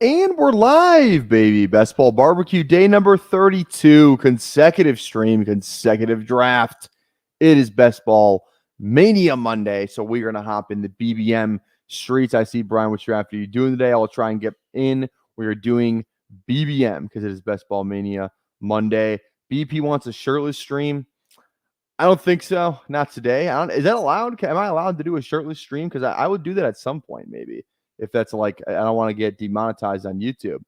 And we're live, baby. Best Ball Barbecue, day number 32, consecutive stream, consecutive draft. It is Best Ball Mania Monday, so we're going to hop in the BBM streets. I see, Brian, what draft are you doing today? I'll try and get in. We are doing BBM because it is Best Ball Mania Monday. BP wants a shirtless stream. I don't think so. Not today. Is that allowed? Am I allowed to do a shirtless stream? Because I would do that at some point, maybe. If that's like, I don't want to get demonetized on YouTube,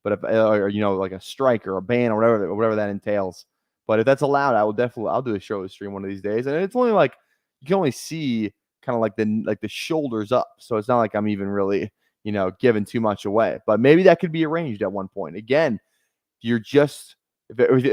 but if, or, like a strike or a ban or whatever that entails. But if that's allowed, I'll do a shirtless stream one of these days. And it's only like, you can only see kind of like the shoulders up. So it's not like I'm even really, giving too much away. But maybe that could be arranged at one point. Again, if it's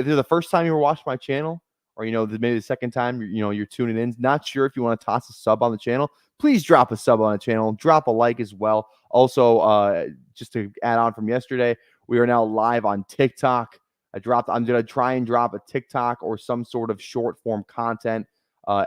the first time you were watching my channel, or maybe the second time you're tuning in, not sure if you want to toss a sub on the channel, please drop a sub on the channel, drop a like as well. Also, just to add on from yesterday, we are now live on TikTok. I'm gonna try and drop a TikTok or some sort of short form content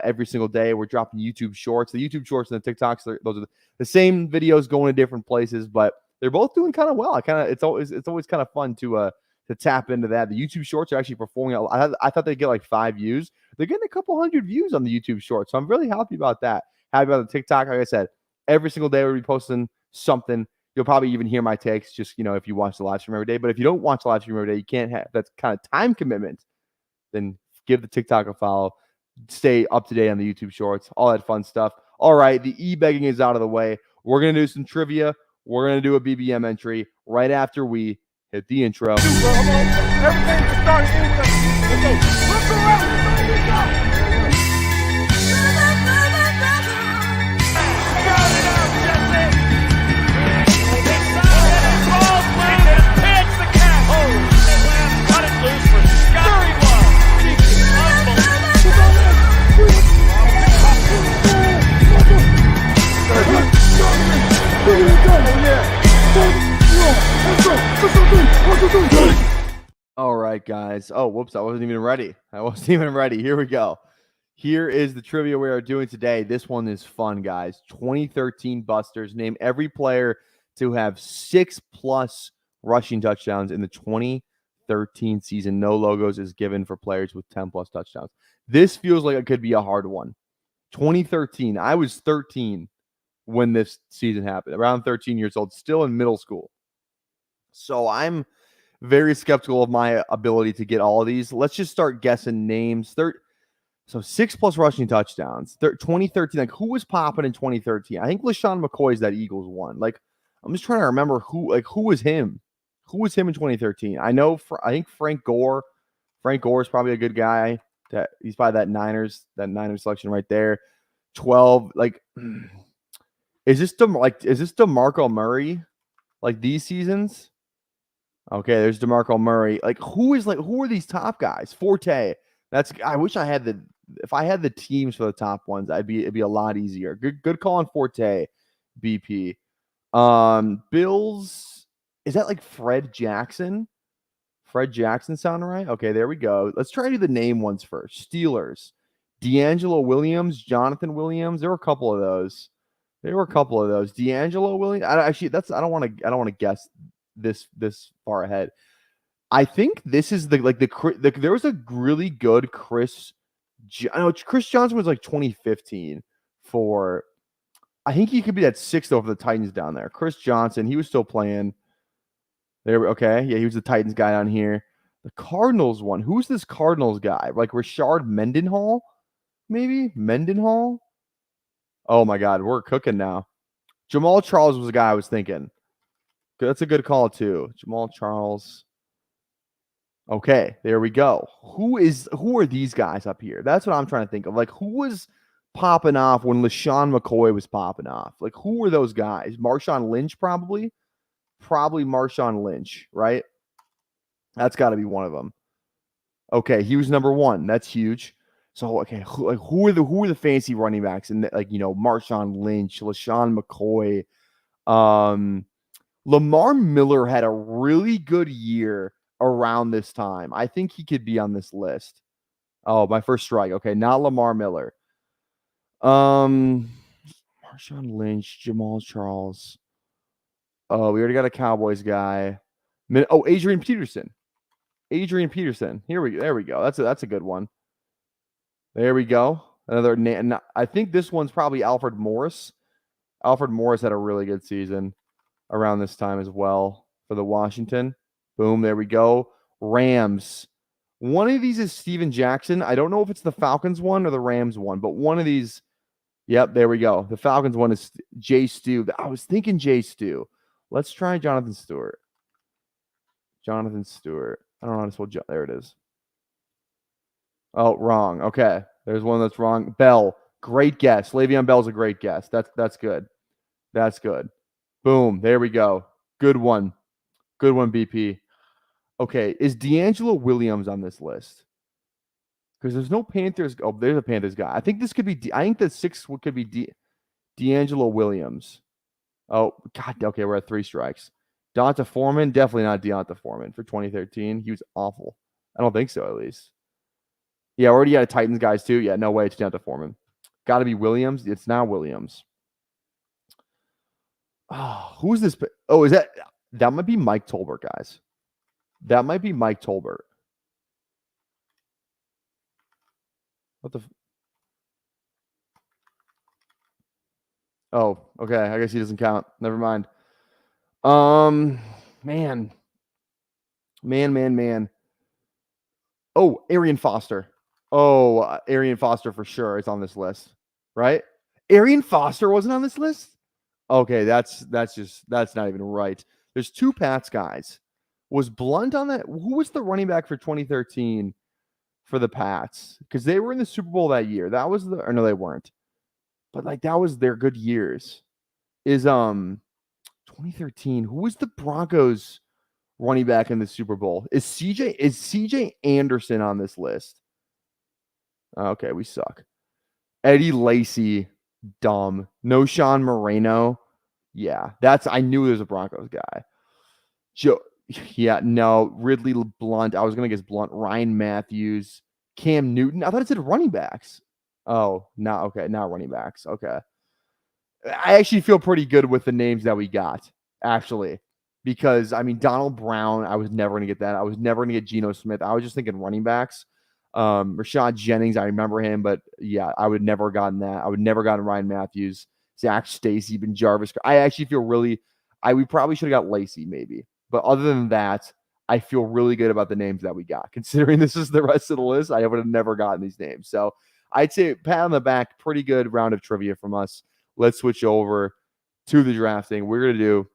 every single day. We're dropping YouTube shorts. The YouTube shorts and the TikToks, those are the same videos going to different places, but they're both doing kind of well. It's always kind of fun to tap into that. The YouTube shorts are actually performing. I thought they'd get like 5 views. They're getting a couple hundred views on the YouTube shorts. So I'm really happy about that. Happy about the TikTok. Like I said, every single day we'll be posting something. You'll probably even hear my takes just, if you watch the live stream every day. But if you don't watch the live stream every day, you can't have that kind of time commitment. Then give the TikTok a follow. Stay up to date on the YouTube shorts, all that fun stuff. All right, the e-begging is out of the way. We're going to do some trivia. We're going to do a BBM entry right after we hit the intro. Everything to start in with let's go around. Let's go. All right, guys. Oh, whoops. I wasn't even ready. Here we go. Here is the trivia we are doing today. This one is fun, guys. 2013 Busters. Name every player to have 6+ rushing touchdowns in the 2013 season. No logos is given for players with 10+ touchdowns. This feels like it could be a hard one. 2013. I was 13 when this season happened. Around 13 years old. Still in middle school. So I'm very skeptical of my ability to get all of these. Let's just start guessing names. So 6+ rushing touchdowns. 2013, like who was popping in 2013? I think LaShawn McCoy's that Eagles one. Like I'm just trying to remember who was him. Who was him in 2013? I think Frank Gore. Frank Gore is probably a good guy. He's probably that Niners selection right there. 12. Like, is this DeMarco Murray? Like these seasons? Okay, there's DeMarco Murray. Who are these top guys? Forte. I wish I had if I had the teams for the top ones, it'd be a lot easier. Good call on Forte, BP. Bills, is that like Fred Jackson? Fred Jackson sound right? Okay, there we go. Let's try to do the name ones first. Steelers. D'Angelo Williams, Jonathan Williams. There were a couple of those. D'Angelo Williams. I don't want to guess this far ahead. I think this is there was a really good Chris Johnson was like 2015 for, I think he could be that 6th over the Titans down there. Chris Johnson, he was still playing there. Okay, yeah, he was the Titans guy on here. The Cardinals one. Who's this Cardinals guy? Like Rashard Mendenhall, maybe Mendenhall. Oh my God, we're cooking now. Jamal Charles was the guy I was thinking. That's a good call too. Jamal Charles. Okay, there we go. Who are these guys up here? That's what I'm trying to think of. Like, who was popping off when LaShawn McCoy was popping off? Like, who were those guys? Marshawn Lynch, probably. Probably Marshawn Lynch, right? That's got to be one of them. Okay, he was number 1. That's huge. So, okay, who are the fancy running backs? And Marshawn Lynch, LaShawn McCoy, Lamar Miller had a really good year around this time. I think he could be on this list. Oh, my first strike. Okay, not Lamar Miller. Marshawn Lynch, Jamal Charles. Oh, we already got a Cowboys guy. Adrian Peterson. Adrian Peterson. There we go. That's a good one. There we go. Another name. I think this one's probably Alfred Morris. Alfred Morris had a really good season around this time as well for the Washington. Boom. There we go. Rams. One of these is Steven Jackson. I don't know if it's the Falcons one or the Rams one, but one of these. Yep, there we go. The Falcons one is Jay Stu. I was thinking Jay Stu. Let's try Jonathan Stewart. Jonathan Stewart. I don't know how to spell. There it is. Oh, wrong. Okay. There's one that's wrong. Bell. Great guess. Le'Veon Bell's a great guess. That's good. That's good. Boom. There we go. Good one. Good one, BP. Okay. Is D'Angelo Williams on this list? Because there's no Panthers. Oh, there's a Panthers guy. I think this could be. I think the 6 could be D'Angelo Williams. Oh, God. Okay. We're at 3 strikes. D'Onta Foreman. Definitely not D'Onta Foreman for 2013. He was awful. I don't think so, at least. Yeah, already had Titans guys too. Yeah, no way it's D'Onta Foreman. Got to be Williams. It's now Williams. Oh, who's this? Oh, is that might be Mike Tolbert, guys. That might be Mike Tolbert. What the? Oh, okay. I guess he doesn't count. Never mind. Man. Oh, Arian Foster. Oh, Arian Foster for sure is on this list, right? Arian Foster wasn't on this list? Okay, that's not even right. There's 2 Pats guys. Was Blunt on that? Who was the running back for 2013 for the Pats? Because they were in the Super Bowl that year. That was or no, they weren't. But like that was their good years. Is 2013? Who was the Broncos running back in the Super Bowl? Is CJ Anderson on this list? Okay, we suck. Eddie Lacy, dumb. No Sean Moreno. Yeah, I knew there was a Broncos guy. No. Ridley Blunt. I was going to guess Blunt. Ryan Matthews. Cam Newton. I thought it said running backs. Oh, not okay. Not running backs. Okay. I actually feel pretty good with the names that we got, actually. Because, I mean, Donald Brown, I was never going to get that. I was never going to get Geno Smith. I was just thinking running backs. Rashad Jennings, I remember him, but yeah, I would never gotten that. I would never gotten Ryan Matthews, Zach Stacy, Ben Jarvis. I actually feel we probably should have got Lacy maybe. But other than that, I feel really good about the names that we got. Considering this is the rest of the list, I would have never gotten these names. So I'd say pat on the back, pretty good round of trivia from us. Let's switch over to the drafting. We're going to do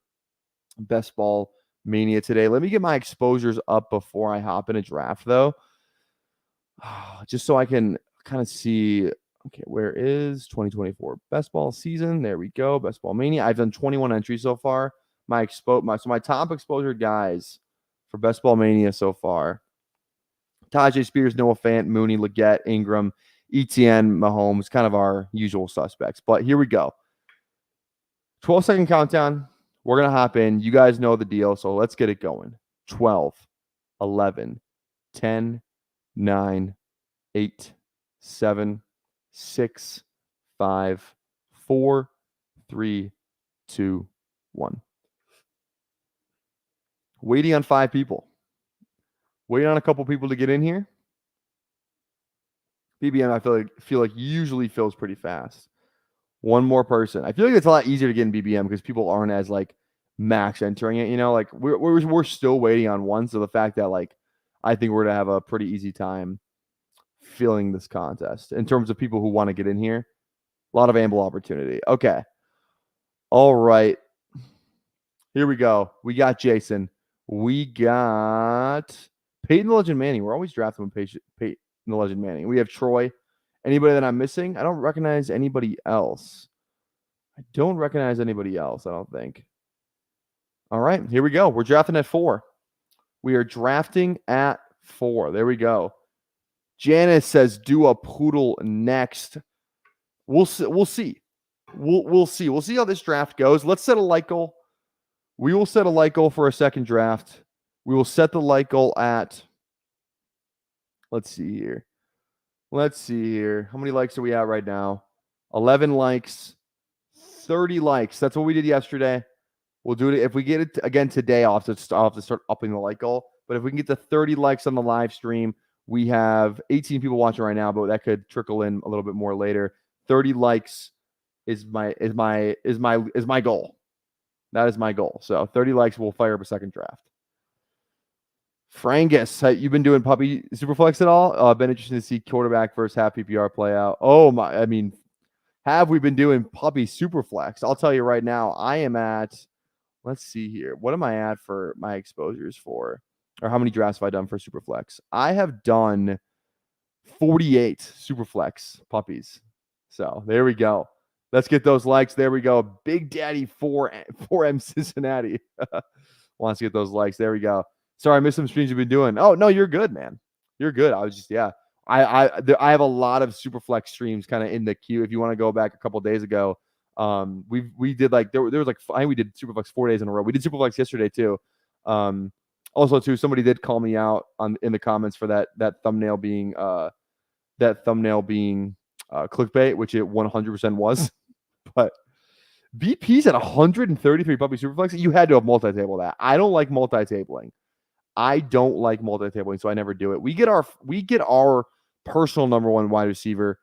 Best Ball Mania today. Let me get my exposures up before I hop in a draft, though. Just so I can kind of see, okay, where is 2024 Best Ball season? There we go. Best Ball Mania. I've done 21 entries so far. My top exposure guys for Best Ball Mania so far: Tajay Spears, Noah Fant, Mooney, Leggett, Ingram, ETN, Mahomes, kind of our usual suspects. But here we go. 12-second countdown. We're going to hop in. You guys know the deal, so let's get it going. 12, 11, 10, 9, 8, 7, 6, 5, 4, 3, 2, 1. Waiting on 5 people. Waiting on a couple people to get in here. BBM, I feel like usually fills pretty fast. One more person. I feel like it's a lot easier to get in BBM because people aren't as like max entering it. You know, like we're still waiting on one. So the fact that like I think we're gonna have a pretty easy time filling this contest in terms of people who want to get in here. A lot of ample opportunity. Okay. All right. Here we go. We got Jason. We got Peyton the Legend Manning. We're always drafting Peyton the Legend Manning. We have Troy. Anybody that I'm missing? I don't recognize anybody else. I don't think. All right, here we go. We're drafting at 4. We are drafting at 4. There we go. Janice says, do a poodle next. We'll see. We'll see. We'll see how this draft goes. Let's set a like goal. We will set a like goal for a second draft. We will set the like goal at, let's see here. How many likes are we at right now? 11 likes, 30 likes. That's what we did yesterday. We'll do it if we get it again today. I'll have to start upping the like goal. But if we can get to 30 likes on the live stream, we have 18 people watching right now, but that could trickle in a little bit more later. 30 likes is my goal. That is my goal. So 30 likes, we'll fire up a second draft. Frangus, you've been doing puppy superflex at all? Been interested to see quarterback versus half PPR play out. Oh my, I mean, have we been doing puppy superflex? I'll tell you right now, I am at, let's see here. What am I at for my exposures for? Or how many drafts have I done for superflex? I have done 48 superflex puppies. So there we go. Let's get those likes. There we go. Big Daddy 4M Cincinnati wants to get those likes. There we go. Sorry, I missed some streams you've been doing. Oh, no, you're good, man. You're good. I was just, yeah. I have a lot of Superflex streams kind of in the queue. If you want to go back a couple days ago, we did like, there was like, I think we did Superflex 4 days in a row. We did Superflex yesterday too. Also too, somebody did call me out in the comments for that thumbnail being clickbait, which it 100% was. But BP's at 133 puppy Superflex. You had to have multi-table that. I don't like multi-tabling. So I never do it. We get our personal number one wide receiver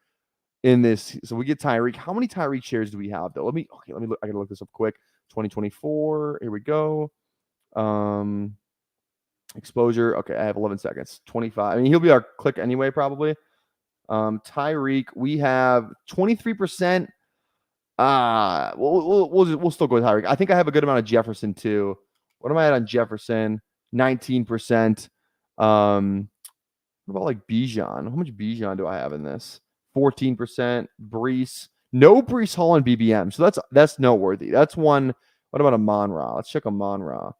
in this. So we get Tyreek. How many Tyreek shares do we have though? Let me look. I gotta look this up quick. 2024. Here we go. Exposure. Okay, I have 11 seconds. 25. I mean, he'll be our click anyway, probably. Tyreek, we have 23%. We'll still go with Tyreek. I think I have a good amount of Jefferson too. What am I at on Jefferson? 19%. What about like Bijan? How much Bijan do I have in this? 14%. Brees. No Brees Hall and BBM. So that's noteworthy. That's one. What about Amon-Ra? Let's check Amon-Ra.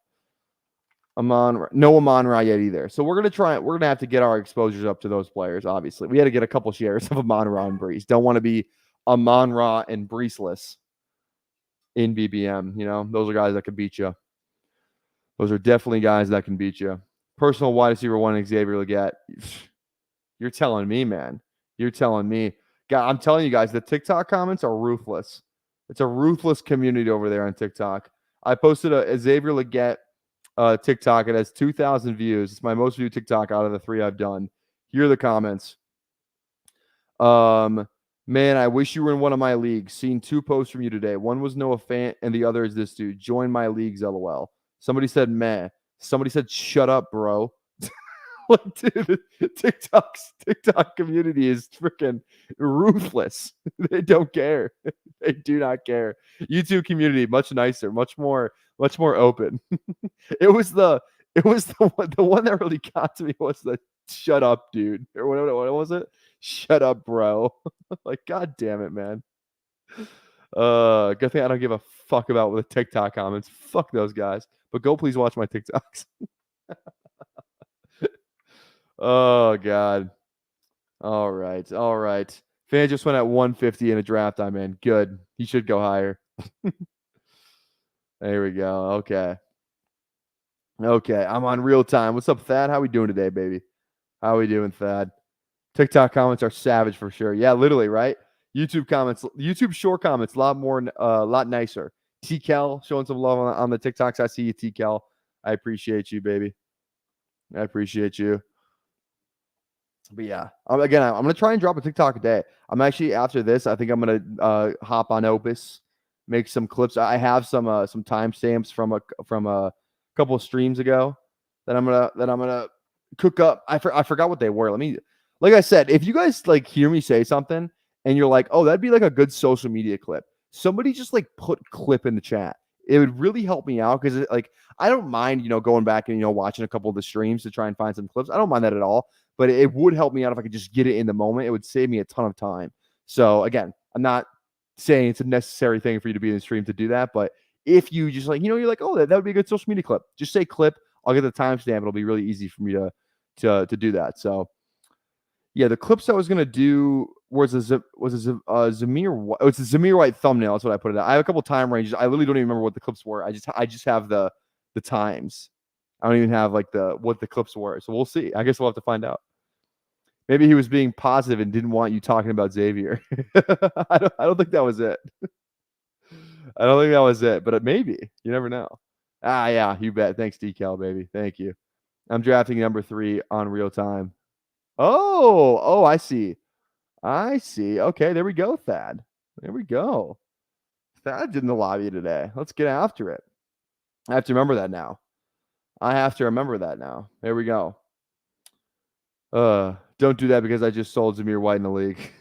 No Amon-Ra yet either. So we're gonna have to get our exposures up to those players, obviously. We had to get a couple shares of Amon-Ra and Brees. Don't want to be Amon-Ra and Breesless in BBM. You know, those are guys that can beat you. Those are definitely guys that can beat you. Personal wide receiver one, Xavier Legette. You're telling me, man. You're telling me. God, I'm telling you guys, the TikTok comments are ruthless. It's a ruthless community over there on TikTok. I posted a Xavier Legette TikTok. It has 2,000 views. It's my most viewed TikTok out of the 3 I've done. Here are the comments. Man, I wish you were in one of my leagues. Seen 2 posts from you today. One was Noah Fant, and the other is this dude. Join my leagues, LOL. Somebody said, meh. Somebody said, shut up, bro. Like, dude, the TikTok community is freaking ruthless. They don't care. They do not care. YouTube community, much nicer, much more open. It was the one that really got to me was the shut up, dude. Or what was it? Shut up, bro. Like, god damn it, man. Good thing I don't give a fuck about the TikTok comments. Fuck those guys. But go please watch my TikToks. Oh god. All right. Fan just went at 150 in a draft I'm in. Good. He should go higher. There we go. Okay. I'm on real time. What's up, Thad? How we doing today, baby? How we doing, Thad? TikTok comments are savage for sure. Yeah, literally, right? YouTube short comments, a lot nicer. TCal showing some love on the TikToks. I see you, TCal. I appreciate you, baby. I appreciate you. But yeah, again, I'm gonna try and drop a TikTok a day. I'm actually after this. I think I'm gonna hop on Opus, make some clips. I have some timestamps from a couple of streams ago that I'm gonna cook up. I forgot what they were. Like I said, if you guys like hear me say something and you're like, oh, that'd be like a good social media clip. Somebody just like put clip in the chat. It would really help me out because like I don't mind going back and watching a couple of the streams to try and find some clips. I don't mind that at all. But it would help me out if I could just get it in the moment. It would save me a ton of time. So again, I'm not saying it's a necessary thing for you to be in the stream to do that. But if you just like, you're like, oh, that would be a good social media clip. Just say clip. I'll get the timestamp. It'll be really easy for me to do that. So yeah, the clips I was gonna do was a Zamir White. Oh, it's a Zamir White thumbnail. That's what I put it at. I have a couple time ranges. I literally don't even remember what the clips were. I just have the times. I don't even have like what the clips were. So we'll see. I guess we'll have to find out. Maybe he was being positive and didn't want you talking about Xavier. I don't think that was it. I don't think that was it, but maybe. You never know. Ah, yeah, you bet. Thanks, Decal, baby. Thank you. I'm drafting number 3 on real time. Oh, I see. I see. Okay, there we go, Thad. There we go. Thad's in the lobby today. Let's get after it. I have to remember that now. There we go. Don't do that because I just sold Zamir White in the league.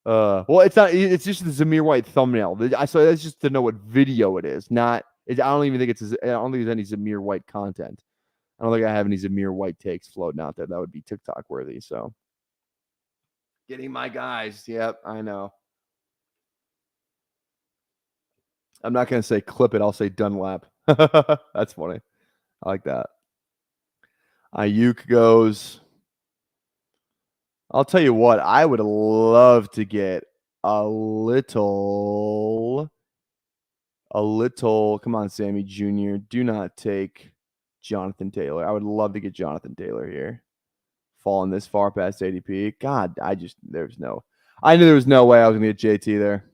Well, it's not. It's just the Zamir White thumbnail. So that's just to know what video it is. Not. I don't even think it's. I don't think there's any Zamir White content. I don't think I have any Zamir White takes floating out there. That would be TikTok worthy. So, getting my guys. Yep, I know. I'm not gonna say clip it. I'll say Dunlap. That's funny. I like that. Ayuk goes. I'll tell you what, I would love to get a little. Come on, Sammy Jr. Do not take Jonathan Taylor. I would love to get Jonathan Taylor here. Falling this far past ADP. God, I knew there was no way I was going to get JT there.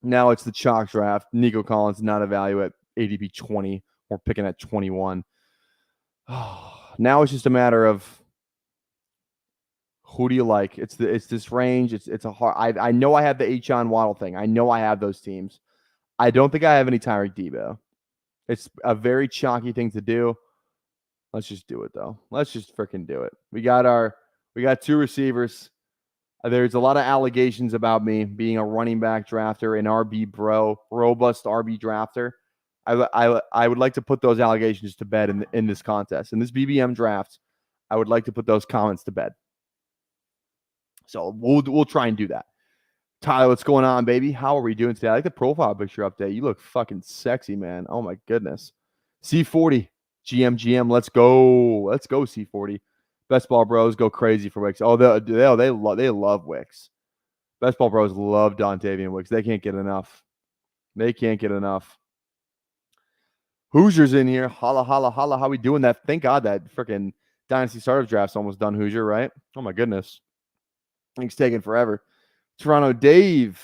Now it's the chalk draft. Nico Collins not a value at ADP 20. We're picking at 21. Now it's just a matter of who do you like? It's this range. It's a hard. I know I have the Achon Waddle thing. I know I have those teams. I don't think I have any Tyreek Debo. It's a very chalky thing to do. Let's just do it though. Let's just freaking do it. We got 2 receivers. There's a lot of allegations about me being a running back drafter, an RB bro, robust RB drafter. I would like to put those allegations to bed in this contest. In this BBM draft, I would like to put those comments to bed. So we'll try and do that. Tyler, what's going on, baby? How are we doing today? I like the profile picture update. You look fucking sexy, man. Oh my goodness. C40. GM. Let's go. Let's go, C40. Best Ball Bros go crazy for Wicks. Oh, they love Wicks. Best Ball Bros love Dontavian Wicks. They can't get enough. Hoosier's in here. Holla, holla, holla. How we doing that? Thank God that freaking Dynasty Startup Draft's almost done, Hoosier, right? Oh my goodness. Things taking forever. Toronto Dave.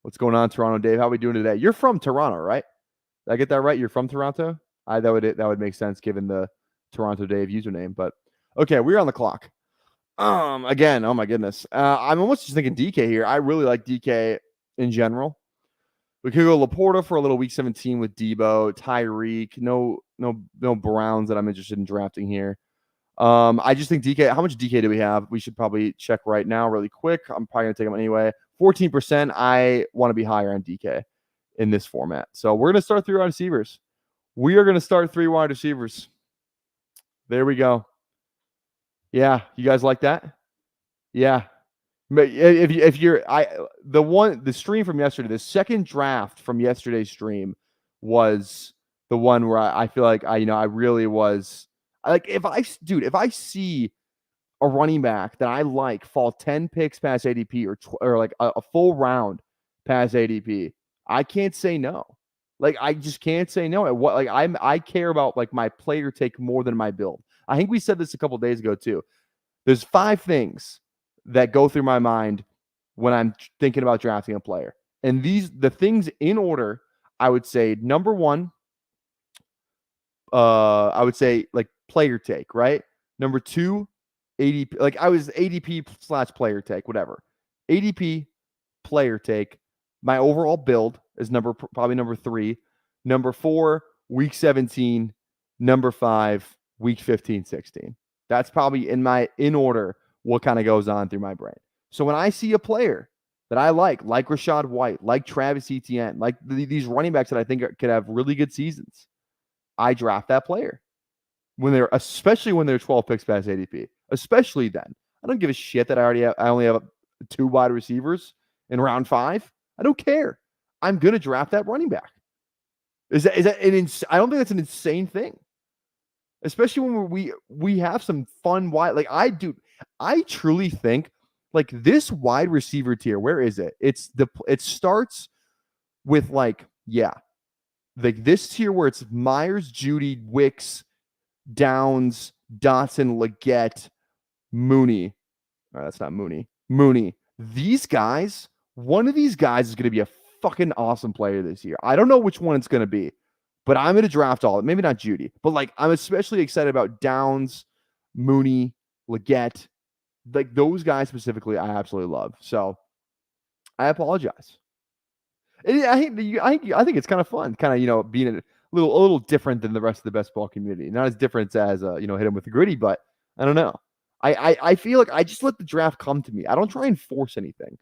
What's going on, Toronto Dave? How we doing today? You're from Toronto, right? Did I get that right? You're from Toronto? That would make sense given the Toronto Dave username. But okay, we're on the clock. Again, oh my goodness. I'm almost just thinking DK here. I really like DK in general. We could go Laporta for a little week 17 with Debo, Tyreek. No Browns that I'm interested in drafting here. I just think DK. How much DK do we have? We should probably check right now, really quick. I'm probably gonna take him anyway. 14%. I want to be higher on DK in this format. So we're gonna start 3 wide receivers. We are gonna start 3 wide receivers. There we go. Yeah, you guys like that? Yeah. But if you're the stream from yesterday, the second draft from yesterday's stream was the one where I feel like I really was like if I see a running back that I like fall 10 picks past ADP or like a full round past ADP, I can't say no. Like I just can't say no. I care about like my player take more than my build. I think we said this a couple days ago too. There's 5 things that go through my mind when I'm thinking about drafting a player. And the things in order, I would say number 1, I would say like player take, right? Number 2, ADP. Like I was ADP/player take, whatever. ADP, player take. My overall build is probably number 3. Number 4, week 17. Number 5, week 15, 16. That's probably in order what kind of goes on through my brain. So when I see a player that I like Rashad White, like Travis Etienne, like these running backs that I think could have really good seasons, I draft that player. Especially when they're 12 picks past ADP. Especially then. I don't give a shit that I only have 2 wide receivers in round 5. I don't care. I'm going to draft that running back. I don't think that's an insane thing. Especially when we have some fun wide, like I truly think like this wide receiver tier. Where is it? It starts with like this tier where it's Myers, Judy, Wicks, Downs, Dotson, Leggett, Mooney. All right, that's not Mooney. These guys, one of these guys is going to be a fucking awesome player this year. I don't know which one it's going to be, but I'm going to draft all of it. Maybe not Judy, but like I'm especially excited about Downs, Mooney, Leggett. Like those guys specifically, I absolutely love. So I apologize. I think it's kind of fun, kind of, you know, being a little different than the rest of the best ball community. Not as different as you know, hit him with the gritty, but I don't know. I feel like I just let the draft come to me. I don't try and force anything.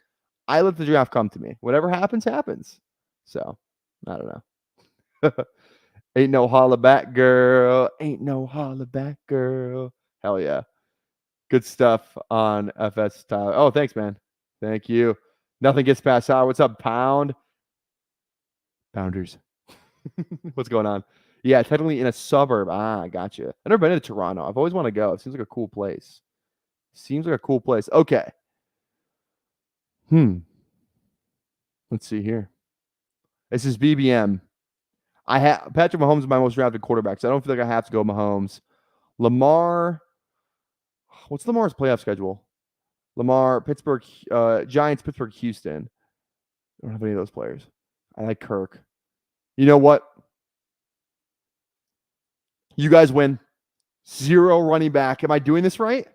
I let the draft come to me. Whatever happens, happens. So I don't know. Ain't no holla back, girl. Ain't no holla back, girl. Hell yeah. Good stuff on FS Tyler. Oh, thanks, man. Thank you. Nothing gets past Howard. What's up, Pound? Pounders. What's going on? Yeah, technically in a suburb. Ah, gotcha. I've never been to Toronto. I've always wanted to go. It seems like a cool place. Seems like a cool place. Okay. Let's see here. This is BBM. Patrick Mahomes is my most drafted quarterback, so I don't feel like I have to go Mahomes. Lamar. What's Lamar's playoff schedule? Lamar, Pittsburgh, Giants, Pittsburgh, Houston. I don't have any of those players. I like Kirk. You know what? You guys win. 0 running back. Am I doing this right?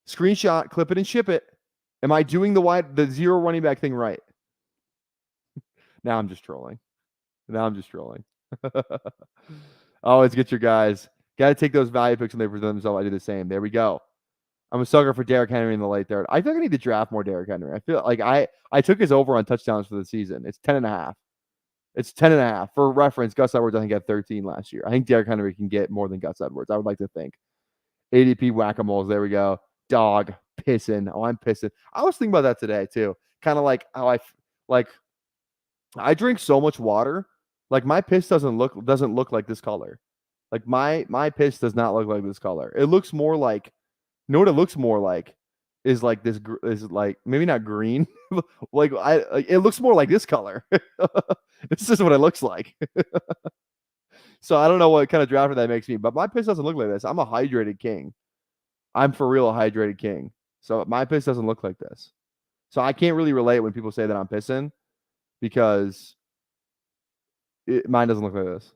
Screenshot, clip it, and ship it. Am I doing the 0 running back thing right? Now I'm just trolling. Always get your guys. Got to take those value picks when they present themselves. I do the same. There we go. I'm a sucker for Derrick Henry in the late third. I feel like I need to draft more Derrick Henry. I feel like I took his over on touchdowns for the season. It's 10.5. It's 10.5. For reference, Gus Edwards, I think, had 13 last year. I think Derrick Henry can get more than Gus Edwards. I would like to think. ADP whack-a-moles. There we go. Dog pissing. Oh, I'm pissing. I was thinking about that today too. Kind of like how I drink so much water. Like my piss doesn't look like this color. Like my piss does not look like this color. It looks more like, you know what it looks more like is like this is like maybe not green. Like it looks more like this color. This is what it looks like. So I don't know what kind of drafter that makes me, but my piss doesn't look like this. I'm a hydrated king. I'm for real a hydrated king. So my piss doesn't look like this. So I can't really relate when people say that I'm pissing because mine doesn't look like this.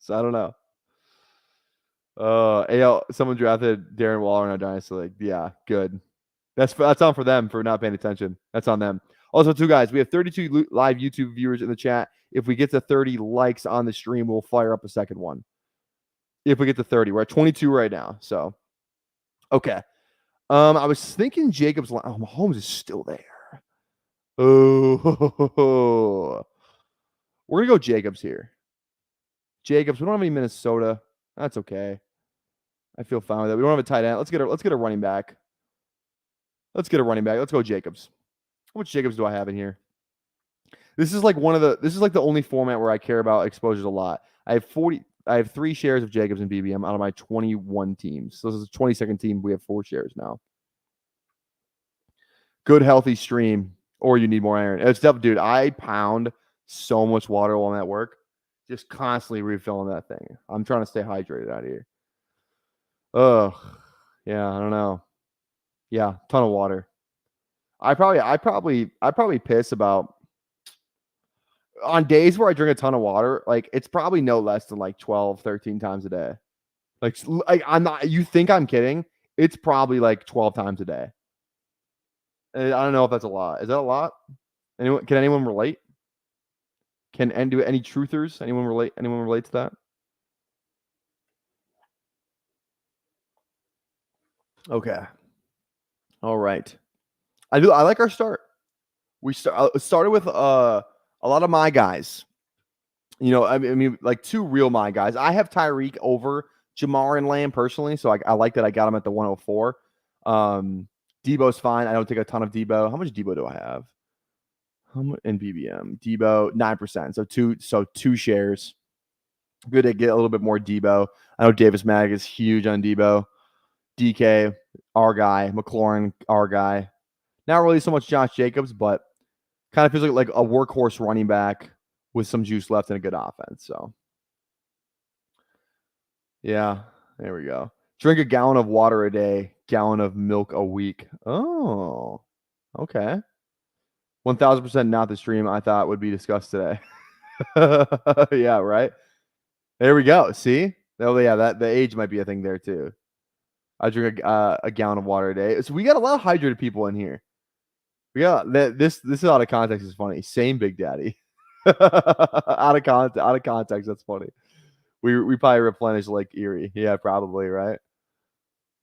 So I don't know. AL, someone drafted Darren Waller in our dynasty league. Yeah, good. That's on for them for not paying attention. That's on them. Also, too, guys, we have 32 live YouTube viewers in the chat. If we get to 30 likes on the stream, we'll fire up a second one. If we get to 30, we're at 22 right now. So, okay. I was thinking Jacobs. Oh, Mahomes is still there. Oh, we're gonna go Jacobs here. Jacobs. We don't have any Minnesota. That's okay. I feel fine with that. We don't have a tight end. Let's get a running back. Let's go Jacobs. How much Jacobs do I have in here? This is like the only format where I care about exposures a lot. I have 3 shares of Jacobs and BBM out of my 21 teams. So this is a 22nd team. We have 4 shares now. Good, healthy stream, or you need more iron. It's tough, dude. I pound so much water while I'm at work. Just constantly refilling that thing. I'm trying to stay hydrated out here. Ugh. Yeah, I don't know. Yeah, ton of water. I probably piss about on days where I drink a ton of water, like it's probably no less than like 12, 13 times a day. Like I'm not, you think I'm kidding? It's probably like 12 times a day. And I don't know if that's a lot. Is that a lot? Can anyone relate? Do any truthers? Anyone relate to that? Okay. All right. I like our start. We started with a lot of my guys. You know, I mean, like 2 real my guys. I have Tyreek over Jamar and Lamb personally, so I like that I got him at the 104. Debo's fine. I don't take a ton of Debo. How much Debo do I have? How much in BBM? Debo 9%. So 2 shares. Good to get a little bit more Debo. I know Davis Mag is huge on Debo. DK, our guy. McLaurin, our guy. Not really so much Josh Jacobs, but kind of feels like a workhorse running back with some juice left and a good offense. So, yeah, there we go. Drink a gallon of water a day, gallon of milk a week. Oh, okay. 1000% not the stream I thought would be discussed today. Yeah, right. There we go. See? Oh yeah, that the age might be a thing there too. I drink a gallon of water a day. So we got a lot of hydrated people in here. We got this is out of context is funny. Same Big Daddy. Out of context, that's funny. We probably replenish Lake Erie. Yeah, probably, right?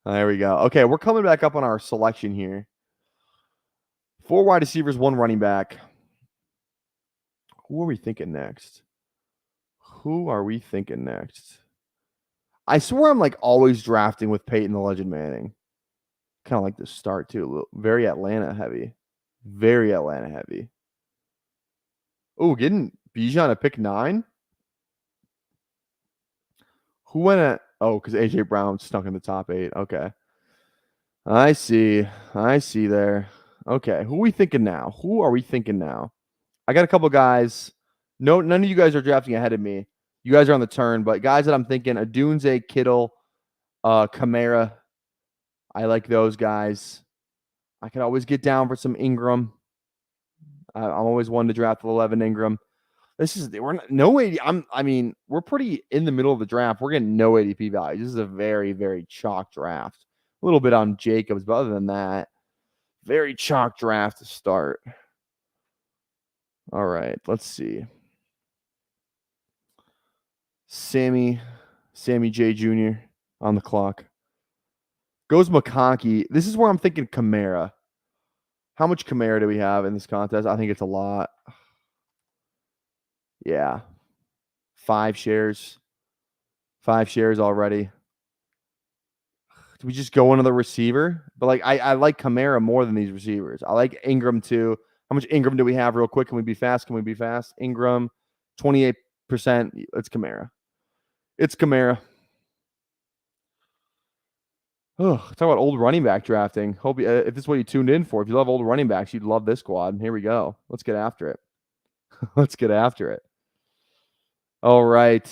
There we go. Okay, we're coming back up on our selection here. 4 wide receivers, 1 running back. Who are we thinking next? Who are we thinking next? I swear I'm like always drafting with Peyton the Legend Manning. Kind of like the start too. Very Atlanta heavy. Very Atlanta heavy. Oh, getting Bijan a pick 9? Who went at because AJ Brown snuck in the top 8. Okay. I see. I see there. Okay. Who are we thinking now? Who are we thinking now? I got a couple guys. No, none of you guys are drafting ahead of me. You guys are on the turn, but guys that I'm thinking, Adunze, Kittle, Kamara. I like those guys. I could always get down for some Ingram. I'm always one to draft 11 Ingram. We're not, no 80. I mean, we're pretty in the middle of the draft. We're getting no ADP values. This is a very, very chalk draft. A little bit on Jacobs, but other than that, very chalk draft to start. All right, let's see. Sammy J. Jr. on the clock. Goes McConkey. This is where I'm thinking Kamara. How much Kamara do we have in this contest? I think it's a lot. Yeah. 5 shares. 5 shares already. Do we just go into the receiver? But like I like Kamara more than these receivers. I like Ingram too. How much Ingram do we have real quick? Can we be fast? Can we be fast? Ingram, 28%. It's Kamara. It's Kamara. Oh, talk about old running back drafting. Hope if this is what you tuned in for. If you love old running backs, you'd love this squad. Here we go. Let's get after it. Let's get after it. All right.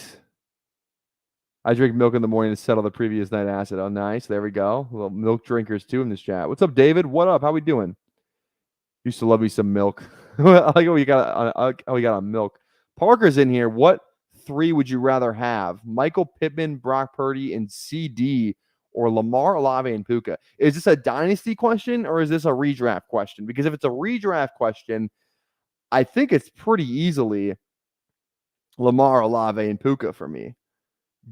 I drink milk in the morning to settle the previous night acid. Oh, nice. There we go. Little milk drinkers too in this chat. What's up, David? What up? How we doing? Used to love me some milk. I like how we got on milk. Parker's in here. What 3 would you rather have? Michael Pittman, Brock Purdy, and CD, or Lamar, Olave, and Puka? Is this a dynasty question or is this a redraft question? Because if it's a redraft question, I think it's pretty easily Lamar, Olave, and Puka for me.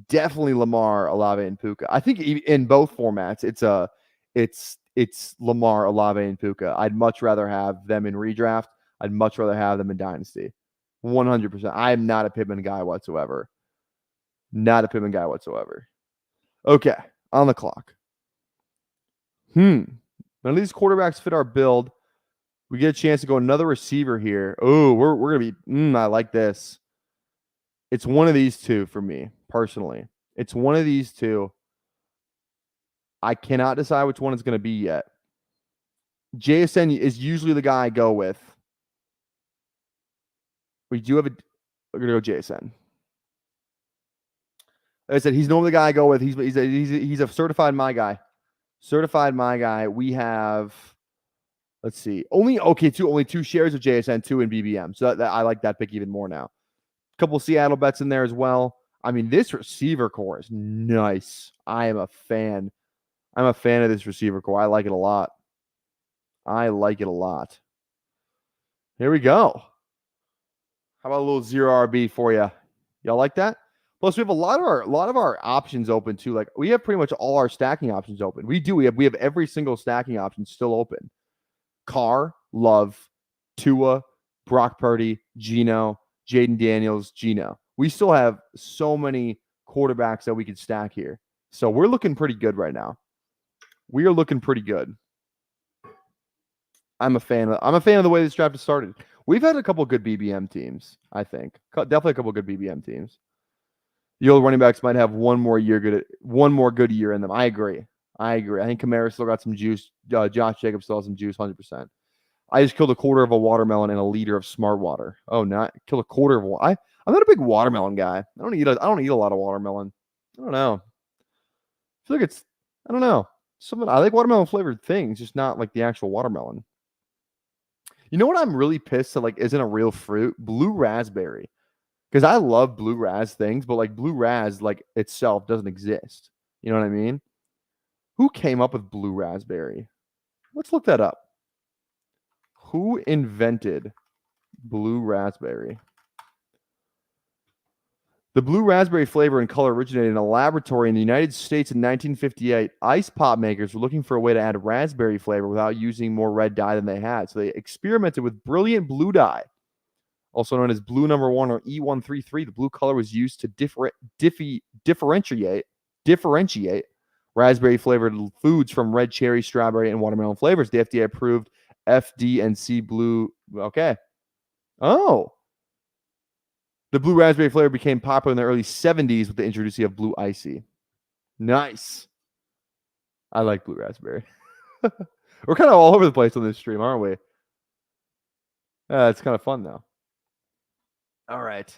Definitely Lamar, Olave, and Puka. I think in both formats, it's Lamar, Olave, and Puka. I'd much rather have them in redraft. I'd much rather have them in dynasty. 100%. I am not a Pittman guy whatsoever. Not a Pittman guy whatsoever. Okay, on the clock. None of these quarterbacks fit our build. We get a chance to go another receiver here. Oh, we're gonna be. I like this. It's one of these two for me personally. It's one of these two. I cannot decide which one it's going to be yet. JSN is usually the guy I go with. We do have we're going to go JSN. Like I said, he's normally the guy I go with. He's a certified my guy. Certified my guy. We have, let's see, only 2 shares of JSN, 2 in BBM. So that I like that pick even more now. A couple of Seattle bets in there as well. I mean, this receiver core is nice. I am a fan. I'm a fan of this receiver core. I like it a lot. I like it a lot. Here we go. How about a little 0 RB for you? Y'all like that? Plus, we have a lot of our options open too. Like we have pretty much all our stacking options open. We have every single stacking option still open. Carr, Love, Tua, Brock Purdy, Geno, Jaden Daniels, Geno. We still have so many quarterbacks that we can stack here. So we're looking pretty good right now. We are looking pretty good. I'm a fan of the way this draft has started. We've had a couple good BBM teams, I think. Definitely a couple good BBM teams. The old running backs might have one more good year in them. I agree. I think Kamara still got some juice. Josh Jacobs still has some juice, 100%. I just killed a quarter of a watermelon and a liter of smart water. Oh, not killed a quarter of I'm not a big watermelon guy. I don't eat a lot of watermelon. I don't know. I feel like I don't know. I like watermelon flavored things, just not like the actual watermelon. You know what I'm really pissed that like isn't a real fruit? Blue raspberry. Because I love blue ras things, but like blue ras like itself doesn't exist. You know what I mean? Who came up with blue raspberry? Let's look that up. Who invented blue raspberry? The blue raspberry flavor and color originated in a laboratory in the United States in 1958. Ice pop makers were looking for a way to add raspberry flavor without using more red dye than they had. So they experimented with brilliant blue dye, also known as blue number 1 or E133. The blue color was used to differentiate raspberry flavored foods from red cherry, strawberry, and watermelon flavors. The FDA approved FD&C blue. Okay. Oh. The blue raspberry flavor became popular in the early 70s with the introduction of blue icy. Nice. I like blue raspberry. We're kind of all over the place on this stream, aren't we? It's kind of fun, though. All right.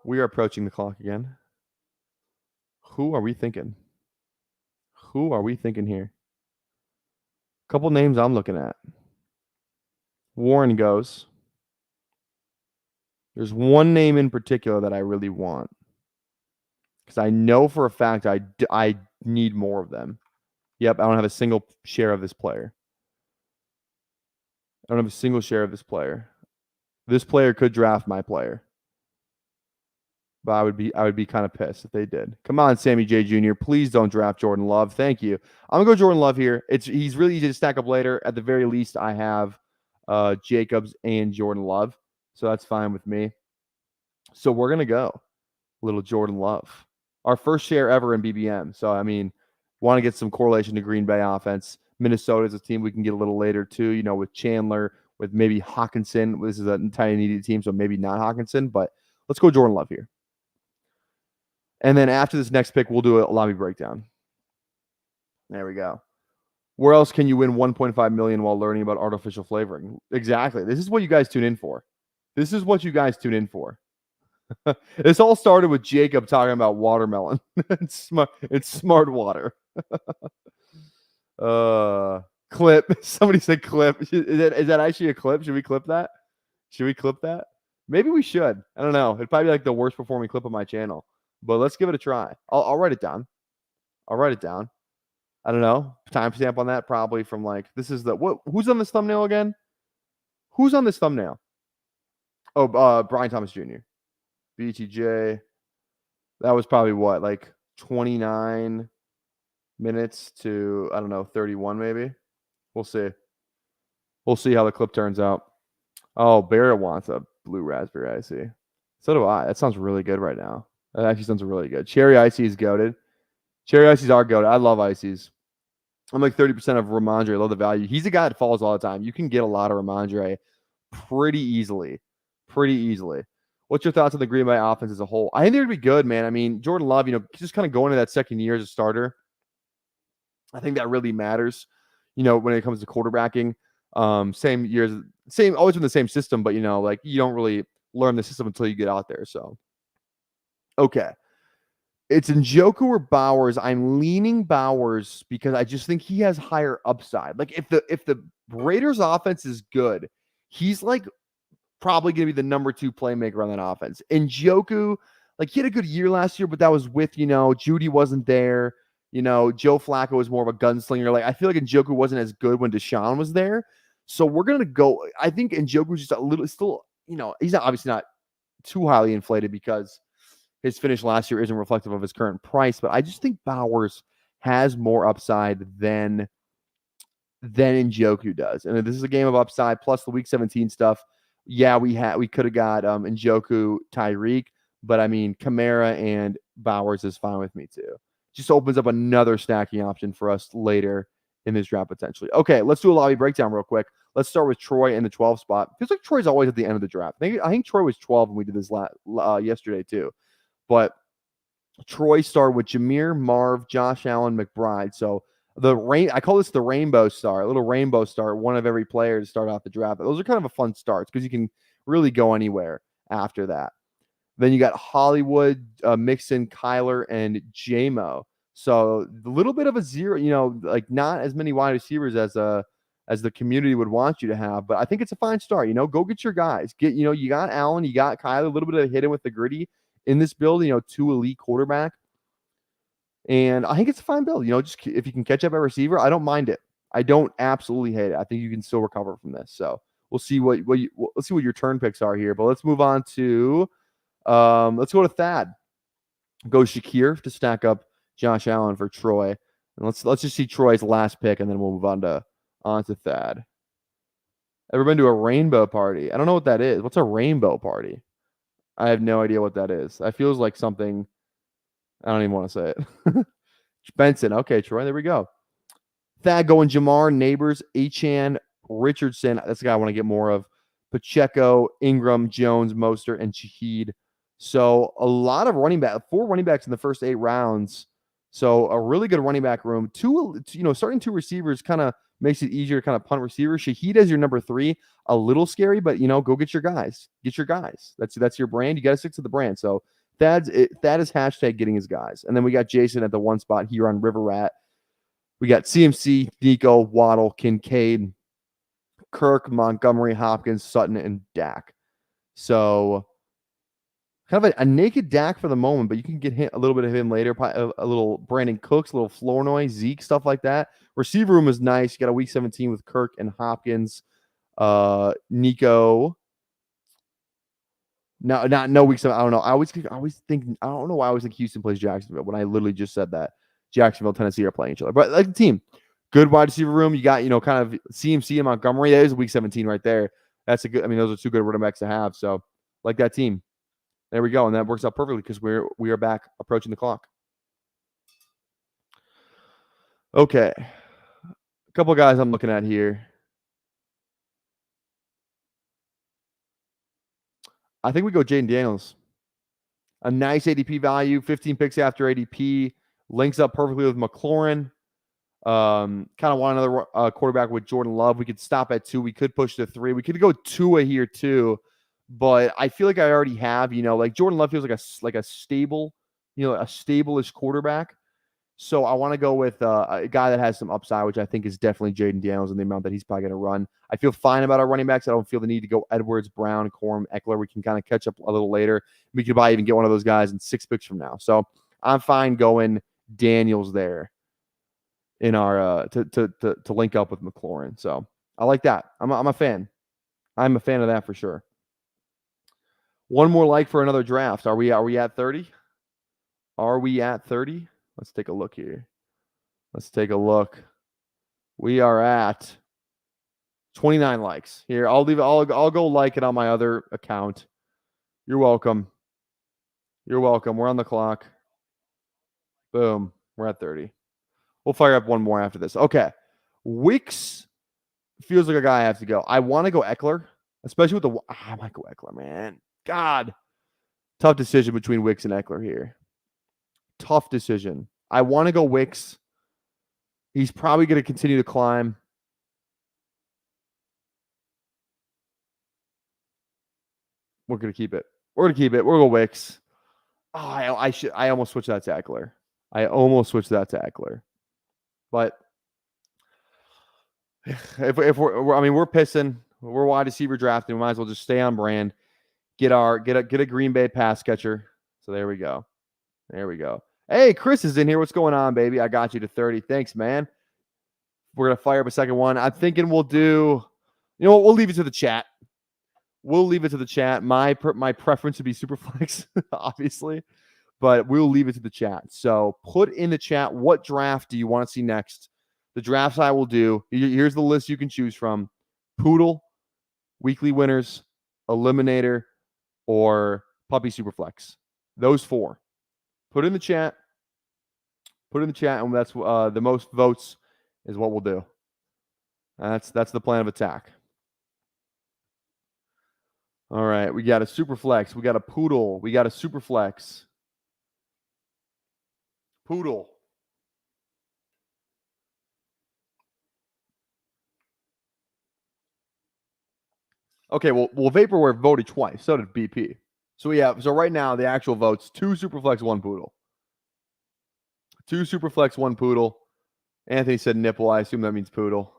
We are approaching the clock again. Who are we thinking? Who are we thinking here? A couple names I'm looking at. Warren goes. There's one name in particular that I really want. Because I know for a fact I need more of them. Yep, I don't have a single share of this player. I don't have a single share of this player. This player could draft my player. But I would be kind of pissed if they did. Come on, Sammy J. Jr. Please don't draft Jordan Love. Thank you. I'm gonna go Jordan Love here. He's really easy to stack up later. At the very least, I have Jacobs and Jordan Love. So that's fine with me. So we're gonna go little Jordan Love. Our first share ever in BBM. So I mean, want to get some correlation to Green Bay offense. Minnesota is a team we can get a little later too, you know, with Chandler, with maybe Hawkinson. This is a tiny needy team, so maybe not Hawkinson, but let's go Jordan Love here. And then after this next pick, we'll do a lobby breakdown. There we go. Where else can you win $1.5 million while learning about artificial flavoring? Exactly. This is what you guys tune in for. This is what you guys tune in for. This all started with Jacob talking about watermelon. It's smart water. Clip. Somebody said clip. Is that actually a clip? Should we clip that? Should we clip that? Maybe we should. I don't know. It'd probably be like the worst performing clip of my channel. But let's give it a try. I'll write it down. I'll write it down. I don't know. Timestamp on that probably from like, this is the, what? Who's on this thumbnail again? Who's on this thumbnail? Oh, Brian Thomas Jr. BTJ. That was probably what, like 29 minutes to, I don't know, 31 maybe. We'll see. We'll see how the clip turns out. Oh, Barrett wants a blue raspberry icy. So do I. That sounds really good right now. That actually sounds really good. Cherry icy is goated. Cherry ices are goated. I love ices. I'm like 30% of Ramondre. I love the value. He's a guy that falls all the time. You can get a lot of Ramondre pretty easily. Pretty easily. What's your thoughts on the Green Bay offense as a whole? I think they're going to be good, man. I mean, Jordan Love, you know, just kind of going into that second year as a starter. I think that really matters, you know, when it comes to quarterbacking. Same years, always in the same system, but, you know, like you don't really learn the system until you get out there. So, okay. It's Njoku or Bowers. I'm leaning Bowers because I just think he has higher upside. Like if the Raiders offense is good, he's like probably going to be the number 2 playmaker on that offense. Njoku, like he had a good year last year, but that was with, you know, Judy wasn't there. You know, Joe Flacco was more of a gunslinger. Like I feel like Njoku wasn't as good when Deshaun was there. So we're going to go. I think Njoku's just a little still, you know, he's obviously not too highly inflated because his finish last year isn't reflective of his current price, but I just think Bowers has more upside than Njoku does. And this is a game of upside plus the week 17 stuff. Yeah, we could have got Njoku, Tyreek, but I mean Kamara and Bowers is fine with me too. Just opens up another stacking option for us later in this draft potentially. Okay, let's do a lobby breakdown real quick. Let's start with Troy in the 12 spot. Feels like Troy's always at the end of the draft. I think Troy was 12 when we did this yesterday too. But Troy started with Jameer, Marv, Josh Allen, McBride. So I call this the rainbow star, a little rainbow star, one of every player to start off the draft. But those are kind of a fun starts because you can really go anywhere after that. Then you got Hollywood, Mixon, Kyler, and J-Mo. So a little bit of a zero, you know, like not as many wide receivers as as the community would want you to have. But I think it's a fine start. You know, go get your guys. You got Allen, you got Kyler, a little bit of hitting with the gritty in this build. You know, 2 elite quarterback. And I think it's a fine build. You know, just if you can catch up at receiver, I don't mind it. I don't absolutely hate it. I think you can still recover from this. So we'll see let's see what your turn picks are here. But let's move on to let's go to Thad. Go Shakir to stack up Josh Allen for Troy. And let's just see Troy's last pick, and then we'll move on to Thad. Ever been to a rainbow party? I don't know what that is. What's a rainbow party? I have no idea what that is. That feels like something. I don't even want to say it. Benson. Okay, Troy. There we go. Thad going Jamar, Neighbors, Achane, Richardson. That's the guy I want to get more of. Pacheco, Ingram, Jones, Mostert, and Shaheed. So a lot of 4 running backs in the first 8 rounds. So a really good running back room. Starting 2 receivers kind of makes it easier to kind of punt receivers. Shaheed as your number 3, a little scary, but go get your guys. Get your guys. That's your brand. You got to stick to the brand. So Thad is hashtag getting his guys. And then we got Jason at the 1 spot here on River Rat. We got CMC, Nico, Waddle, Kincaid, Kirk, Montgomery, Hopkins, Sutton, and Dak. So kind of a naked Dak for the moment, but you can get a little bit of him later. A little Brandon Cooks, a little Flournoy, Zeke, stuff like that. Receiver room is nice. You got a week 17 with Kirk and Hopkins. Nico. No week 7. I don't know. I always think, I don't know why I always think Houston plays Jacksonville when I literally just said that. Jacksonville, Tennessee are playing each other. But like the team, good wide receiver room. You got, kind of CMC and Montgomery. That is week 17 right there. That's those are 2 good running backs to have. So like that team. There we go. And that works out perfectly because we are back approaching the clock. Okay. A couple of guys I'm looking at here. I think we go Jaden Daniels. A nice ADP value, 15 picks after ADP. Links up perfectly with McLaurin. Kind of want another quarterback with Jordan Love. We could stop at 2. We could push to 3. We could go Tua here too. But I feel like I already have, like Jordan Love feels like a stable, a stable-ish quarterback. So I want to go with a guy that has some upside, which I think is definitely Jaden Daniels in the amount that he's probably going to run. I feel fine about our running backs. I don't feel the need to go Edwards, Brown, Corum, Eckler. We can kind of catch up a little later. We could probably even get one of those guys in 6 picks from now. So I'm fine going Daniels there in our to link up with McLaurin. So I like that. I'm a fan. I'm a fan of that for sure. One more like for another draft. Are we at 30? Are we at 30? Let's take a look here. Let's take a look. We are at 29 likes. Here, I'll go like it on my other account. You're welcome. You're welcome. We're on the clock. Boom. We're at 30. We'll fire up one more after this. Okay. Wicks feels like a guy I have to go. I want to go Eckler, especially with I might go Eckler, man. God. Tough decision between Wicks and Eckler here. Tough decision. I want to go Wicks. He's probably going to continue to climb. We're going to keep it. We're going to keep it. We're going to go Wicks. Oh, I almost switched that to Eckler. But if we're pissing. We're wide receiver drafting. We might as well just stay on brand. Get a Green Bay pass catcher. So there we go. There we go. Hey, Chris is in here. What's going on, baby? I got you to 30. Thanks, man. We're going to fire up a second one. I'm thinking we'll do, we'll leave it to the chat. My preference would be Superflex, obviously, but we'll leave it to the chat. So put in the chat, what draft do you want to see next? The drafts I will do. Here's the list you can choose from. Poodle, weekly winners, eliminator, or puppy Superflex. Those 4. Put in the chat. And that's the most votes is what we'll do. That's the plan of attack. All right, we got a Superflex. We got a Poodle. We got a Superflex. Poodle. Okay, well, Vaporware voted twice. So did BP. So right now the actual votes: 2 Superflex, 1 Poodle. 2 Superflex, 1 Poodle. Anthony said nipple. I assume that means poodle.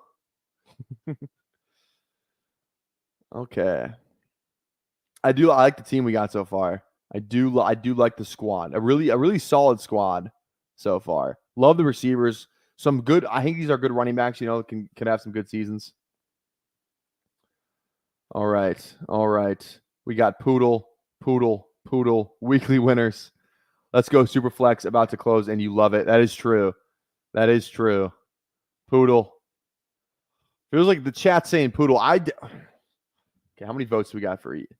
Okay. I like the team we got so far. I do like the squad. A really solid squad so far. Love the receivers. Some good. I think these are good running backs. You know, can have some good seasons. All right, all right. We got Poodle, weekly winners. Let's go Superflex about to close, and you love it. That is true. That is true. Poodle. Feels like the chat saying Poodle. Okay, how many votes do we got for each?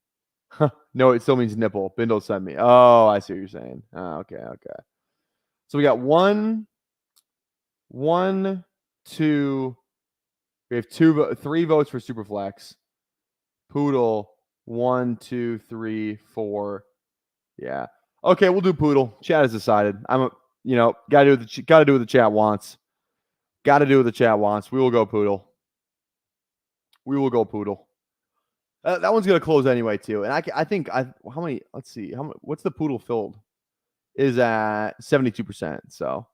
No, it still means nipple. Bindle sent me. Oh, I see what you're saying. Oh, okay. So we got one, two. We have three votes for Superflex. Poodle, 1, 2, 3, 4. Yeah. Okay, we'll do Poodle. Chat has decided. Gotta do what the chat wants. Gotta do what the chat wants. We will go Poodle. That one's gonna close anyway too. And I think how many? Let's see. What's the Poodle filled? Is at 72%. So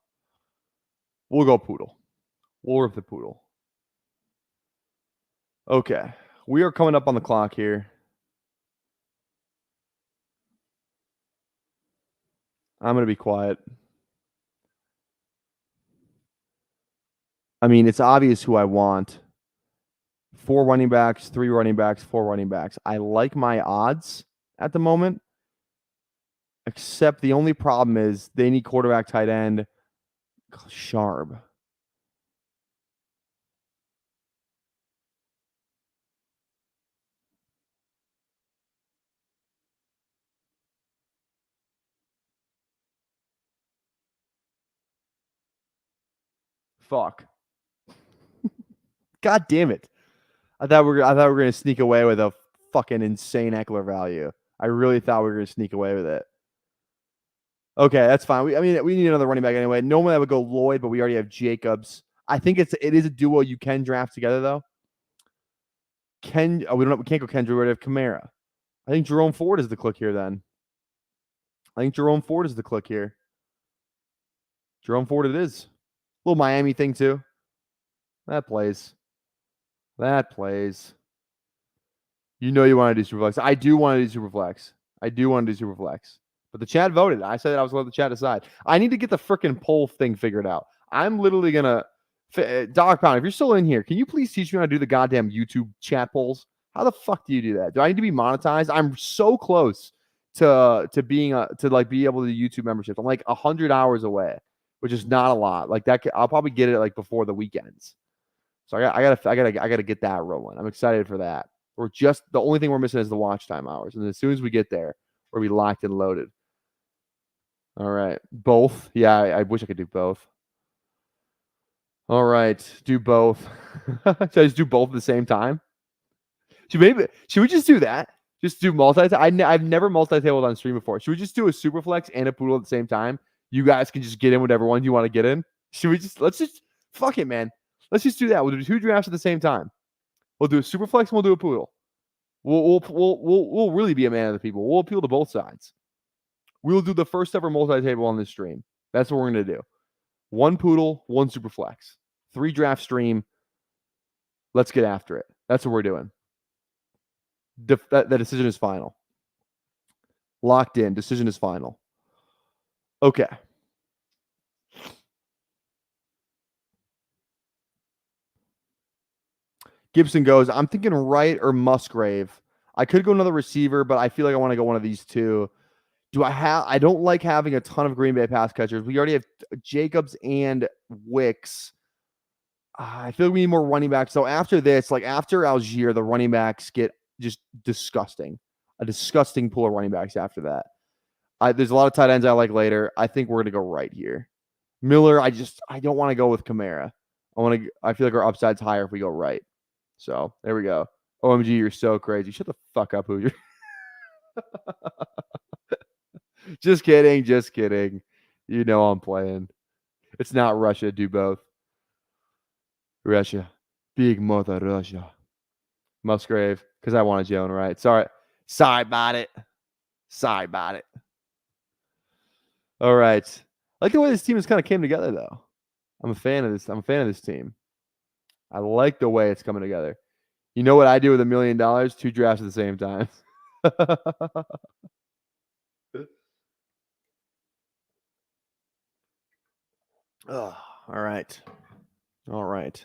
we'll go Poodle. We'll rip the Poodle. Okay. We are coming up on the clock here. I'm going to be quiet. I mean, it's obvious who I want. 4 running backs, 3 running backs, 4 running backs. I like my odds at the moment, except the only problem is they need quarterback, tight end, Sharp. Fuck. God damn it. I thought we were going to sneak away with a fucking insane Eckler value. I really thought we were going to sneak away with it. Okay, that's fine. We need another running back anyway. Normally I would go Lloyd, but we already have Jacobs. I think it is a duo you can draft together though. We can't go Kendrick. We already have Kamara. I think Jerome Ford is the click here then. Jerome Ford it is. Little Miami thing too. That plays. You know you want to do Superflex. I do want to do Superflex. But the chat voted. I said I was going to let the chat decide. I need to get the freaking poll thing figured out. I'm literally going to... Dog Pound, if you're still in here, can you please teach me how to do the goddamn YouTube chat polls? How the fuck do you do that? Do I need to be monetized? I'm so close to being be able to do YouTube memberships. I'm like 100 hours away, which is not a lot. Like that, I'll probably get it like before the weekends. So I gotta get that rolling. I'm excited for that. The only thing we're missing is the watch time hours, and as soon as we get there, we'll be locked and loaded. All right, both. Yeah, I wish I could do both. All right, do both. Should I just do both at the same time? Should we just do that? Just do multi. I've never multi-tabled on stream before. Should we just do a Superflex and a Poodle at the same time? You guys can just get in whatever one you want to get in. Let's just fuck it, man. Let's just do that. We'll do 2 drafts at the same time. We'll do a Superflex and we'll do a Poodle. We'll really be a man of the people. We'll appeal to both sides. We'll do the first ever multi-table on this stream. That's what we're gonna do. 1 Poodle, 1 Superflex. 3 draft stream. Let's get after it. That's what we're doing. The decision is final. Locked in. Decision is final. Okay. Gibson goes, I'm thinking Wright or Musgrave. I could go another receiver, but I feel like I want to go one of these two. I don't like having a ton of Green Bay pass catchers. We already have Jacobs and Wicks. I feel like we need more running backs. So after this, like after Algier, the running backs get just disgusting. A disgusting pool of running backs after that. There's a lot of tight ends I like later. I think we're going to go right here. Miller, I don't want to go with Kamara. I feel like our upside's higher if we go right. So there we go. OMG, you're so crazy. Shut the fuck up, Hoosier. Just kidding. You know I'm playing. It's not Russia. Do both. Russia. Big mother Russia. Musgrave. Because I wanted Joan, right? Sorry about it. All right. I like the way this team has kind of came together, though. I'm a fan of this team. I like the way it's coming together. You know what I do with $1 million? 2 drafts at the same time. Ugh, all right. All right.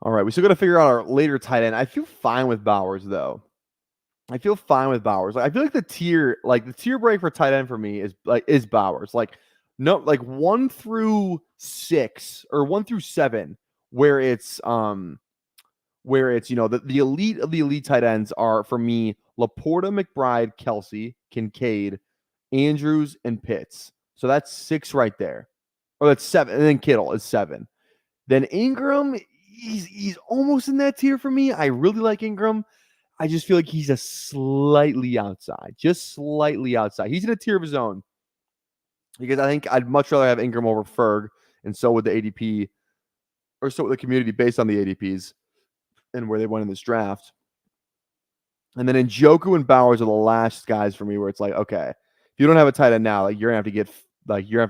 All right. We still got to figure out our later tight end. I feel fine with Bowers, though. I feel fine with Bowers. Like, I feel like the tier break for tight end for me is Bowers. Like, no, like 1 through 6 or 1 through 7, where it's the elite of the elite tight ends are for me Laporta, McBride, Kelsey, Kincaid, Andrews, and Pitts. So that's 6 right there. Or that's 7. And then Kittle is 7. Then Ingram, he's almost in that tier for me. I really like Ingram. I just feel like he's a slightly outside. Just slightly outside. He's in a tier of his own. Because I think I'd much rather have Ingram over Ferg, and so would the ADP, or so would the community based on the ADPs and where they went in this draft. And then Njoku and Bowers are the last guys for me where it's like, okay, if you don't have a tight end now, like you're gonna have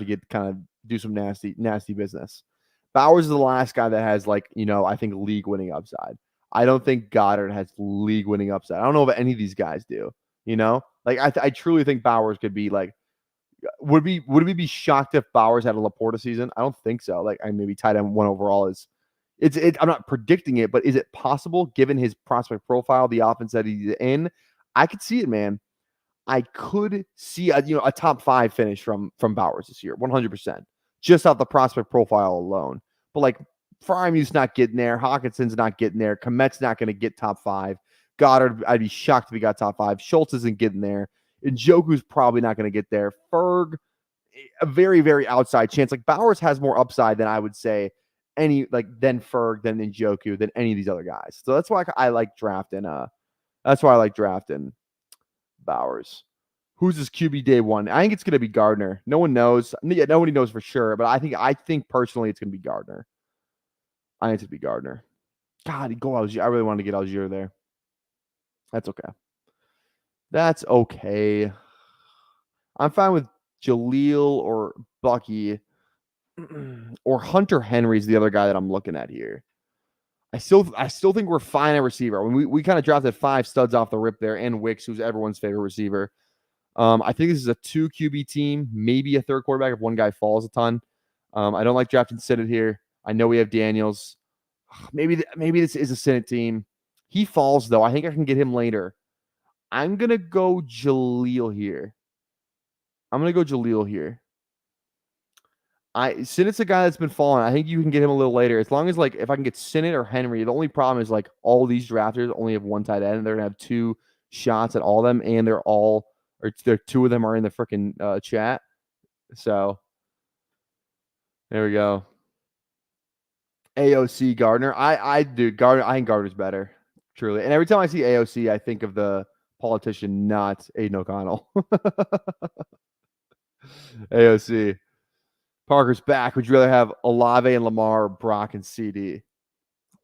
to get kind of do some nasty business. Bowers is the last guy that has I think league winning upside. I don't think Goddard has league winning upside. I don't know if any of these guys do. I truly think Bowers could be like. Would we be shocked if Bowers had a Laporta season? I don't think so. Maybe tight end 1 overall is. I'm not predicting it, but is it possible given his prospect profile, the offense that he's in? I could see it, man. I could see a top 5 finish from Bowers this year, 100%, just off the prospect profile alone. But Frymuth's not getting there, Hawkinson's not getting there, Komet's not going to get top 5. Goddard, I'd be shocked if he got top 5. Schultz isn't getting there. And Njoku's probably not going to get there. Ferg, a very, very outside chance. Bowers has more upside than I would say than Ferg, than Njoku, than any of these other guys. So that's why I like drafting. That's why I like drafting Bowers. Who's his QB day 1? I think it's going to be Gardner. No one knows. Yeah, nobody knows for sure, but I think personally it's going to be Gardner. I think it's going to be Gardner. God, go Algier. I really wanted to get Algier there. That's okay. That's okay. I'm fine with Jaleel or Bucky or Hunter Henry's the other guy that I'm looking at here. I still think we're fine at receiver. When we kind of drafted 5 studs off the rip there, and Wicks, who's everyone's favorite receiver. I think this is a 2 QB team, maybe a 3rd quarterback if one guy falls a ton. I don't like drafting Sinnott here. I know we have Daniels. Maybe this is a Sinnott team. He falls though. I think I can get him later. I'm gonna go Jaleel here. Sinnott's a guy that's been falling. I think you can get him a little later. As long as if I can get Sinnott or Henry. The only problem is all these drafters only have 1 tight end, and they're gonna have 2 shots at all of them, and they're 2 of them are in the freaking chat. So there we go. AOC Gardner. I think Gardner's better, truly. And every time I see AOC, I think of the politician, not Aiden O'Connell. AOC. Parker's back. Would you rather have Olave and Lamar, or Brock and CD?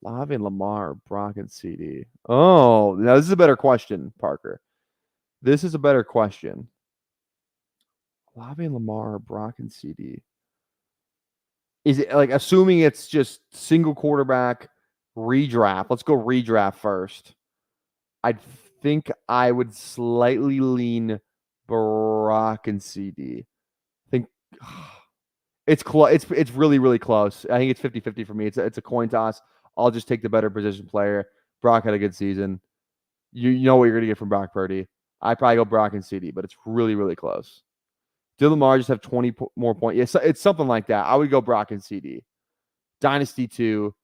Olave and Lamar, Brock and CD. Oh, now this is a better question, Parker. This is a better question. Olave and Lamar, Brock and CD. Is it assuming it's just single quarterback redraft? Let's go redraft first. I think I would slightly lean Brock and CD. I think it's close. It's really, really close. I think it's 50-50 for me. It's a coin toss. I'll just take the better position player. Brock had a good season. You know what you're gonna get from Brock Purdy. I probably go Brock and CD, but it's really, really close. Did Lamar just have 20 more points? Yes, it's something like that. I would go Brock and CD. Dynasty 2.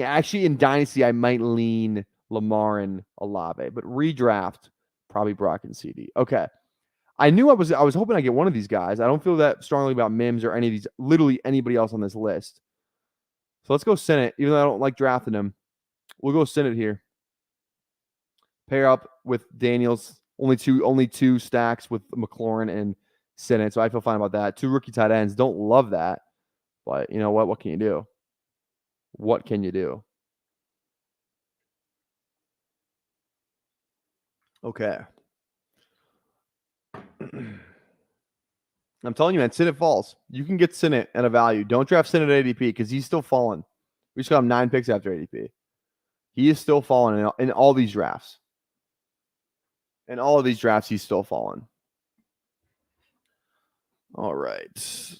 Actually, in Dynasty, I might lean Lamar and Olave, but redraft, probably Brock and CD. Okay. I was hoping I get one of these guys. I don't feel that strongly about Mims or any of these, literally anybody else on this list. So let's go Sinnott, even though I don't like drafting him. We'll go Sinnott here. Pair up with Daniels. Only two stacks with McLaurin and Sinnott, so I feel fine about that. 2 rookie tight ends. Don't love that, but you know what? What can you do? What can you do? Okay. All I'm telling you, man, Sinnott falls. You can get Sinnott at a value. Don't draft Sinnott at ADP because he's still falling. We just got him 9 picks after ADP. He is still falling in all these drafts. In all of these drafts, he's still falling. All right.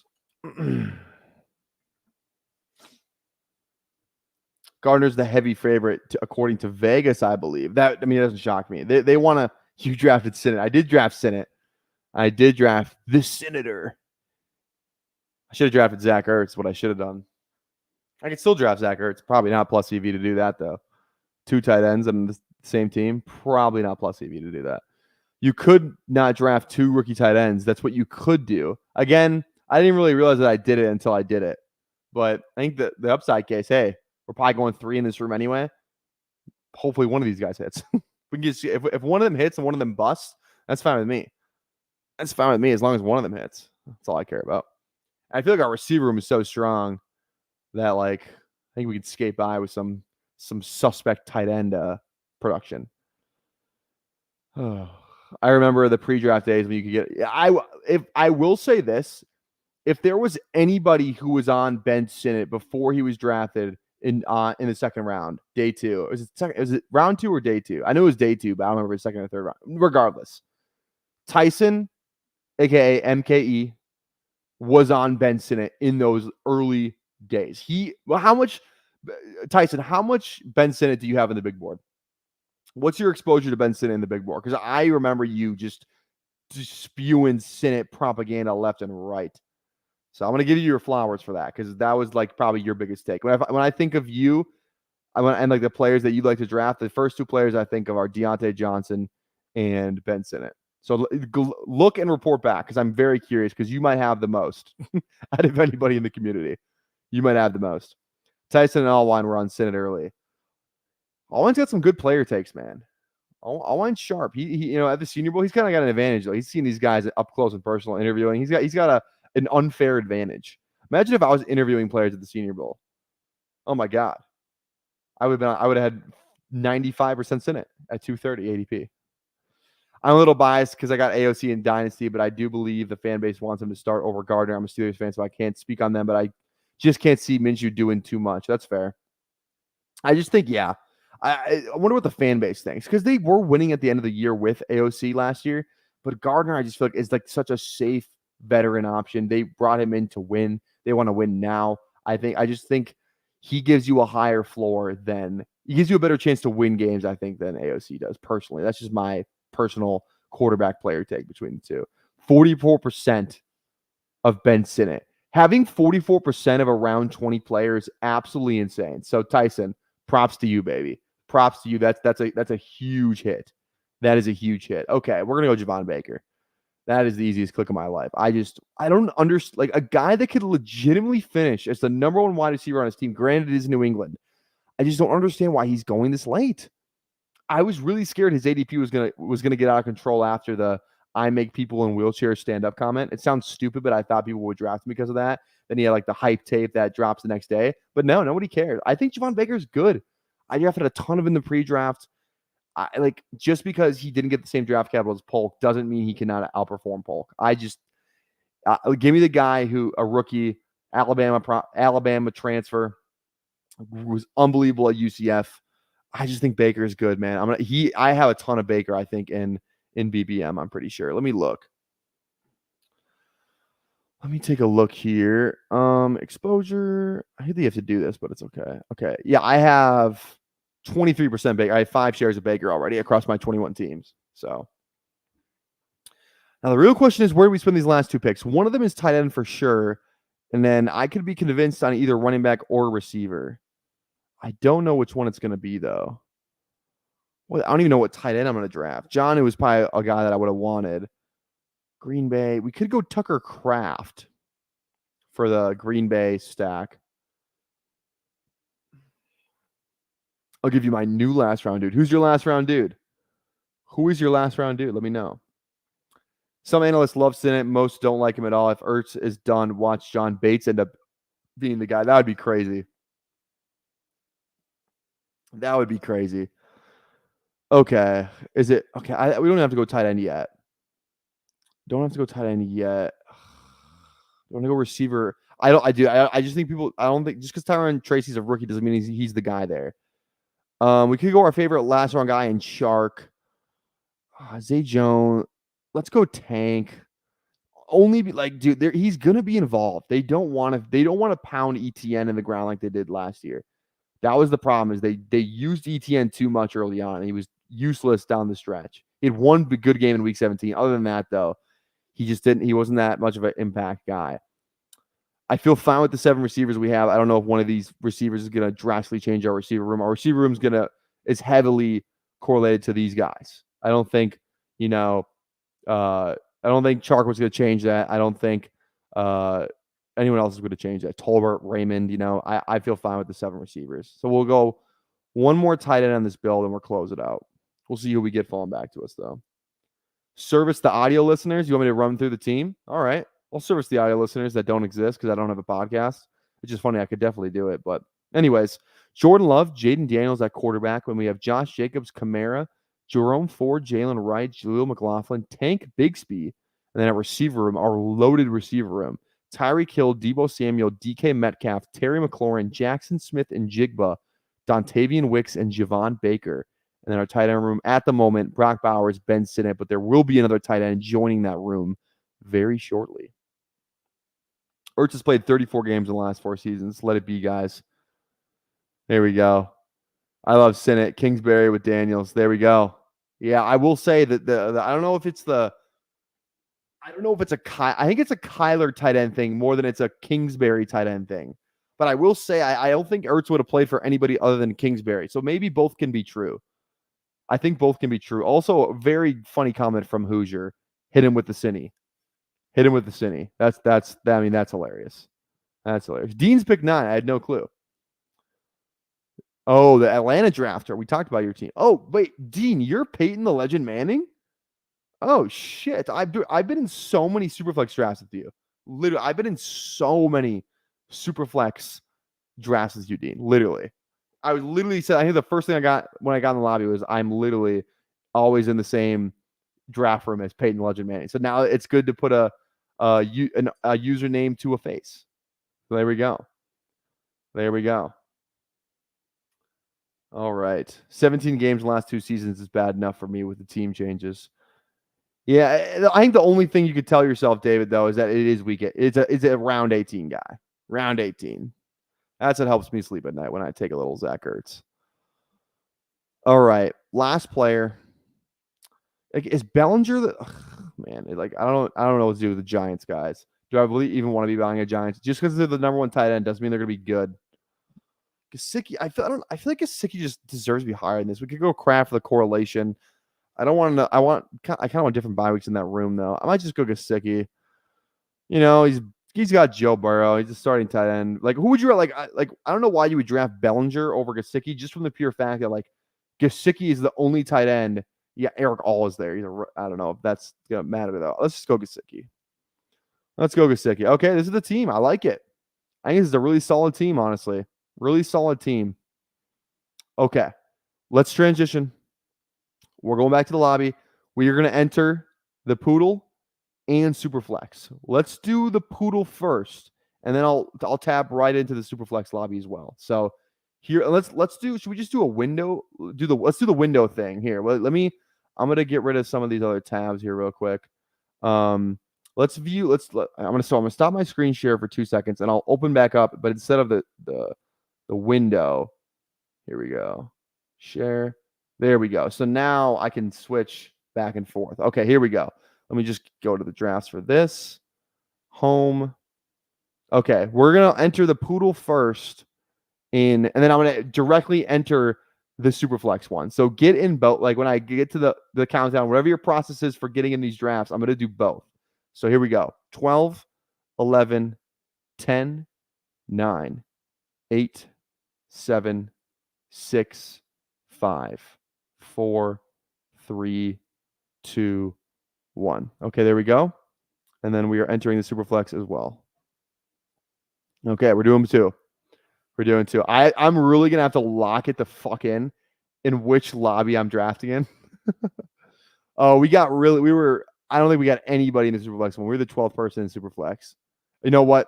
Gardner's the heavy favorite, according to Vegas, I believe. That, I mean, it doesn't shock me. They want to. You drafted Sinnott. I did draft Sinnott. I did draft the Senator. I should have drafted Zach Ertz. What I should have done. I could still draft Zach Ertz. Probably not plus EV to do that, though. 2 tight ends on the same team. Probably not plus EV to do that. You could not draft 2 rookie tight ends. That's what you could do. Again, I didn't really realize that I did it until I did it. But I think that the upside case, hey, we're probably going 3 in this room anyway. Hopefully one of these guys hits. We can just see if one of them hits and one of them busts, that's fine with me. That's fine with me as long as one of them hits. That's all I care about. I feel like our receiver room is so strong that I think we could skate by with some suspect tight end production. I remember the pre-draft days when you could get. I will say this: if there was anybody who was on Ben Sinnott before he was drafted in the second round, day 2, was it round 2 or day 2? I know it was day 2, but I don't remember the second or third round. Regardless, Tyson, aka MKE, was on Ben Sinnott in those early days. How much Ben Sinnott do you have in the big board? What's your exposure to Ben Sinnott in the big board? Because I remember you just spewing Sinnott propaganda left and right. So I'm going to give you your flowers for that because that was probably your biggest take. When I think of you, and the players that you'd like to draft, the first 2 players I think of are Deontay Johnson and Ben Sinnott. So look and report back because I'm very curious because you might have the most out of anybody in the community. You might have the most. Tyson and Allwine were on Sinnott early. Allwine's got some good player takes, man. Allwine's sharp. He at the Senior Bowl, he's kind of got an advantage though. He's seen these guys up close and personal interviewing. He's got an unfair advantage. Imagine if I was interviewing players at the Senior Bowl. Oh my God, I would have had 95% Sinnott at 230 ADP. I'm a little biased because I got AOC in Dynasty, but I do believe the fan base wants him to start over Gardner. I'm a Steelers fan, so I can't speak on them, but I just can't see Minshew doing too much. That's fair. I just think, yeah. I wonder what the fan base thinks because they were winning at the end of the year with AOC last year, but Gardner, I just feel like is such a safe veteran option. They brought him in to win. They want to win now. I just think he gives you a higher floor he gives you a better chance to win games, I think, than AOC does personally. That's just my personal quarterback player take between the two. 44% of Ben Sinnott. Having 44% of a round 20 player is absolutely insane. So Tyson, props to you, baby. Props to you. That's a huge hit. That is a huge hit. Okay, we're gonna go Javon Baker. That is the easiest click of my life. I don't understand a guy that could legitimately finish as the number 1 wide receiver on his team. Granted, it is New England. I just don't understand why he's going this late. I was really scared his ADP was gonna get out of control after the "I make people in wheelchairs stand up" comment. It sounds stupid, but I thought people would draft him because of that. Then he had the hype tape that drops the next day. But no, nobody cares. I think Javon Baker's good. I drafted a ton of in the pre-draft. Just because he didn't get the same draft capital as Polk doesn't mean he cannot outperform Polk. Give me the guy who a rookie Alabama transfer was unbelievable at UCF. I just think Baker is good, man. I have a ton of Baker, I think, in BBM, I'm pretty sure. Let me look. Let me take a look here. Exposure. I hate that you have to do this, but it's okay. Okay. Yeah, I have 23% Baker. I have 5 shares of Baker already across my 21 teams. So now the real question is, where do we spend these last 2 picks? One of them is tight end for sure. And then I could be convinced on either running back or receiver. I don't know which one it's going to be, though. Well, I don't even know what tight end I'm going to draft. John, who was probably a guy that I would have wanted. Green Bay. We could go Tucker Kraft for the Green Bay stack. I'll give you my new last round dude. Who's your last round dude? Who is your last round dude? Let me know. Some analysts love Sinnott. Most don't like him at all. If Ertz is done, watch John Bates end up being the guy. That would be crazy. That would be crazy. Okay. Is it okay? We don't have to go tight end yet. Don't have to go tight end yet. want to go receiver. I do. I just think people. I don't think just because Tyron Tracy's a rookie doesn't mean he's the guy there. We could go our favorite last round guy in Shark. Zay Jones. Let's go Tank. Only be like, dude, he's gonna be involved. They don't want to pound ETN in the ground like they did last year. That was the problem, is they used ETN too much early on, and he was useless down the stretch. He had one good game in week 17. Other than that, though, he wasn't that much of an impact guy. I feel fine with the 7 receivers we have. I don't know if one of these receivers is gonna drastically change our receiver room. Our receiver room is heavily correlated to these guys. I don't think, I don't think Chark was going to change that. I don't think anyone else is going to change that. Tolbert, Raymond, I feel fine with the 7 receivers. So we'll go one more tight end on this build, and we'll close it out. We'll see who we get falling back to us, though. Service the audio listeners. You want me to run through the team? All right. I'll service the audio listeners that don't exist because I don't have a podcast. It's just funny. I could definitely do it. But anyways, Jordan Love, Jaden Daniels at quarterback. When we have Josh Jacobs, Kamara, Jerome Ford, Jalen Wright, Jaleel McLaughlin, Tank Bigsby, and then our receiver room, our loaded receiver room. Tyreek Hill, Deebo Samuel, DK Metcalf, Terry McLaurin, Jackson Smith, and Jigba, Dontavian Wicks, and Javon Baker. And then our tight end room at the moment, Brock Bowers, Ben Sinnott, but there will be another tight end joining that room very shortly. Ertz has played 34 games in the last 4 seasons. Let it be, guys. There we go. I love Sinnott. Kingsbury with Daniels. There we go. Yeah, I will say that I don't know if it's a I think it's a Kyler tight end thing more than it's a Kingsbury tight end thing. But I will say I don't think Ertz would have played for anybody other than Kingsbury. So maybe both can be true. I think both can be true. Also, a very funny comment from Hoosier. Hit him with the Cinny. Hit him with the Cinny. That's hilarious. That's hilarious. Dean's pick 9. I had no clue. Oh, the Atlanta drafter. We talked about your team. Oh, wait, Dean, you're Peyton the Legend Manning? Oh, shit. I've been in so many Superflex drafts with you. Literally, I've been in so many Superflex drafts with you, Dean. Literally. I was literally said, I think the first thing I got when I got in the lobby was I'm literally always in the same draft room as Peyton the Legend Manning. So now it's good to put a username to a face. So there we go. There we go. All right. 17 games in the last 2 seasons is bad enough for me with the team changes. Yeah, I think the only thing you could tell yourself, David, though, is that it is week. It's a round 18 guy. Round 18. That's what helps me sleep at night when I take a little Zach Ertz. All right. Last player. Is Bellinger the man? I don't know what to do with the Giants, guys. Do I really even want to be buying a Giants? Just because they're the number 1 tight end doesn't mean they're going to be good. Gesicki, I feel like Gesicki just deserves to be higher than this. We could go Kraft for the correlation. I don't want to. I kind of want different bye weeks in that room though. I might just go Gesicki. He's got Joe Burrow. He's a starting tight end. Who would you like? I don't know why you would draft Bellinger over Gesicki, just from the pure fact that Gesicki is the only tight end. Yeah, Eric All is there. I don't know if that's gonna matter though. Let's just go Gesicki. Let's go Gesicki. Okay, this is the team. I like it. I think this is a really solid team, honestly. Really solid team. Okay, let's transition. We're going back to the lobby. We are going to enter the Poodle and Superflex. Let's do the Poodle first, and then I'll tap right into the Superflex lobby as well. So here, should we just do a window? Let's do the window thing here. I'm going to get rid of some of these other tabs here real quick. I'm going to stop my screen share for 2 seconds, and I'll open back up. But instead of the window, here we go. Share. There we go. So now I can switch back and forth. Okay, here we go. Let me just go to the drafts for this. Home. Okay, we're going to enter the Poodle first, and then I'm going to directly enter the Superflex one. So get in both. When I get to the countdown, whatever your process is for getting in these drafts, I'm going to do both. So here we go. 12, 11, 10, 9, 8, 7, 6, 5, 4, 3, 2, 1. Okay, there we go. And then we are entering the Superflex as well. Okay, we're doing 2. We're doing 2. I'm really going to have to lock it the fuck in which lobby I'm drafting in. Oh, I don't think we got anybody in the Superflex one. We're the 12th person in Superflex. You know what?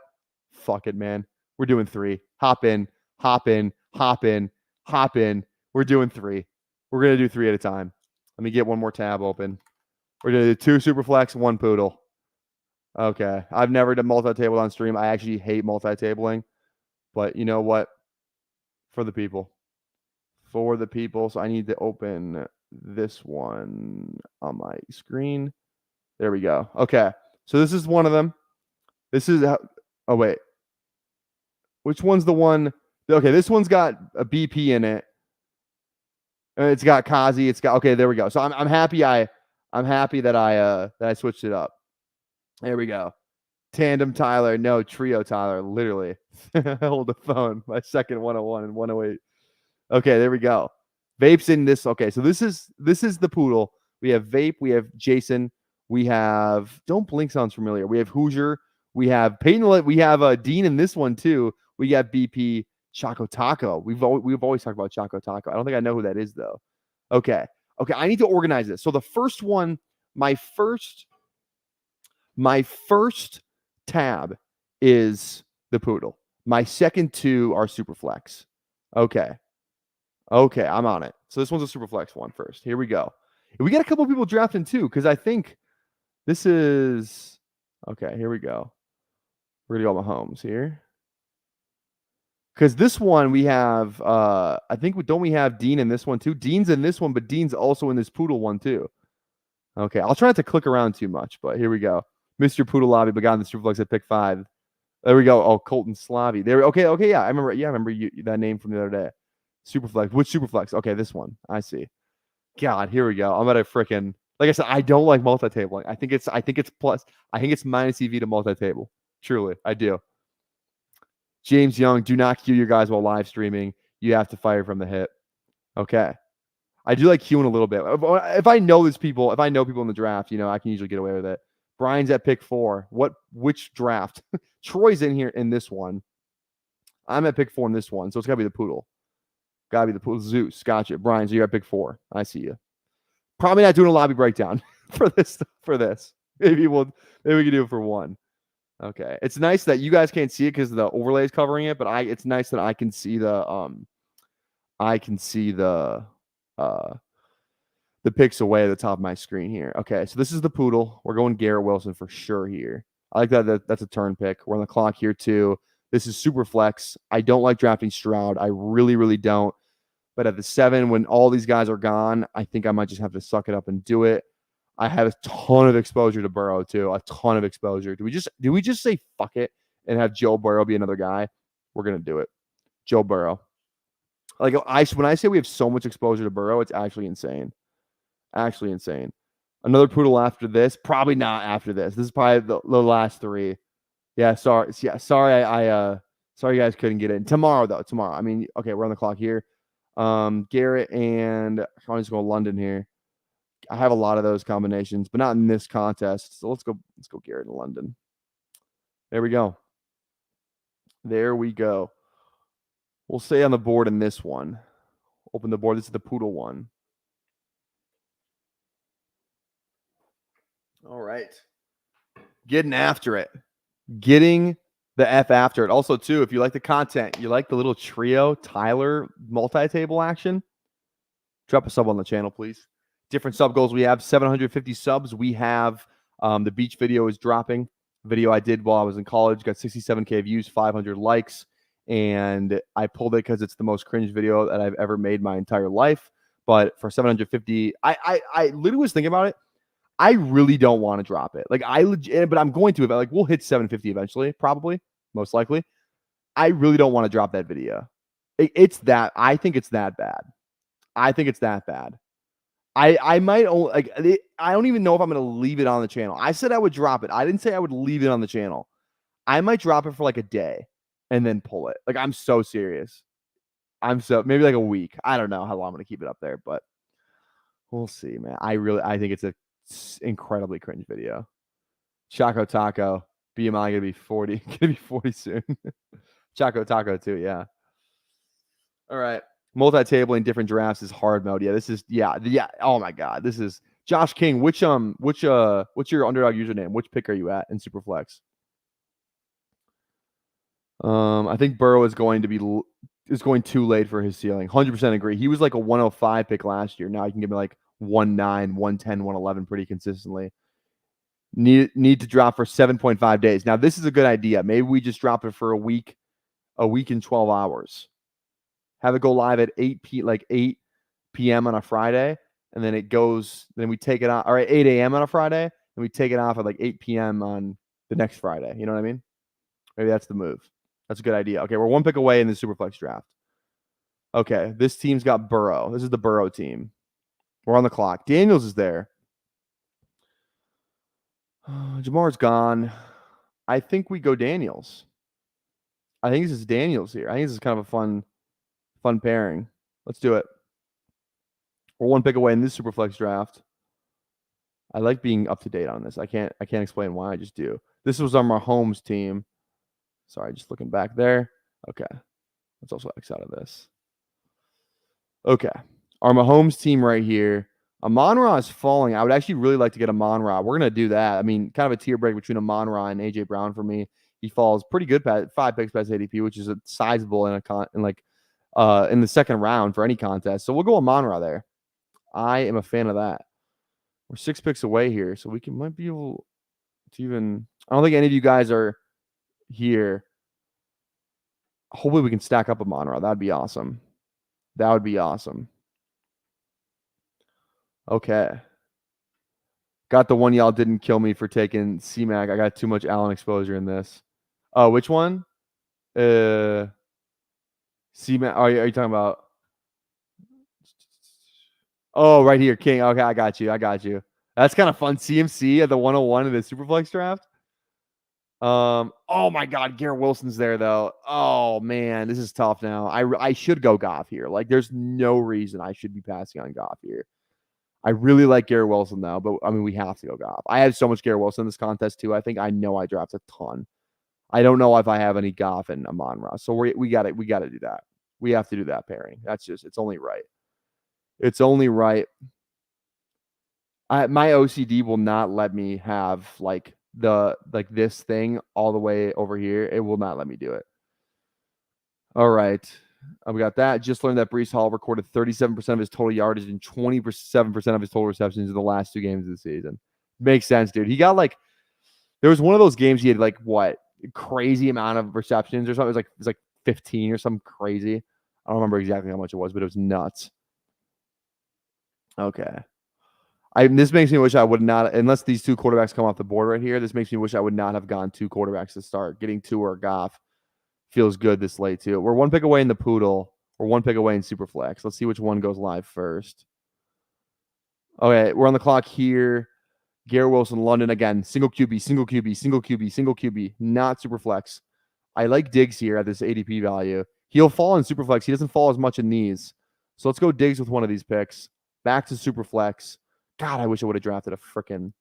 Fuck it, man. We're doing 3. Hop in, hop in, hop in, hop in. We're doing 3. We're going to do 3 at a time. Let me get one more tab open. We're going to do 2 Superflex, 1 Poodle. Okay. I've never done multi-table on stream. I actually hate multi-tabling. But you know what? For the people. For the people. So I need to open this one on my screen. There we go. Okay. So this is one of them. This is oh wait. Which one's the one? Okay, this one's got a BP in it. It's got Kazi. It's got okay. There we go. So I'm happy. I'm happy that I switched it up. There we go. Tandem Tyler, no trio Tyler. Literally, hold the phone. My second 101 and 108. Okay, there we go. Vape's in this. Okay, so this is the Poodle. We have Vape. We have Jason. We have Don't Blink sounds familiar. We have Hoosier. We have Peyton. We have Dean in this one too. We got BP Choco Taco. We've always talked about Choco Taco. I don't think I know who that is though. Okay. I need to organize this. So the first one, my first tab is the Poodle. My second 2 are Superflex. Okay, I'm on it. So this one's a Superflex one first. Here we go. We got a couple people drafting too, because I think this is okay. Here we go. We're gonna go Mahomes here. Because this one we have, I think don't we have Dean in this one too? Dean's in this one, but Dean's also in this Poodle one too. Okay, I'll try not to click around too much, but here we go. Mr. Poodle Lobby began the Superflex at pick 5. There we go. Oh, Colton Slavy. There. Okay, yeah. I remember. Yeah, I remember that name from the other day. Superflex. Which Superflex? Okay, this one. I see. God, here we go. I'm at a freaking. Like I said, I don't like multi-tabling. I think it's plus. I think it's minus EV to multi-table. Truly, I do. James Young, do not cue your guys while live streaming. You have to fire from the hip. Okay. I do like queuing a little bit. If I know these people, if I know people in the draft, I can usually get away with it. Brian's at pick 4. Which draft? Troy's in here in this one. I'm at pick 4 in this one, so it's got to be the Poodle. Got to be the Poodle. Zeus, gotcha. Brian, so you're at pick 4. I see you. Probably not doing a lobby breakdown for this. Maybe we can do it for 1. Okay. It's nice that you guys can't see it because the overlay is covering it, but it's nice that I can see the picks away at the top of my screen here. Okay, so this is the Poodle. We're going Garrett Wilson for sure here. I like that. That's a turn pick. We're on the clock here too. This is super flex. I don't like drafting Stroud. I really, really don't. But at the 7, when all these guys are gone, I think I might just have to suck it up and do it. I have a ton of exposure to Burrow too. A ton of exposure. Do we just say fuck it and have Joe Burrow be another guy? We're gonna do it. Joe Burrow. Like when I say we have so much exposure to Burrow, it's actually insane. Actually insane. Another Poodle after this. Probably not after this. This is probably the last 3. Yeah, sorry. Yeah, sorry. Sorry you guys couldn't get in. Tomorrow, though. Tomorrow. I mean, okay, we're on the clock here. Garrett and I'm just going London here. I have a lot of those combinations, but not in this contest. So let's go Garrett and London. There we go. There we go. We'll stay on the board in this one. Open the board. This is the Poodle one. All right. Getting after it. Getting the F after it. Also, too, if you like the content, you like the little trio Tyler multi-table action, drop a sub on the channel, please. Different sub goals we have. 750 subs. We have the beach video is dropping. Video I did while I was in college. Got 67K views, 500 likes. And I pulled it because it's the most cringe video that I've ever made my entire life. But for 750, I literally was thinking about it. I really don't want to drop it. Like but I'm going to. Like we'll hit 750 eventually, probably, most likely. I really don't want to drop that video. It's that. I think it's that bad. I might only like. I don't even know if I'm going to leave it on the channel. I said I would drop it. I didn't say I would leave it on the channel. I might drop it for like a day and then pull it. Like I'm so serious. Maybe like a week. I don't know how long I'm going to keep it up there, but we'll see, man. I think it's a incredibly cringe video. Choco Taco BMI gonna be 40. Gonna be 40 soon. Choco Taco too, yeah. All right. Multi-tabling different drafts is hard mode. Yeah, this is yeah. Oh my god. This is Josh King. What's your Underdog username? Which pick are you at in Superflex? I think Burrow is going too late for his ceiling. 100% agree. He was like a 105 pick last year. Now he can give me like 109, 110, 111 pretty consistently. Need to drop for 7.5 days. Now this is a good idea. Maybe we just drop it for a week and 12 hours. Have it go live at 8 p.m. on a Friday, and then we take it off, or at 8 a.m. on a Friday, and we take it off at like 8 p.m. on the next Friday. You know what I mean? Maybe that's the move. That's a good idea. Okay, we're one pick away in the Superflex draft. Okay, this team's got Burrow. This is the Burrow team. We're on the clock. Daniels is there. Jamar's gone. I think we go Daniels. I think this is Daniels here. I think this is kind of a fun pairing. Let's do it. We're one pick away in this Superflex draft. I like being up to date on this. I can't explain why. I just do. This was on my Mahomes team. Sorry, just looking back there. Okay. Let's also X out of this. Okay. Our Mahomes team right here. Amon-Ra is falling. I would actually really like to get Amon-Ra. We're going to do that. I mean, kind of a tier break between Amon-Ra and A.J. Brown for me. He falls pretty good past 5 picks past ADP, which is a sizable in the second round for any contest. So we'll go Amon-Ra there. I am a fan of that. We're 6 picks away here, so we might be able to even. I don't think any of you guys are here. Hopefully, we can stack up Amon-Ra. That'd be awesome. That would be awesome. Okay. Got the one y'all didn't kill me for taking C-Mac. I got too much Allen exposure in this. Oh, which one? C-Mac. Are you talking about? Oh, right here, King. Okay, I got you. That's kind of fun. CMC at the 101 in the Superflex draft. Oh my God, Garrett Wilson's there though. Oh man, this is tough now. I should go Goff here. Like, there's no reason I should be passing on Goff here. I really like Garrett Wilson though, but I mean, we have to go Goff. I have so much Garrett Wilson in this contest too. I know I dropped a ton. I don't know if I have any Goff and Amon-Ra. So we got to do that. We have to do that pairing. It's only right. It's only right. My OCD will not let me have this thing all the way over here. It will not let me do it. All right. We got that. Just learned that Breece Hall recorded 37% of his total yardage and 27% of his total receptions in the last 2 games of the season. Makes sense, dude. He got there was one of those games he had crazy amount of receptions or something. It was like 15 or something crazy. I don't remember exactly how much it was, but it was nuts. Okay. This makes me wish I would not, unless these 2 quarterbacks come off the board right here, this makes me wish I would not have gone 2 quarterbacks to start. Getting 2 or Goff feels good this late too. We're 1 pick away in the Poodle. We're 1 pick away in Superflex. Let's see which one goes live first. Okay, we're on the clock here. Garrett Wilson, London again. Single QB. Not Superflex. I like Diggs here at this ADP value. He'll fall in Superflex. He doesn't fall as much in these. So let's go Diggs with one of these picks. Back to Superflex. God, I wish I would have drafted a freaking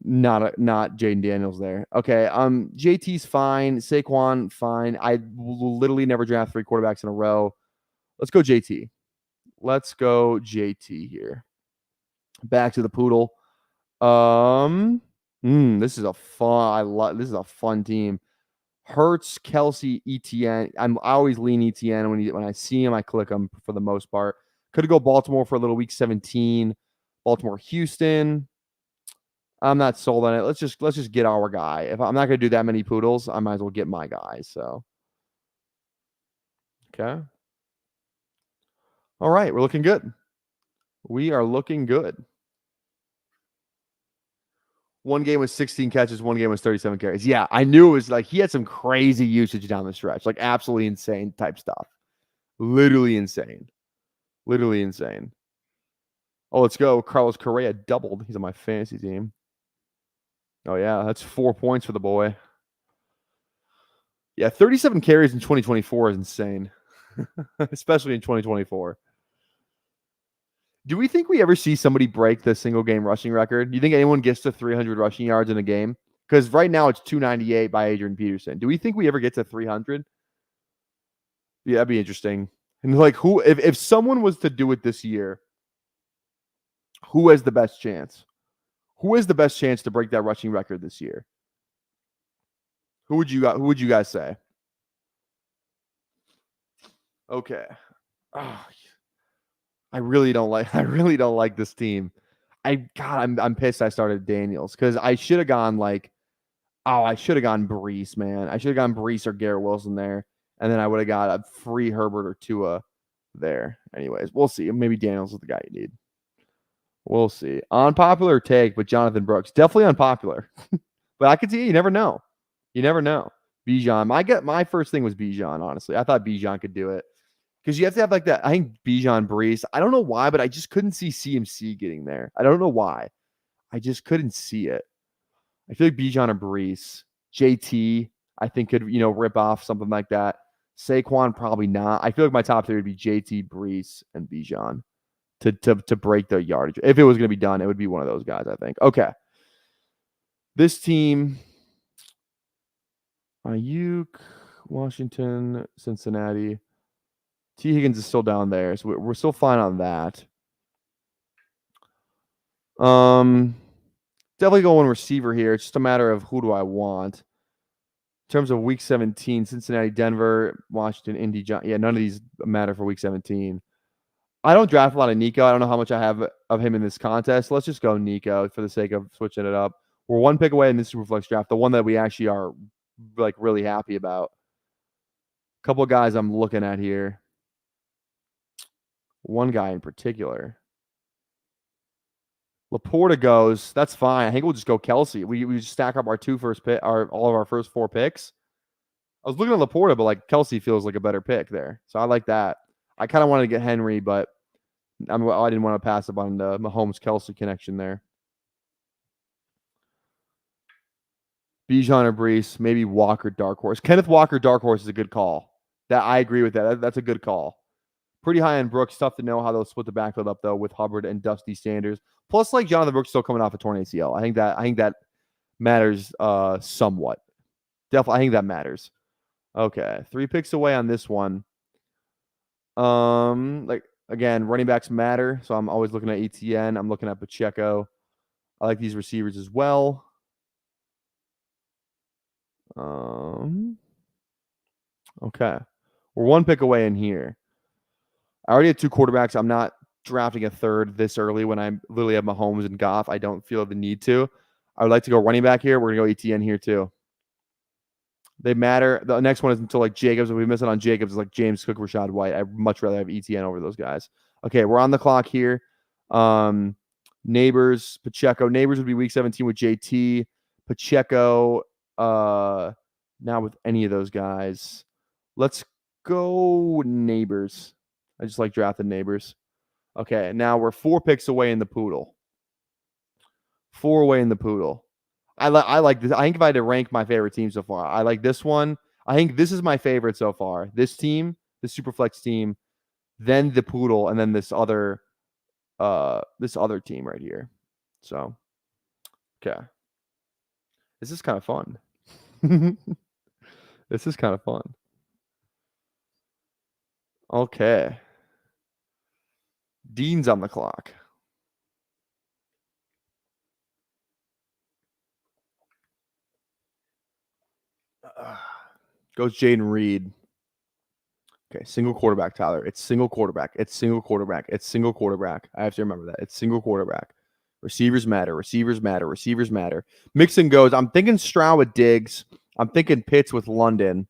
not Jaden Daniels there. Okay, JT's fine. Saquon, fine. I will literally never draft 3 quarterbacks in a row. Let's go JT. Let's go JT here. Back to the Poodle. This is a fun team. Hurts, Kelsey, ETN. I always lean ETN when I see him. I click him for the most part. Could go Baltimore for a little week 17. Baltimore, Houston. I'm not sold on it. Let's just get our guy. If I'm not going to do that many Poodles, I might as well get my guy. So, okay. All right, we're looking good. We are looking good. 1 game was 16 catches. 1 game was 37 carries. Yeah, I knew it was he had some crazy usage down the stretch, absolutely insane type stuff. Literally insane. Oh, let's go. Carlos Correa doubled. He's on my fantasy team. Oh, yeah. That's 4 points for the boy. Yeah, 37 carries in 2024 is insane. Especially in 2024. Do we think we ever see somebody break the single game rushing record? Do you think anyone gets to 300 rushing yards in a game? Because right now it's 298 by Adrian Peterson. Do we think we ever get to 300? Yeah, that'd be interesting. And who, if someone was to do it this year, who has the best chance? Who has the best chance to break that rushing record this year? Who would you guys say? Okay. Oh, I really don't like this team. I'm pissed I started Daniels because I should have gone like, oh, I should have gone Brees, man. I should have gone Brees or Garrett Wilson there, and then I would have got a free Herbert or Tua there. Anyways, we'll see. Maybe Daniels is the guy you need. We'll see. Unpopular take, but Jonathan Brooks definitely unpopular. But I could see, you never know. You never know. Bijan. My first thing was Bijan, honestly. I thought Bijan could do it. Because you have to have like that. I think Bijan Brees. I don't know why, but I just couldn't see CMC getting there. I don't know why. I just couldn't see it. I feel like Bijan or Brees. JT, I think could, rip off something like that. Saquon, probably not. I feel like my top three would be JT, Brees, and Bijan to break the yardage. If it was going to be done, it would be one of those guys, I think. Okay. This team, Ayuk, Washington, Cincinnati. T. Higgins is still down there, so we're still fine on that. Definitely going receiver here. It's just a matter of who do I want. In terms of week 17, Cincinnati, Denver, Washington, Indy, yeah, none of these matter for week 17. I don't draft a lot of Nico. I don't know how much I have of him in this contest. Let's just go Nico for the sake of switching it up. We're one pick away in this Superflex draft, the one that we actually are like really happy about. A couple of guys I'm looking at here. One guy in particular. Laporta goes. That's fine. I think we'll just go Kelsey. We just stack up our all of our first 4 picks. I was looking at Laporta, but like Kelsey feels like a better pick there. So I like that. I kind of wanted to get Henry, but I didn't want to pass up on the Mahomes-Kelsey connection there. Bijan or Brees, maybe Walker, Dark Horse. Kenneth Walker, Dark Horse is a good call. I agree with that. That's a good call. Pretty high on Brooks. Tough to know how they'll split the backfield up though with Hubbard and Dusty Sanders. Plus, like Jonathan Brooks still coming off a torn ACL. I think that matters somewhat. Definitely, I think that matters. Okay, 3 picks away on this one. Like again, running backs matter, so I'm always looking at ETN. I'm looking at Pacheco. I like these receivers as well. Okay, we're 1 pick away in here. I already have 2 quarterbacks. I'm not drafting a third this early when I literally have Mahomes and Goff. I don't feel the need to. I would like to go running back here. We're going to go ETN here too. They matter. The next one is until like Jacobs. If we miss it on Jacobs, it's like James Cook, Rashad White. I'd much rather have ETN over those guys. Okay, we're on the clock here. Neighbors, Pacheco. Neighbors would be week 17 with JT. Pacheco, now with any of those guys. Let's go Neighbors. I just like drafting Neighbors. Okay, now we're 4 picks away in the Poodle. 4 away in the Poodle. I like this. I think if I had to rank my favorite team so far, I like this one. I think this is my favorite so far. This team, the Superflex team, then the Poodle, and then this other team right here. So, okay. This is kind of fun. This is kind of fun. Okay. Dean's on the clock. Goes Jaden Reed. Okay, single quarterback, Tyler. It's single quarterback. It's single quarterback. It's single quarterback. I have to remember that. It's single quarterback. Receivers matter. Receivers matter. Receivers matter. Mixon goes. I'm thinking Stroud with Diggs. I'm thinking Pitts with London.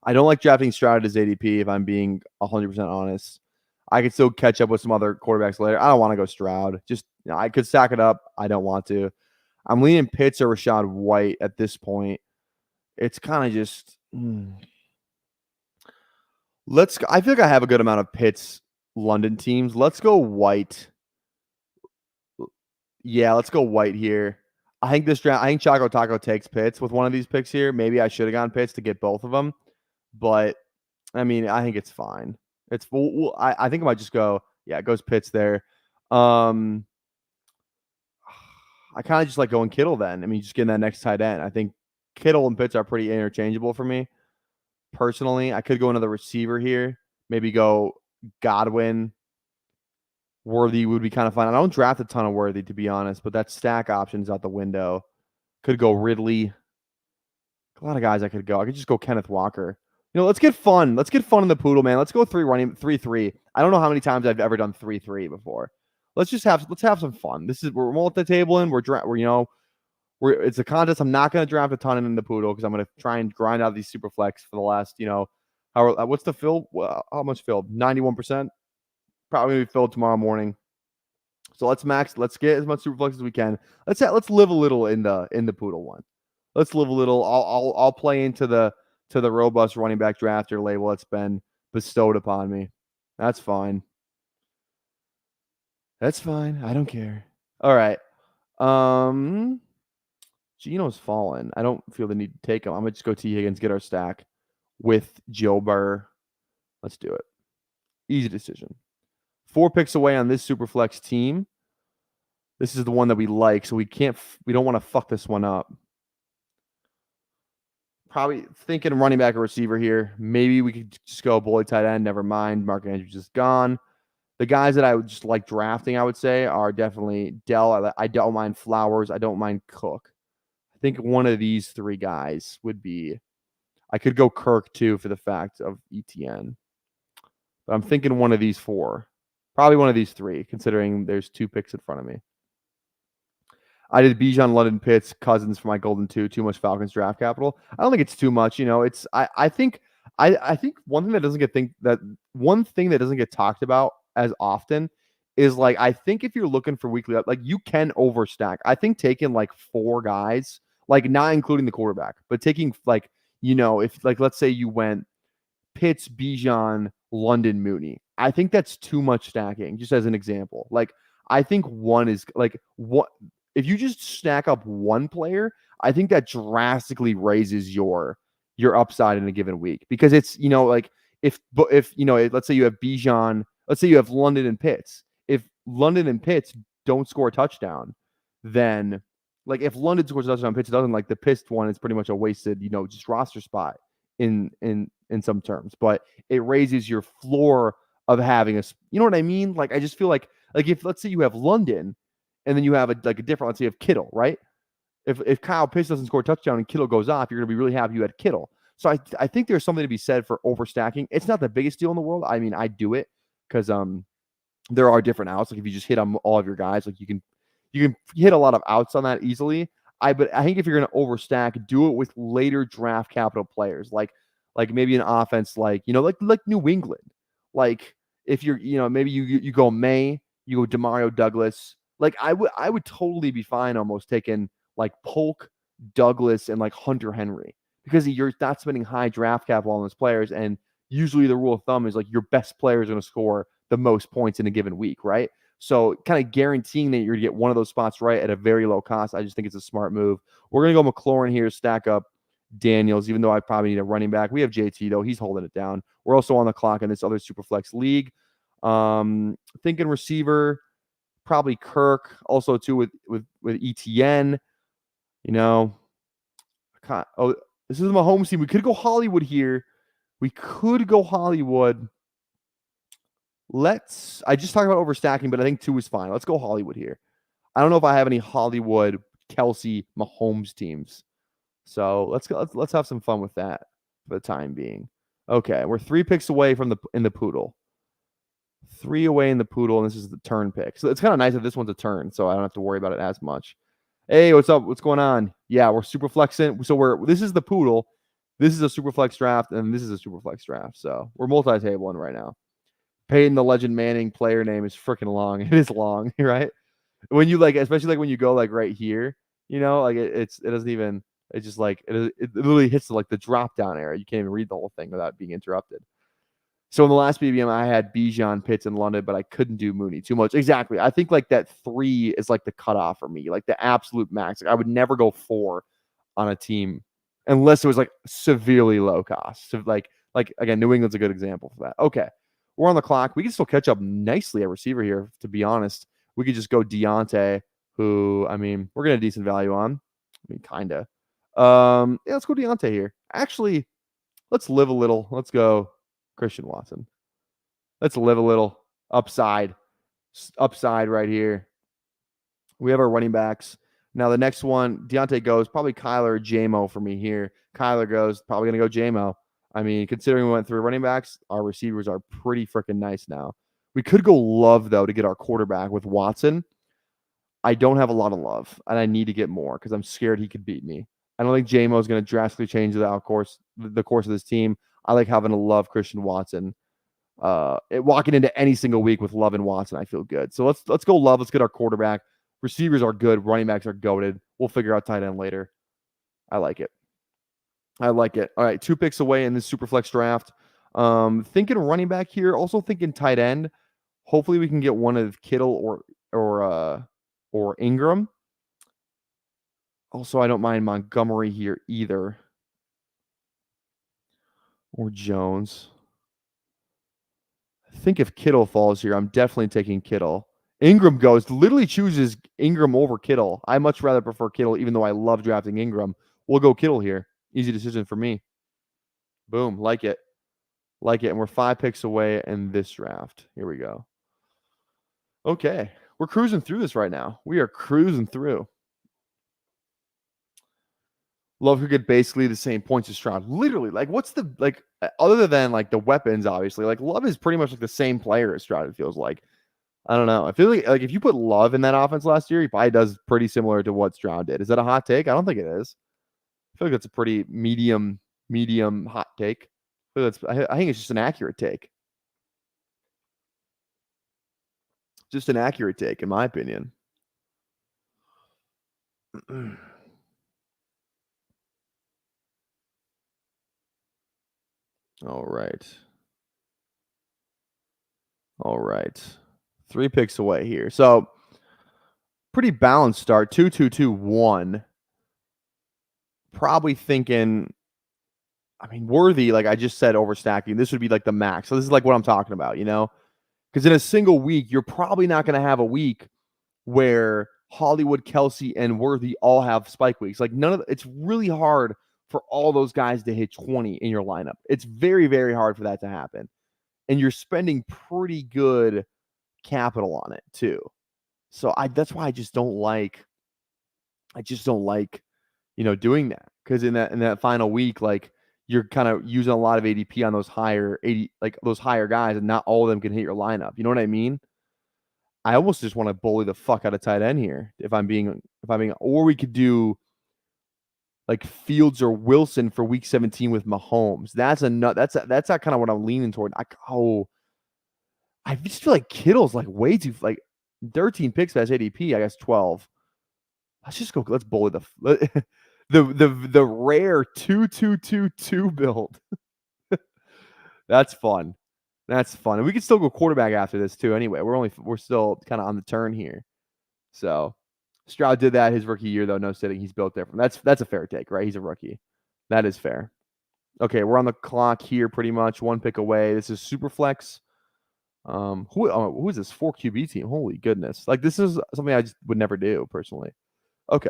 I don't like drafting Stroud as ADP if I'm being 100% honest. I could still catch up with some other quarterbacks later. I don't want to go Stroud. Just I could stack it up. I don't want to. I'm leaning Pitts or Rashad White at this point. It's kind of just I feel like I have a good amount of Pitts London teams. Let's go White. Yeah, let's go White here. I think this draft, I think Choco Taco takes Pitts with one of these picks here. Maybe I should have gone Pitts to get both of them. But I mean, I think it's fine. It's I think I might just go, yeah, it goes Pitts there. I kind of just like going Kittle then. I mean, just getting that next tight end. I think Kittle and Pitts are pretty interchangeable for me. Personally, I could go another receiver here. Maybe go Godwin. Worthy would be kind of fun. I don't draft a ton of Worthy, to be honest, but that stack option's out the window. Could go Ridley. A lot of guys I could go. I could just go Kenneth Walker. You know, let's get fun. Let's get fun in the poodle, man. Let's go 3-3. I don't know how many times I've ever done 3-3 before. Let's have some fun. We're multi-tabling. It's a contest. I'm not going to draft a ton in the poodle because I'm going to try and grind out these super flex for the last, what's the fill? Well, how much filled? 91%. Probably gonna be filled tomorrow morning. So let's get as much super flex as we can. Let's live a little in the poodle one. Let's live a little. I'll play into the robust running back drafter label that's been bestowed upon me. That's fine. That's fine. I don't care. All right. Gino's fallen. I don't feel the need to take him. I'm gonna just go T. Higgins, get our stack with Joe Burr. Let's do it. Easy decision. 4 picks away on this super flex team. This is the one that we like, so we don't want to fuck this one up. Probably thinking running back or receiver here. Maybe we could just go bully tight end. Never mind. Mark Andrews just gone. The guys that I would just like drafting, I would say, are definitely Dell. I don't mind Flowers. I don't mind Cook. I think one of these 3 guys would be. I could go Kirk too for the fact of ETN. But I'm thinking one of these 4. Probably one of these 3, considering there's 2 picks in front of me. I did Bijan, London, Pitts, Cousins for my golden 2. Too much Falcons draft capital. I don't think it's too much. It's I think one thing that doesn't get talked about as often is like I think if you're looking for weekly like you can overstack. I think taking like 4 guys, like not including the quarterback, but taking like if like let's say you went Pitts, Bijan, London, Mooney. I think that's too much stacking, just as an example. Like, I think one is like what if you just stack up one player, I think that drastically raises your upside in a given week because it's like if let's say you have Bijan, let's say you have London and Pitts. If London and Pitts don't score a touchdown, then like if London scores a touchdown, Pitts doesn't, like the Pitts one is pretty much a wasted, just roster spot in some terms, but it raises your floor of having you know what I mean? Like, I just feel like if let's say you have London and then you have a different, let's say you have Kittle, right? If Kyle Pitts doesn't score a touchdown and Kittle goes off, you're going to be really happy you had Kittle. So I think there's something to be said for overstacking. It's not the biggest deal in the world. I mean, I do it because there are different outs. Like if you just hit on all of your guys, like you can hit a lot of outs on that easily. But I think if you're going to overstack, do it with later draft capital players, like maybe an offense like New England. Like if you're maybe you go May, you go Demario Douglas. Like I would totally be fine almost taking like Polk, Douglas, and like Hunter Henry because you're not spending high draft capital on those players. And usually the rule of thumb is like your best player is going to score the most points in a given week, right? So kind of guaranteeing that you're going to get one of those spots right at a very low cost. I just think it's a smart move. We're going to go McLaurin here, stack up Daniels, even though I probably need a running back. We have JT, though. He's holding it down. We're also on the clock in this other Superflex league. Thinking receiver, probably Kirk. Also, too, with ETN. This is my home team. We could go Hollywood here. We could go Hollywood. I just talked about overstacking, but I think 2 is fine. Let's go Hollywood here. I don't know if I have any Hollywood, Kelsey, Mahomes teams. So let's have some fun with that for the time being. Okay, we're 3 picks away in the poodle. 3 away in the poodle, and this is the turn pick. So it's kind of nice that this one's a turn, so I don't have to worry about it as much. Hey, what's up? What's going on? Yeah, we're super flexing. So this is the poodle. This is a super flex draft, and this is a super flex draft. So we're multi-tabling right now. Peyton the Legend Manning player name is freaking long. It is long, right? When you especially like when you go like right here, like it doesn't even. It's just like it literally hits the drop down area. You can't even read the whole thing without being interrupted. So in the last BBM, I had Bijan, Pitts, and London, but I couldn't do Mooney too much. Exactly. I think like that 3 is like the cutoff for me, like the absolute max. Like I would never go 4 on a team unless it was like severely low cost. So like again, New England's a good example for that. Okay, we're on the clock. We can still catch up nicely at receiver here. To be honest, we could just go Deontay, who we're getting a decent value on. Kinda. Yeah, let's go Deontay here. Actually, let's live a little. Let's go Christian Watson. Let's live a little. Upside right here. We have our running backs. Now the next one, Deontay goes, probably Kyler or JMO for me here. Kyler goes, probably going to go JMO. I mean, considering we went through running backs, our receivers are pretty freaking nice now. We could go Love, though, to get our quarterback with Watson. I don't have a lot of love, and I need to get more because I'm scared he could beat me. I don't think JMO is going to drastically change the course of this team. I like having a Love Christian Watson. Walking into any single week with Love and Watson, I feel good. So let's go Love. Let's get our quarterback. Receivers are good. Running backs are goated. We'll figure out tight end later. I like it. I like it. All right, 2 picks away in this Superflex draft. Thinking running back here. Also thinking tight end. Hopefully we can get one of Kittle or Ingram. Also, I don't mind Montgomery here either. Or Jones. I think if Kittle falls here, I'm definitely taking Kittle. Ingram literally chooses Ingram over Kittle. I much rather prefer Kittle, even though I love drafting Ingram. We'll go Kittle here. Easy decision for me. Boom. Like it. Like it. And we're 5 picks away in this draft. Here we go. Okay. We're cruising through this right now. We are cruising through. Love could get basically the same points as Stroud. Literally, like, what's the, like, other than, like, the weapons, obviously, like, Love is pretty much like the same player as Stroud, it feels like. I don't know. I feel like if you put Love in that offense last year, he probably does pretty similar to what Stroud did. Is that a hot take? I don't think it is. I feel like that's a pretty medium hot take. I think it's just an accurate take. Just an accurate take, in my opinion. All right. All right. 3 picks away here. So pretty balanced start. 2, 2, 2, 1. Probably thinking, I mean, Worthy, like I just said, overstacking. This would be like the max. So this is like what I'm talking about, you know? Because in a single week, you're probably not going to have a week where Hollywood, Kelsey, and Worthy all have spike weeks. Like it's really hard for all those guys to hit 20 in your lineup. It's very, very hard for that to happen. And you're spending pretty good capital on it too. So that's why I just don't like, doing that. Because in that final week, like you're kind of using a lot of ADP on those higher guys, and not all of them can hit your lineup. You know what I mean? I almost just want to bully the fuck out of tight end here. Or we could do like Fields or Wilson for week 17 with Mahomes. That's not kind of what I'm leaning toward. I just feel like Kittle's like way too, like 13 picks best ADP. I guess 12. Let's bully the rare 2-2-2-2 build. That's fun. That's fun. And we can still go quarterback after this too. Anyway, we're still kind of on the turn here. So Stroud did that his rookie year, though. No sitting. He's built different. That's a fair take, right? He's a rookie. That is fair. Okay, we're on the clock here pretty much. 1 pick away. This is super flex. Who is this 4 QB team? Holy goodness. Like, this is something I just would never do personally. Okay.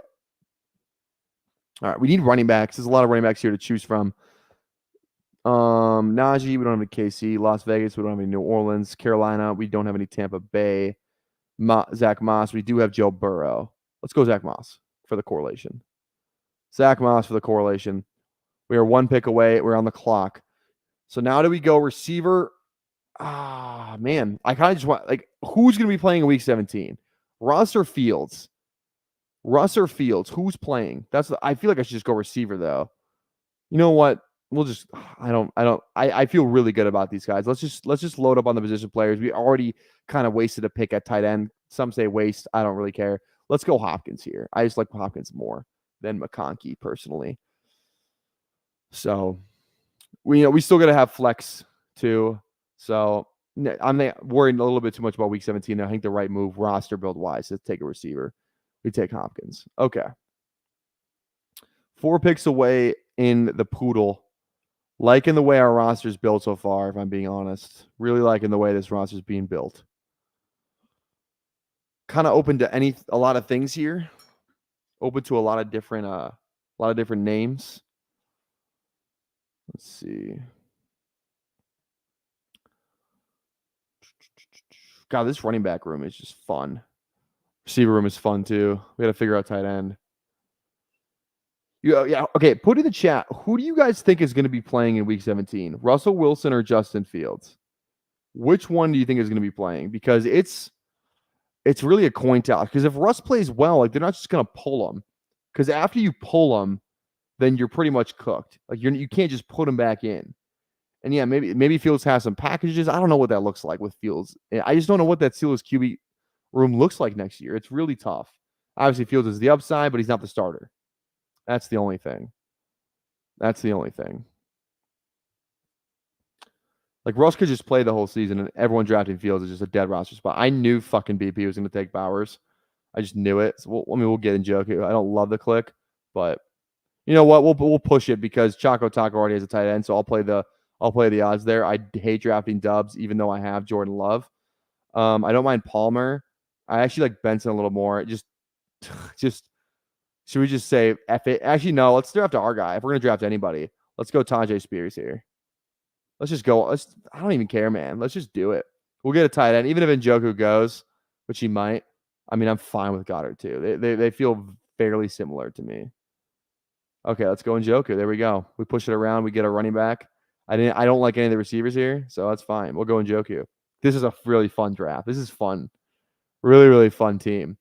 All right, we need running backs. There's a lot of running backs here to choose from. Najee, we don't have any KC. Las Vegas, we don't have any New Orleans. Carolina, we don't have any Tampa Bay. Zach Moss, we do have Joe Burrow. Let's go Zach Moss for the correlation. Zach Moss for the correlation. We are 1 pick away. We're on the clock. So now do we go receiver? Man, I kind of just want, like, who's going to be playing in week 17? Russ or Fields? Who's playing? I feel like I should just go receiver though. You know what? I feel really good about these guys. Let's just load up on the position players. We already kind of wasted a pick at tight end. Some say waste. I don't really care. Let's go Hopkins here. I just like Hopkins more than McConkey personally. So we still got to have flex too. So I'm worried a little bit too much about week 17. I think the right move, roster build wise, is to take a receiver. We take Hopkins. Okay. 4 picks away in the poodle. Liking the way our roster's built so far, if I'm being honest. Really liking the way this roster's being built. Kind of open to a lot of things here. Open to a lot of different names. Let's see. God, this running back room is just fun. Receiver room is fun too. We got to figure out tight end. Yeah. Okay. Put in the chat. Who do you guys think is going to be playing in week 17? Russell Wilson or Justin Fields? Which one do you think is going to be playing? Because it's really a coin toss. Because if Russ plays well, like they're not just going to pull him. Because after you pull him, then you're pretty much cooked. Like you can't just put him back in. And yeah, maybe Fields has some packages. I don't know what that looks like with Fields. I just don't know what that Steelers QB room looks like next year. It's really tough. Obviously, Fields is the upside, but he's not the starter. That's the only thing. That's the only thing. Like Russ could just play the whole season, and everyone drafting Fields is just a dead roster spot. I knew fucking BP was going to take Bowers. I just knew it. So we'll get in joke. I don't love the click, but you know what? We'll push it because Choco Taco already has a tight end, so I'll play the odds there. I hate drafting dubs, even though I have Jordan Love. I don't mind Palmer. I actually like Benson a little more. Just should we just say F it? Actually, no. Let's draft our guy. If we're gonna draft anybody, let's go Tajay Spears here. Let's just go. I don't even care, man. Let's just do it. We'll get a tight end, even if Njoku goes, which he might. I mean, I'm fine with Goddard too. They feel fairly similar to me. Okay, let's go Njoku. There we go. We push it around. We get a running back. I don't like any of the receivers here, so that's fine. We'll go Njoku. This is a really fun draft. This is fun. Really, really fun team.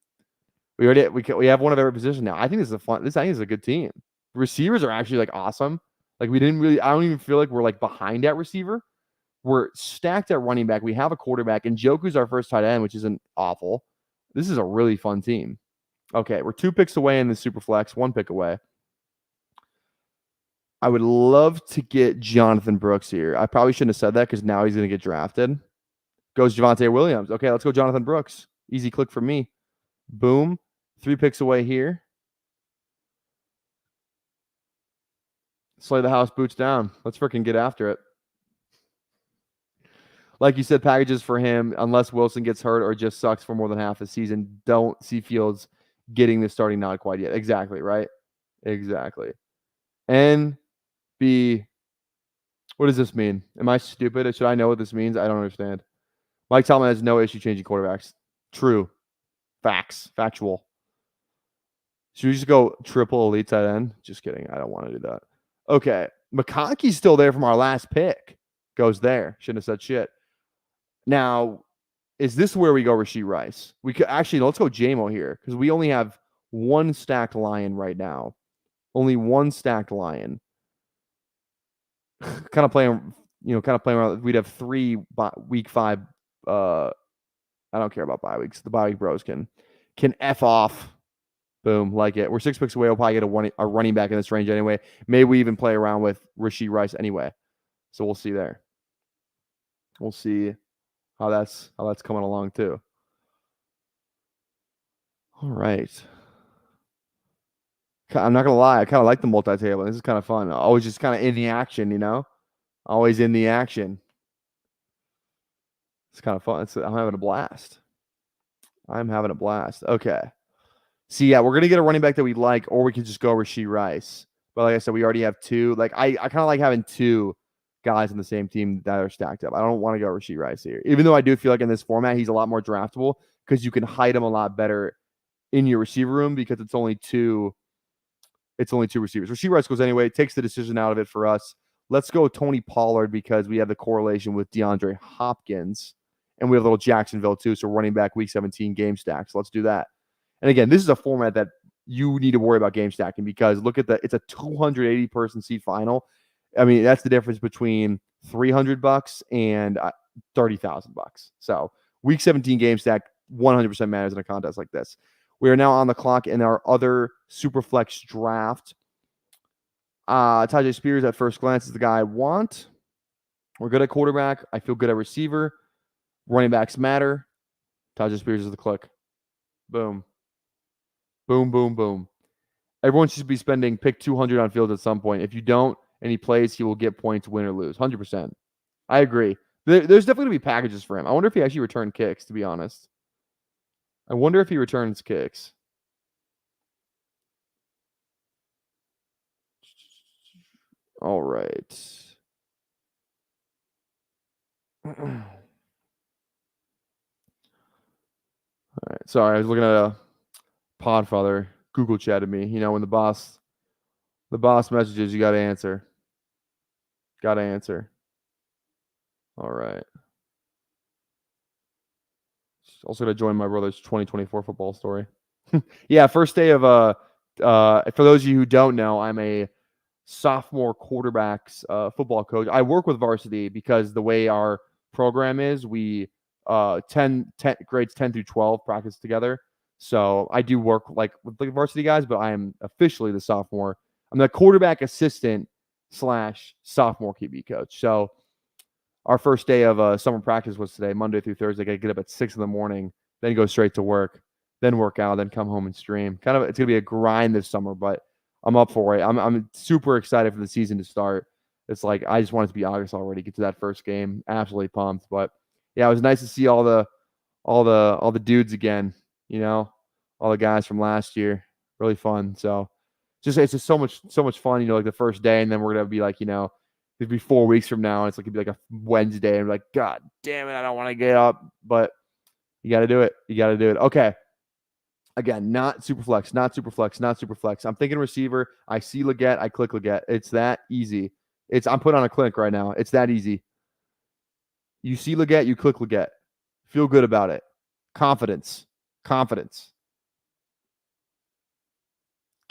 We have one of every position now. I think this is a fun. I think this is a good team. Receivers are actually like awesome. Like I don't even feel like we're like behind at receiver. We're stacked at running back. We have a quarterback, and Njoku's our first tight end, which isn't awful. This is a really fun team. Okay, we're 2 picks away in the super flex, 1 pick away. I would love to get Jonathan Brooks here. I probably shouldn't have said that because now he's going to get drafted. Goes Javonte Williams. Okay, let's go Jonathan Brooks. Easy click for me. Boom. 3 picks away here. Slay the house, boots down. Let's freaking get after it. Like you said, packages for him, unless Wilson gets hurt or just sucks for more than half the season, don't see Fields getting the starting nod quite yet. Exactly, right? Exactly. And B, what does this mean? Am I stupid? Should I know what this means? I don't understand. Mike Tomlin has no issue changing quarterbacks. True. Facts. Factual. Should we just go triple elite tight end? Just kidding. I don't want to do that. Okay. McConkey's still there from our last pick. Goes there. Shouldn't have said shit. Now, is this where we go Rashee Rice? We could actually, let's go JMO here because we only have 1 stacked lion right now. Only 1 stacked lion. kind of playing around. We'd have 3 week 5. I don't care about bye weeks. The bye week bros can F off. Boom, like it. We're 6 picks away. We'll probably get a running back in this range anyway. Maybe we even play around with Rashee Rice anyway. So we'll see there. We'll see how that's coming along too. All right. I'm not gonna lie. I kind of like the multi-table. This is kind of fun. Always just kind of in the action, you know. Always in the action. It's kind of fun. I'm having a blast. I'm having a blast. Okay. See, yeah, we're going to get a running back that we like, or we can just go Rashee Rice. But like I said, we already have 2. Like I kind of like having 2 guys on the same team that are stacked up. I don't want to go Rashee Rice here. Even though I do feel like in this format, he's a lot more draftable because you can hide him a lot better in your receiver room because it's only 2 receivers. Rashee Rice goes anyway. Takes the decision out of it for us. Let's go Tony Pollard because we have the correlation with DeAndre Hopkins. And we have a little Jacksonville too. So running back week 17 game stacks. Let's do that. And again, this is a format that you need to worry about game stacking because look at it's a 280 person seat final. I mean, that's the difference between $300 and $30,000. So week 17 game stack 100% matters in a contest like this. We are now on the clock in our other Superflex draft. Tajay Spears at first glance is the guy I want. We're good at quarterback. I feel good at receiver. Running backs matter. Tajay Spears is the click. Boom. Boom, boom, boom. Everyone should be spending pick 200 on Fields at some point. If you don't and he plays, he will get points, win or lose. 100%. I agree. There's definitely going to be packages for him. I wonder if he actually returned kicks, to be honest. I wonder if he returns kicks. All right. All right. Sorry, I was looking at a Podfather Google chatted me. You know, when the boss messages, you got to answer. Got to answer. All right. Also going to join my brother's 2024 football story. Yeah, first day of for those of you who don't know, I'm a sophomore quarterbacks football coach. I work with varsity because the way our program is, we 10 grades 10 through 12 practice together. So I do work like with the varsity guys, but I am officially the sophomore. I'm the quarterback assistant / sophomore QB coach. So our first day of summer practice was today, Monday through Thursday. I got to get up at 6 in the morning, then go straight to work, then work out, then come home and stream. Kind of, it's gonna be a grind this summer, but I'm up for it. I'm super excited for the season to start. It's like I just want it to be August already. Get to that first game, absolutely pumped. But yeah, it was nice to see all the dudes again. You know, all the guys from last year. Really fun. So it's just so much fun. You know, like the first day, and then we're gonna be like, you know, it'd be 4 weeks from now. And it's like it'd be like a Wednesday, and we're like, God damn it, I don't want to get up, but you got to do it. You got to do it. Okay. Again, not super flex, not super flex, not super flex. I'm thinking receiver. I see Leggett. I click Leggett. It's that easy. I'm put on a click right now. It's that easy. You see Leggett, you click Leggett. Feel good about it. Confidence. Confidence.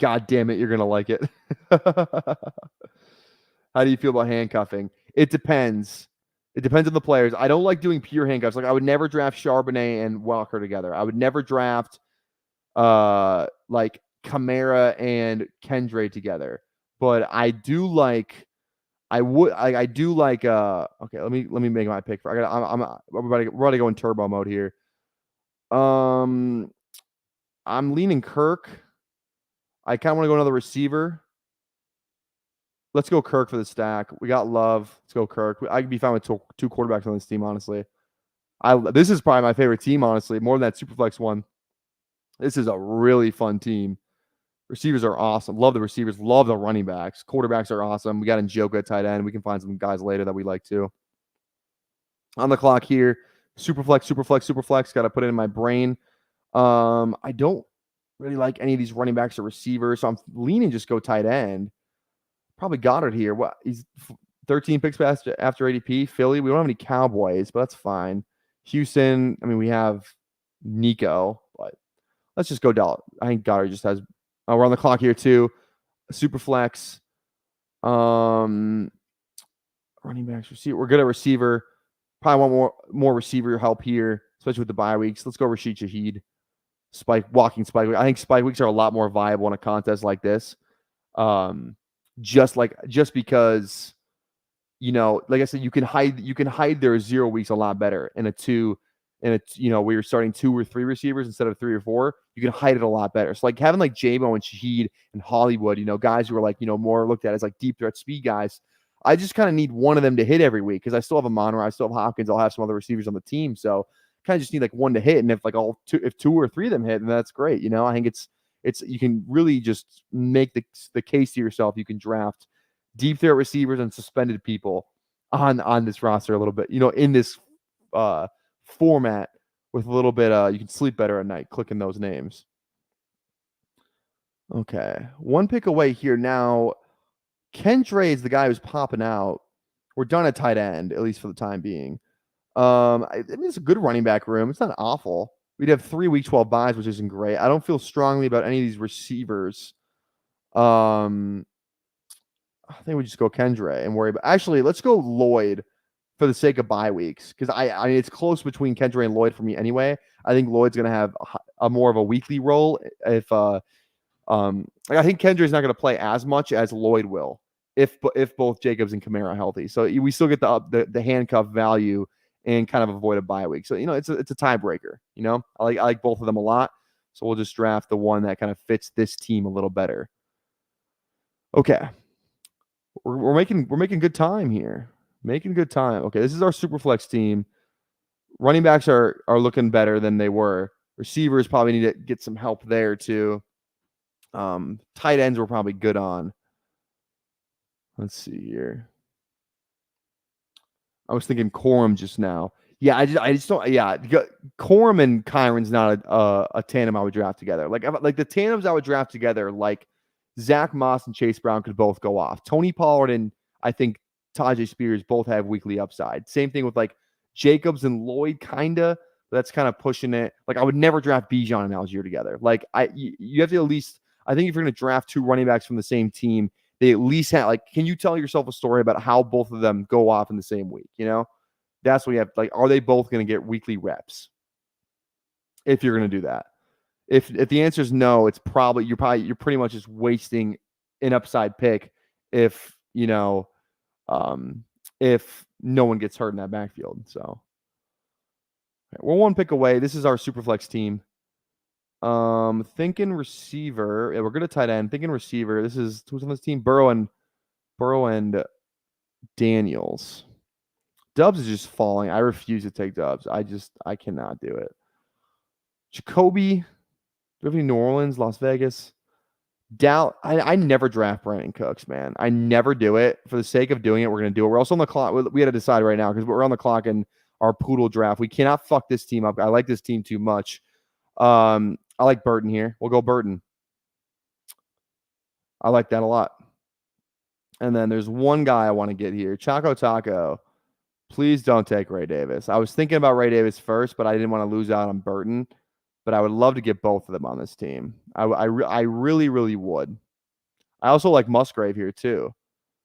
God damn it, you're gonna like it. How do you feel about handcuffing? It depends. It depends on the players. I don't like doing pure handcuffs. Like I would never draft Charbonnet and Walker together. I would never draft like Kamara and Kendra together. But I do like okay, let me make my pick for we're about to go in turbo mode here. I'm leaning Kirk. I kind of want to go another receiver. Let's go Kirk for the stack. We got Love. Let's go Kirk. I could be fine with two quarterbacks on this team, honestly. This is probably my favorite team, honestly, more than that Superflex one. This is a really fun team. Receivers are awesome. Love the receivers. Love the running backs. Quarterbacks are awesome. We got Njoku at tight end. We can find some guys later that we like too. On the clock here, Superflex. Got to put it in my brain. I don't really like any of these running backs or receivers, so I'm leaning just go tight end. Probably Goddard here. What? He's 13 picks after ADP. Philly. We don't have any Cowboys, but that's fine. Houston. I mean, we have Nico, but let's just go Dallas. I think Goddard just has. We're on the clock here too. Superflex. Running backs, receiver. We're good at receiver. Probably want more receiver help here, especially with the bye weeks. Let's go Rashid Shaheed. Walking spike week. I think spike weeks are a lot more viable in a contest like this. Just because, you know, like I said, you can hide their 0 weeks a lot better in where you're starting 2 or 3 receivers instead of 3 or 4. You can hide it a lot better. So like having like J-Mo and Shaheed and Hollywood, you know, guys who are like, you know, more looked at as like deep threat speed guys. I just kind of need one of them to hit every week because I still have a Monroe, I still have Hopkins, I'll have some other receivers on the team. So kind of just need like one to hit. And if like if 2 or 3 of them hit, then that's great. You know, I think it's you can really just make the case to yourself. You can draft deep threat receivers and suspended people on this roster a little bit, you know, in this format with a little bit you can sleep better at night clicking those names. Okay, one pick away here now. Kendra is the guy who's popping out. We're done at tight end, at least for the time being. I mean, it's a good running back room. It's not awful. We'd have 3 week 12 buys, which isn't great. I don't feel strongly about any of these receivers. I think we just go Kendra and worry about. Actually, let's go Lloyd for the sake of bye weeks because I mean it's close between Kendra and Lloyd for me anyway. I think Lloyd's gonna have a more of a weekly role if I think Kendra's not gonna play as much as Lloyd will if both Jacobs and Kamara are healthy. So we still get the handcuff value and kind of avoid a bye week. So, you know, it's a tiebreaker. You know, I like both of them a lot. So we'll just draft the one that kind of fits this team a little better. Okay. We're making good time here. Making good time. Okay, this is our Superflex team. Running backs are looking better than they were. Receivers probably need to get some help there too. Tight ends we're probably good on. Let's see here. I was thinking Corum just now. Yeah, I just don't. Yeah, Corum and Kyron's not a tandem I would draft together. Like the tandems I would draft together, like Zach Moss and Chase Brown could both go off. Tony Pollard and I think Tajay Spears both have weekly upside. Same thing with like Jacobs and Lloyd, kinda. That's kind of pushing it. Like I would never draft Bijan and Algier together. Like you have to at least. I think if you're going to draft two running backs from the same team, they at least have like. Can you tell yourself a story about how both of them go off in the same week? You know. That's what you have. Like, are they both going to get weekly reps? If you're going to do that, if the answer is no, it's probably you're pretty much just wasting an upside pick. If if no one gets hurt in that backfield, so we're one pick away. This is our superflex team. Thinking receiver. Yeah, we're good at tight end. Thinking receiver. This is who's on this team? Burrow and Daniels. Dubs is just falling. I refuse to take Dubs. I cannot do it. Jacoby, do we have any New Orleans, Las Vegas? I never draft Brandon Cooks, man. I never do it. For the sake of doing it, we're going to do it. We're also on the clock. We got to decide right now because we're on the clock in our Poodle draft. We cannot fuck this team up. I like this team too much. I like Burton here. We'll go Burton. I like that a lot. And then there's one guy I want to get here. Choco Taco. Please don't take Ray Davis. I was thinking about Ray Davis first, but I didn't want to lose out on Burton. But I would love to get both of them on this team. I really, really would. I also like Musgrave here, too.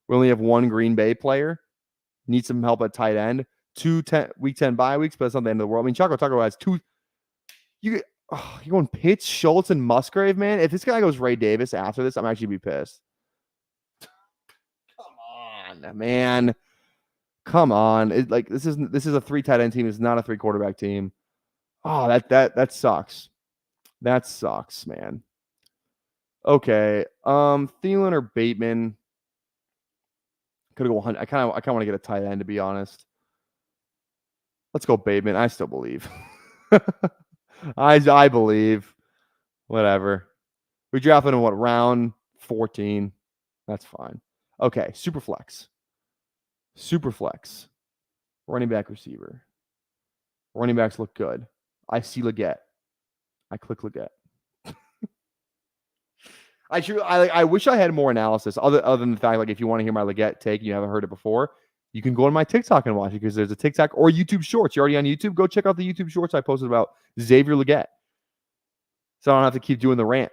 We only have one Green Bay player. Need some help at tight end. Week 10 bye weeks, but that's not the end of the world. I mean, Choco Taco has two. You're going Pitts, Schultz, and Musgrave, man. If this guy goes Ray Davis after this, I'm actually be pissed. Come on, man. Come on. This is a 3 tight end team. It's not a 3 quarterback team. Oh, that sucks. That sucks, man. Okay. Thielen or Bateman. Could go 100. I kind of want to get a tight end, to be honest. Let's go Bateman. I still believe. I believe. Whatever. We drafted in what, round 14? That's fine. Okay, Superflex. Running back, receiver. Running backs look good. I see Leggett. I click Leggett. I wish I had more analysis other than the fact, like, if you want to hear my Leggett take and you haven't heard it before, you can go on my TikTok and watch it because there's a TikTok or YouTube Shorts. You're already on YouTube. Go check out the YouTube Shorts I posted about Xavier Leggett. So I don't have to keep doing the rant.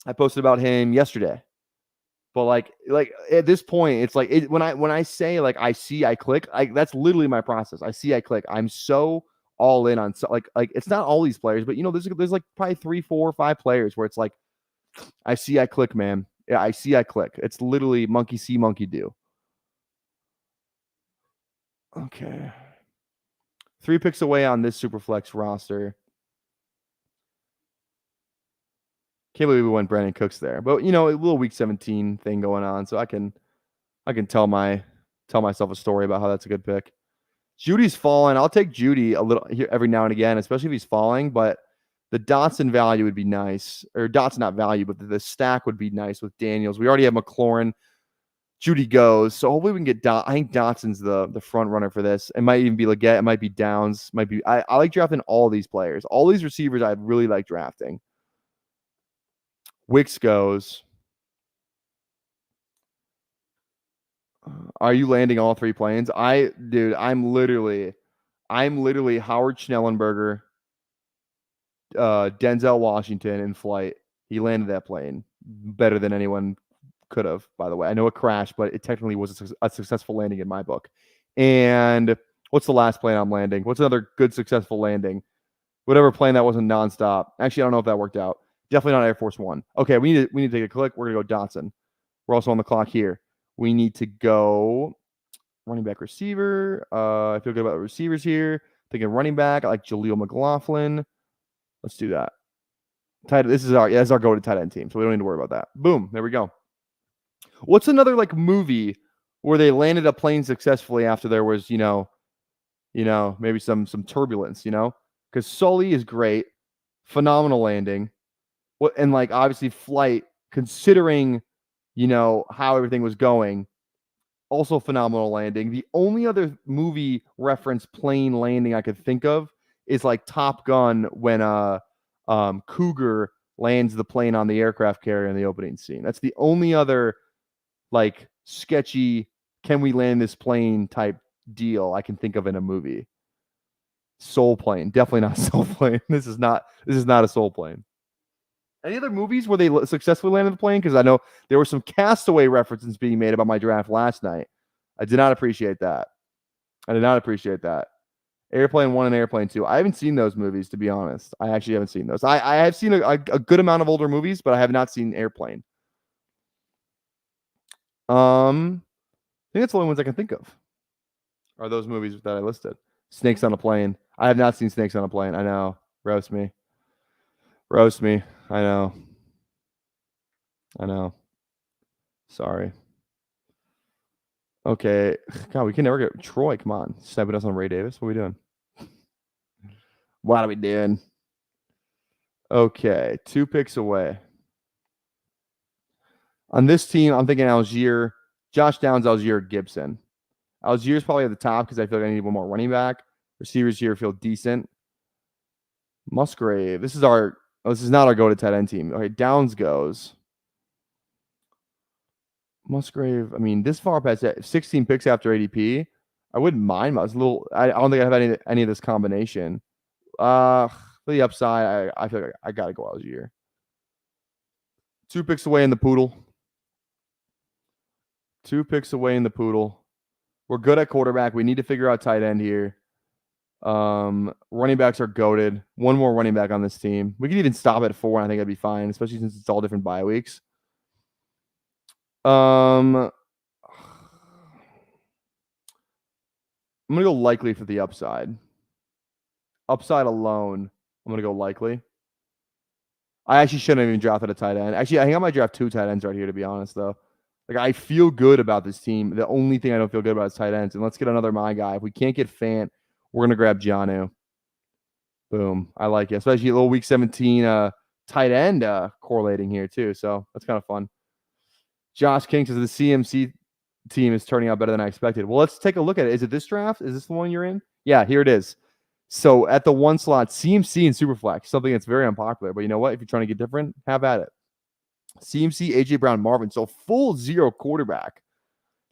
I posted about him yesterday. But like at this point, it's like when I say like I see, I click. That's literally my process. I see, I click. I'm so all in on like it's not all these players, but there's like probably 3, 4, 5 players where it's like I see, I click, man. Yeah, I see, I click. It's literally monkey see, monkey do. Okay, 3 picks away on this Superflex roster. Can't believe we went Brandon Cooks there, but a little week 17 thing going on, so I can tell myself a story about how that's a good pick. Judy's falling. I'll take Judy a little here every now and again, especially if he's falling. But the Dotson value would be nice, or Dotson not value, but the stack would be nice with Daniels. We already have McLaurin. Judy goes, so hopefully we can get I think Dotson's the front runner for this. It might even be Leggett. It might be Downs. Might be. I like drafting all these players, all these receivers. I really like drafting. Wicks goes. Are you landing all 3 planes? I'm literally Howard Schnellenberger, Denzel Washington in flight. He landed that plane better than anyone could have, by the way. I know it crashed, but it technically was a successful landing in my book. And what's the last plane I'm landing? What's another good successful landing? Whatever plane that wasn't nonstop. Actually, I don't know if that worked out. Definitely not Air Force One. Okay, we need to take a click. We're gonna go Dotson. We're also on the clock here. We need to go running back, receiver. I feel good about the receivers here. Thinking running back. I like Jaleel McLaughlin. Let's do that. This is our go-to tight end team, so we don't need to worry about that. Boom, there we go. What's another like movie where they landed a plane successfully after there was maybe some turbulence, because Sully is great, phenomenal landing. And like obviously flight, considering how everything was going, Also phenomenal landing. The only other movie reference plane landing I could think of is like Top Gun when Cougar lands the plane on the aircraft carrier in the opening scene. That's the only other like sketchy can we land this plane type deal I can think of in a movie. Soul Plane, definitely not Soul Plane. This is not a Soul Plane. Any other movies where they successfully landed the plane? Because I know there were some Castaway references being made about my draft last night. I did not appreciate that. Airplane 1 and Airplane 2. I haven't seen those movies, to be honest. I actually haven't seen those. I have seen a good amount of older movies, but I have not seen Airplane. I think that's the only ones I can think of. Are those movies that I listed? Snakes on a Plane. I have not seen Snakes on a Plane. I know. Roast me. I know. Sorry. Okay. God, we can never get Troy. Come on. Sniping us on Ray Davis. What are we doing? What are we doing? Okay. 2 picks away. On this team, I'm thinking Algier. Josh Downs, Algier, Gibson. Algier's probably at the top because I feel like I need one more running back. Receivers here feel decent. Musgrave. This is not our go-to tight end team. Okay, Downs goes. Musgrave, I mean, this far past 16 picks after ADP, I wouldn't mind. I don't think I have any of this combination. For the upside, I feel like I gotta go Algier. 2 picks away in the Poodle. 2 picks away in the Poodle. We're good at quarterback. We need to figure out tight end here. Running backs are goated. One more running back on this team. We could even stop at 4, and I think that'd be fine, especially since it's all different bye weeks. I'm gonna go likely for the upside. Upside alone, I'm gonna go likely. I actually shouldn't have even drafted a tight end. Actually, I think I might draft 2 tight ends right here, to be honest, though. Like, I feel good about this team. The only thing I don't feel good about is tight ends. And let's get another my guy. If we can't get Fant, we're gonna grab Jonnu. Boom. I like it. Especially a little week 17 tight end correlating here, too. So that's kind of fun. Josh King says the CMC team is turning out better than I expected. Well, let's take a look at it. Is it this draft? Is this the one you're in? Yeah, here it is. So at the 1 slot, CMC and Superflex, something that's very unpopular. But you know what? If you're trying to get different, have at it. CMC, AJ Brown, Marvin. So full 0 quarterback.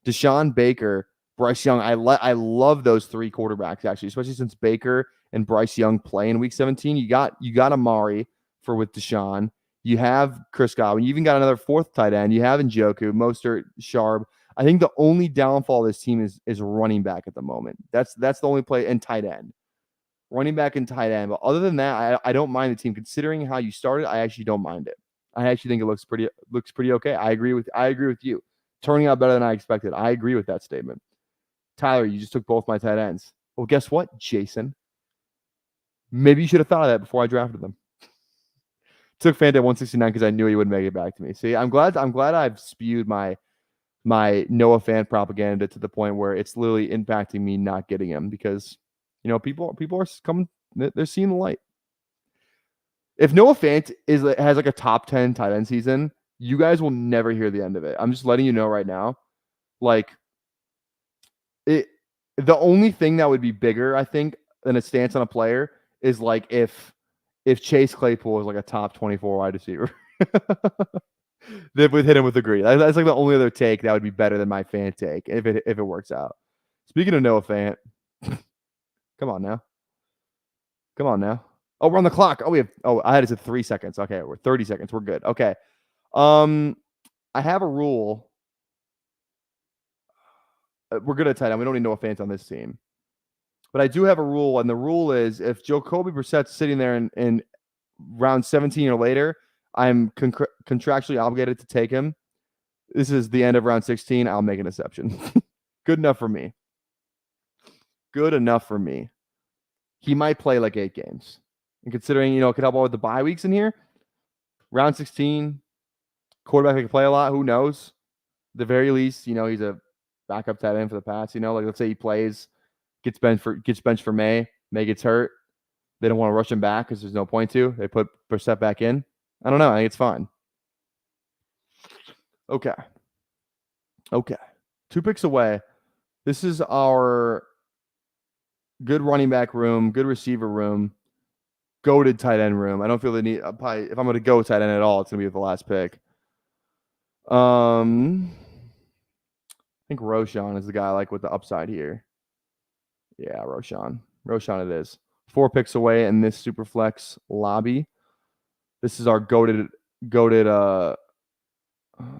Deshaun Baker, Bryce Young. I love those 3 quarterbacks, actually, especially since Baker and Bryce Young play in week 17. You got Amari with Deshaun. You have Chris Godwin. You even got another 4th tight end. You have Njoku, Mostert, Sharp. I think the only downfall of this team is running back at the moment. That's the only play, and tight end. Running back and tight end. But other than that, I don't mind the team. Considering how you started, I actually don't mind it. I actually think it looks pretty okay. I agree with you. Turning out better than I expected. I agree with that statement. Tyler, you just took both my tight ends. Well, guess what, Jason? Maybe you should have thought of that before I drafted them. Took Fant at 169 because I knew he would make it back to me. See, I'm glad I've spewed my Noah Fant propaganda to the point where it's literally impacting me not getting him because, you know, people are coming, they're seeing the light. If Noah Fant has like a top 10 tight end season, you guys will never hear the end of it. I'm just letting you know right now. Like, the only thing that would be bigger, I think, than a stance on a player is like if Chase Claypool is like a top 24 wide receiver. That would hit him with a green. That's like the only other take that would be better than my Fant take if it works out. Speaking of Noah Fant, come on now. Oh, we're on the clock. I had it at 3 seconds. Okay, we're 30 seconds. We're good. Okay. I have a rule. We're good at tight end. We don't need Noah Fant on this team. But I do have a rule, and the rule is if Jacoby Brissett's sitting there in round 17 or later, I'm contractually obligated to take him. This is the end of round 16. I'll make an exception. Good enough for me. He might play like 8 games. And considering, it could help out with the bye weeks in here, round 16, quarterback that can play a lot, who knows? At the very least, he's a backup tight end for the Pats. Like let's say he plays, gets benched for May gets hurt. They don't want to rush him back because there's no point to. They put Brissett back in. I don't know. I think it's fine. Okay. 2 picks away. This is our good running back room, good receiver room, goated tight end room. I don't feel the need. Probably, if I'm going to go tight end at all, it's going to be with the last pick. I think Roshan is the guy I like with the upside here. Yeah, Roshan. Roshan it is. 4 picks away in this super flex lobby. This is our goated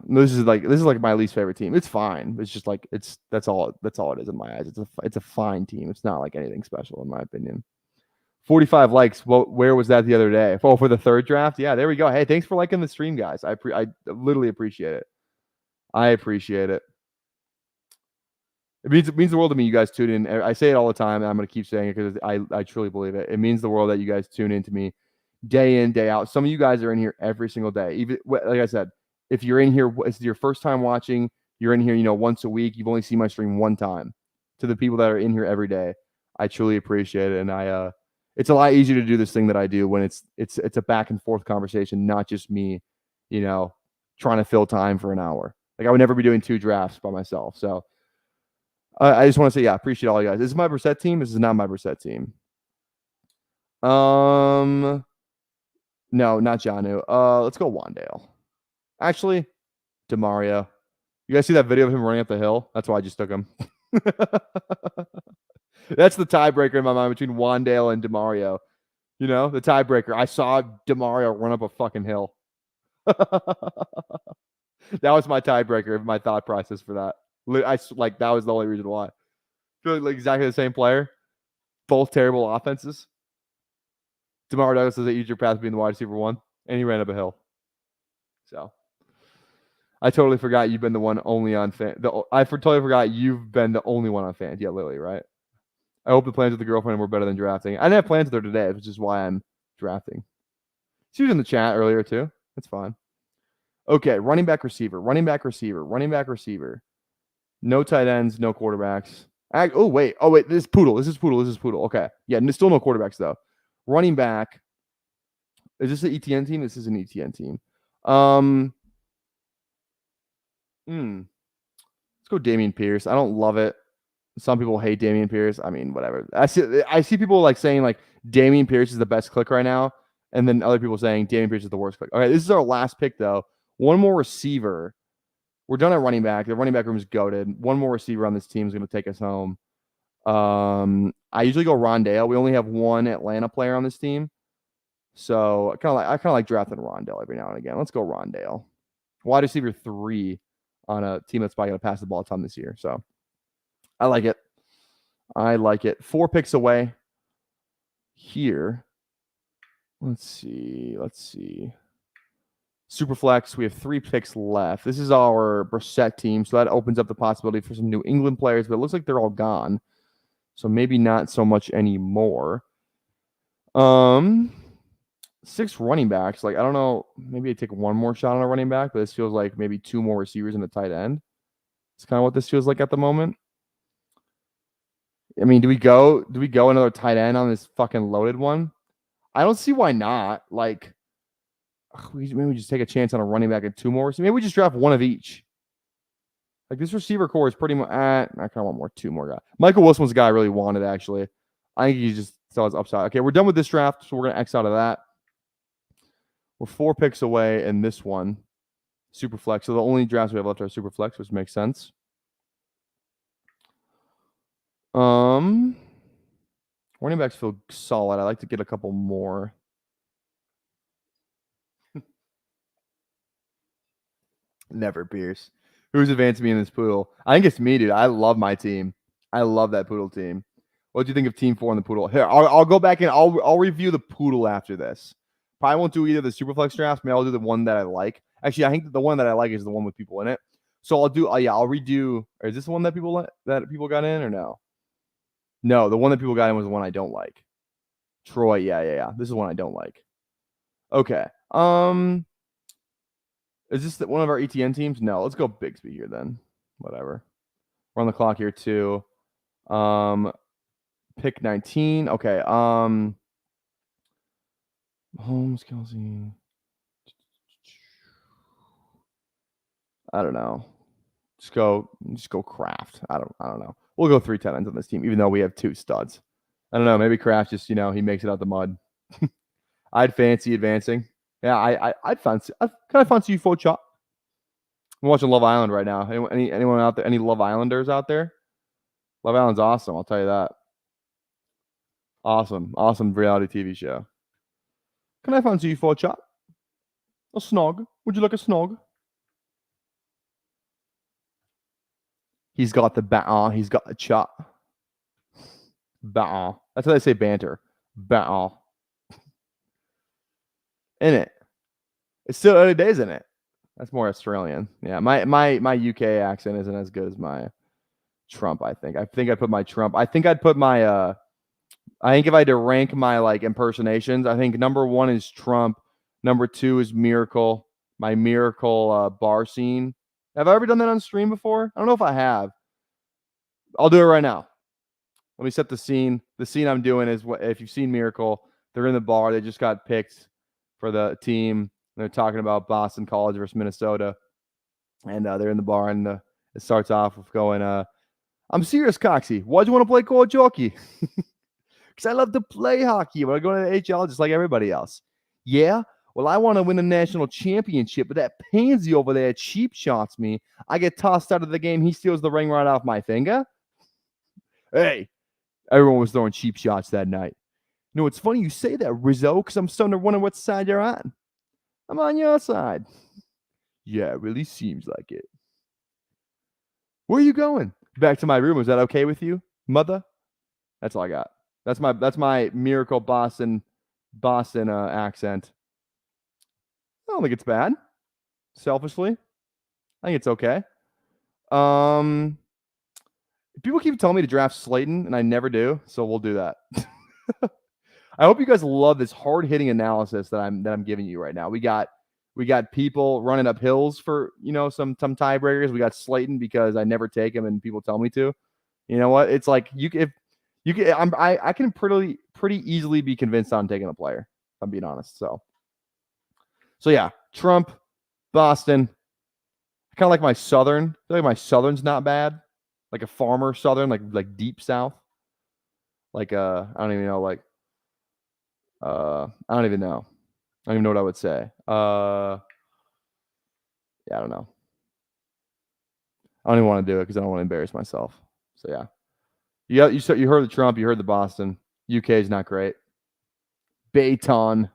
this is like my least favorite team. It's fine. It's just like that's all it is in my eyes. It's a fine team. It's not like anything special in my opinion. 45 likes. Well, where was that the other day? Oh, for the 3rd draft? Yeah, there we go. Hey, thanks for liking the stream, guys. I literally appreciate it. I appreciate it. It means the world to me. You guys tune in. I say it all the time, and I'm going to keep saying it because I truly believe it. It means the world that you guys tune in to me day in, day out. Some of you guys are in here every single day. Even like I said, if you're in here, it's your first time watching. You're in here, once a week. You've only seen my stream one time. To the people that are in here every day, I truly appreciate it, and it's a lot easier to do this thing that I do when it's a back and forth conversation, not just me, trying to fill time for an hour. Like I would never be doing 2 drafts by myself. So I just want to say, yeah, appreciate all you guys. This is my Brissett team. This is not my Brissett team. No, not Janu. Let's go Wandale. Actually, DeMario. You guys see that video of him running up the hill? That's why I just took him. That's the tiebreaker in my mind between Wandale and DeMario. The tiebreaker. I saw DeMario run up a fucking hill. That was my tiebreaker, my thought process for that. That was the only reason why. Feel like exactly the same player. Both terrible offenses. DeMar Douglas is an easier path being the wide receiver 1, and he ran up a hill. So I totally forgot you've been the one only on fan. I totally forgot you've been the only one on fans. Yeah, Lily, right? I hope the plans with the girlfriend were better than drafting. I didn't have plans with her today, which is why I'm drafting. She was in the chat earlier too. That's fine. Okay, running back, receiver, running back, receiver, running back, receiver. No tight ends, no quarterbacks. Oh wait, this is Poodle. This is Poodle. Okay, yeah, still no quarterbacks though. Running back. Is this an ETN team? This is an ETN team. Let's go Dameon Pierce. I don't love it. Some people hate Dameon Pierce. I mean, whatever. I see people like saying like Dameon Pierce is the best click right now, and then other people saying Dameon Pierce is the worst click. Okay, this is our last pick though. One more receiver. We're done at running back. The running back room is goated. One more receiver on this team is going to take us home. I usually go Rondale. We only have one Atlanta player on this team, so I kind of like drafting Rondale every now and again. Let's go Rondale. Wide receiver 3 on a team that's probably going to pass the ball a ton this year. So I like it. 4 picks away here. Let's see. Superflex, we have 3 picks left. This is our Brissett team, so that opens up the possibility for some New England players, but it looks like they're all gone. So maybe not so much anymore. 6 running backs. Like, I don't know. Maybe I take one more shot on a running back, but this feels like maybe 2 more receivers and a tight end. It's kind of what this feels like at the moment. I mean, do we go another tight end on this fucking loaded one? I don't see why not. Like, maybe we just take a chance on a running back and 2 more. So maybe we just draft one of each. Like, this receiver core is pretty much. I kind of want 2 more guys. Michael Wilson was the guy I really wanted, actually. I think he just saw his upside. Okay, we're done with this draft, so we're going to X out of that. We're 4 picks away in this one. Super flex. So the only drafts we have left are super flex, which makes sense. Running backs feel solid. I like to get a couple more. Never Pierce. Who's advanced me in this Poodle? I think it's me, dude. I love my team. I love that Poodle team. What do you think of Team 4 and the Poodle? Here, I'll go back and I'll review the Poodle after this. Probably won't do either the Superflex drafts. Maybe I'll do the one that I like. Actually, I think the one that I like is the one with people in it. So I'll do. I'll redo. Or is this the one that people got in or no? No, the one that people got in was the one I don't like. Troy. Yeah. This is the one I don't like. Okay. Is this one of our ETN teams? No, let's go Bigsby here then. Whatever. We're on the clock here too. Pick 19. Okay. Holmes, Kelsey. I don't know. Just go Kraft. I don't know. We'll go 3 tight ends on this team, even though we have 2 studs. I don't know. Maybe Kraft just, he makes it out the mud. I'd fancy advancing. Yeah, I'd fancy. Can I fancy you for chop? I'm watching Love Island right now. Anyone out there? Any Love Islanders out there? Love Island's awesome. I'll tell you that. Awesome reality TV show. Can I fancy you for a chat? A snog? Would you like a snog? He's got the baton. He's got the chat. Baton. That's how they say banter. Baton. In it. It's still early days in it. That's more Australian. Yeah, my UK accent isn't as good as my Trump, I think. I think I'd put my Trump. I think I'd put my I think if I had to rank my like impersonations, I think number 1 is Trump, number 2 is Miracle, my Miracle bar scene. Have I ever done that on stream before? I don't know if I have. I'll do it right now. Let me set the scene. The scene I'm doing is what if you've seen Miracle, they're in the bar. They just got picked for the team. They're talking about Boston College versus Minnesota, and they're in the bar, and it starts off with going, "I'm serious, Coxie. Why'd you want to play college hockey?" Because I love to play hockey, but I go to the HL just like everybody else. Yeah, well, I want to win a national championship, but that pansy over there cheap shots me. I get tossed out of the game. He steals the ring right off my finger. Hey, everyone was throwing cheap shots that night. You know, it's funny you say that, Rizzo, because I'm starting to wonder what side you're on. I'm on your side. Yeah, it really seems like it. Where are you going? Back to my room. Is that okay with you, mother? That's all I got. That's my Miracle Boston accent. I don't think it's bad. Selfishly, I think it's okay. People keep telling me to draft Slayton, and I never do, so we'll do that. I hope you guys love this hard-hitting analysis that I'm giving you right now. We got people running up hills for some tiebreakers. We got Slayton because I never take him, and people tell me to. You know what? It's like I can pretty easily be convinced on taking a player, if I'm being honest. So yeah, Trump, Boston. I kind of like my Southern. I feel like my Southern's not bad. Like a farmer Southern, like deep South. Like I don't even know. Like I don't even know. I don't even know what I would say. Yeah, I don't know. I don't even want to do it because I don't want to embarrass myself. So yeah. You heard the Trump, you heard the Boston. UK is not great. Bayton.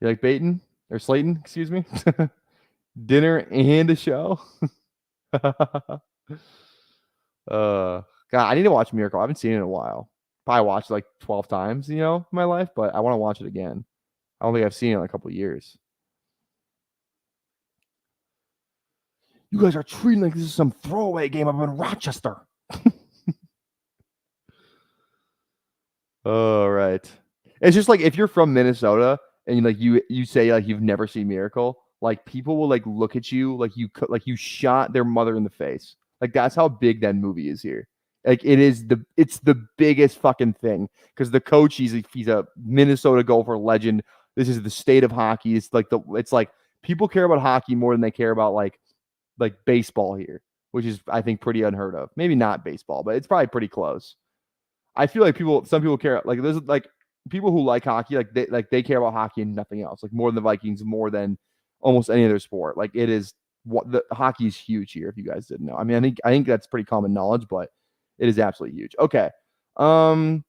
You like Bayton? Or Slayton, excuse me? Dinner and a show. God, I need to watch Miracle. I haven't seen it in a while. Probably watched it like 12 times, in my life, but I want to watch it again. I don't think I've seen it in a couple of years. You guys are treating like this is some throwaway game up in Rochester. All right. It's just like if you're from Minnesota and you say like you've never seen Miracle, like people will like look at you like you shot their mother in the face. Like that's how big that movie is here. Like it's the biggest fucking thing because the coach he's a Minnesota Gopher legend. This is the state of hockey. It's like people care about hockey more than they care about like baseball here, which is I think pretty unheard of. Maybe not baseball, but it's probably pretty close. I feel like some people care like there's like people who like hockey they care about hockey and nothing else. Like more than the Vikings, more than almost any other sport. Like it is what the hockey is huge here. If you guys didn't know, I mean, I think that's pretty common knowledge, but it is absolutely huge. Okay, did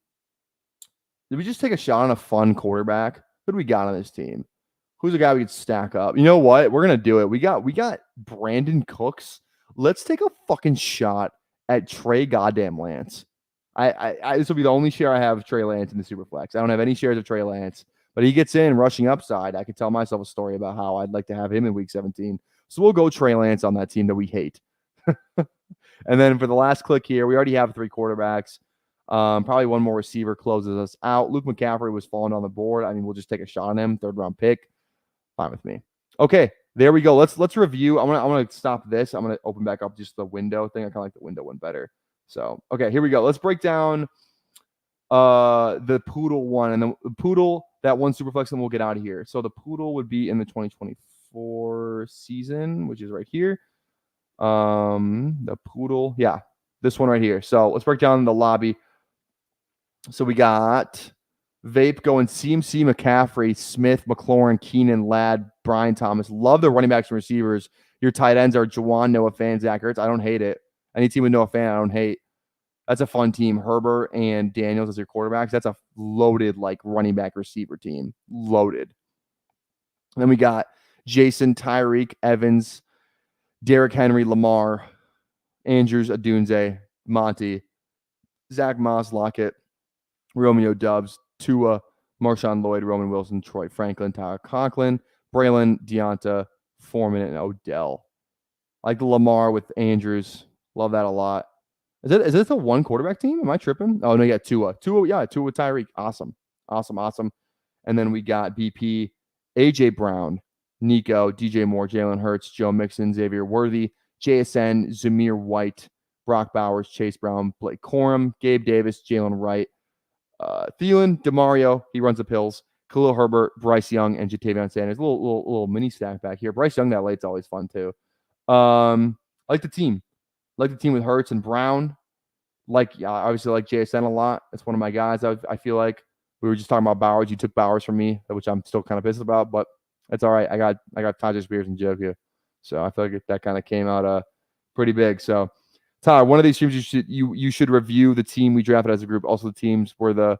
we just take a shot on a fun quarterback? Who do we got on this team? Who's a guy we could stack up? You know what? We're gonna do it. We got Brandon Cooks. Let's take a fucking shot at Trey goddamn Lance. This will be the only share I have of Trey Lance in the Superflex. I don't have any shares of Trey Lance, but he gets in rushing upside. I could tell myself a story about how I'd like to have him in week 17. So we'll go Trey Lance on that team that we hate. And then for the last click here, we already have 3 quarterbacks. Probably one more receiver closes us out. Luke McCaffrey was falling on the board. I mean, we'll just take a shot on him. 3rd round pick. Fine with me. Okay, there we go. Let's review. I'm gonna stop this. I'm gonna open back up just the window thing. I kind of like the window one better. So okay, here we go. Let's break down the Poodle one and the Poodle that one Superflex, and we'll get out of here. So the Poodle would be in the 2024 2024 season, which is right here. The Poodle. Yeah, this one right here. So let's break down the lobby. So we got Vape going CMC, McCaffrey, Smith, McLaurin, Keenan, Ladd, Brian Thomas. Love the running backs and receivers. Your tight ends are Jawan, Noah Fan, Zach Ertz. I don't hate it. Any team with Noah Fan, I don't hate. That's a fun team. Herbert and Daniels as your quarterbacks. That's a loaded like running back receiver team. Loaded. And then we got Jason, Tyreek, Evans, Derrick Henry, Lamar, Andrews, Adunze, Monty, Zach Moss, Lockett, Romeo Dubs, Tua, Marshawn Lloyd, Roman Wilson, Troy Franklin, Tyler Conklin, Braylon, Deonta, Foreman, and Odell. I like the Lamar with Andrews. Love that a lot. Is this a one quarterback team? Am I tripping? Oh, no, you got Tua. Tua with Tyreek. Awesome. And then we got BP, AJ Brown, Nico, DJ Moore, Jalen Hurts, Joe Mixon, Xavier Worthy, JSN, Zamir White, Brock Bowers, Chase Brown, Blake Corum, Gabe Davis, Jalen Wright, Thielen, DeMario, he runs the pills, Khalil Herbert, Bryce Young, and Jatavion Sanders. A little mini stack back here. Bryce Young that late's always fun too. I like the team. Like the team with Hurts and Brown. Obviously like JSN a lot. That's one of my guys. I feel like we were just talking about Bowers. You took Bowers from me, which I'm still kind of pissed about, but that's all right. I got Tajay Spears and Jokia. So I feel like that kind of came out pretty big. So Tyler, one of these streams you should review the team we drafted as a group. Also the teams where the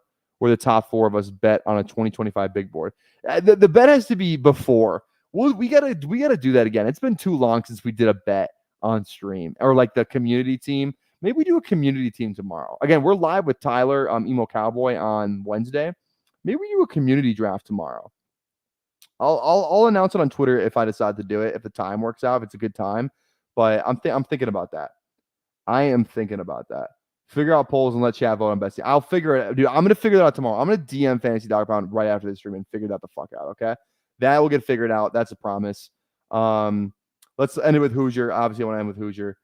top four of us bet on a 2025 big board. The bet has to be before. We gotta do that again. It's been too long since we did a bet on stream or like the community team. Maybe we do a community team tomorrow. Again, we're live with Tyler, Emo Cowboy on Wednesday. Maybe we do a community draft tomorrow. I'll announce it on Twitter if I decide to do it, if the time works out, if it's a good time. But I'm thinking about that. I am thinking about that. Figure out polls and let chat vote on Bestie. I'll figure it out. Dude, I'm going to figure it out tomorrow. I'm going to DM Fantasy Dog Pound right after this stream and figure that the fuck out, okay? That will get figured out. That's a promise. Let's end it with Hoosier. Obviously, I want to end with Hoosier.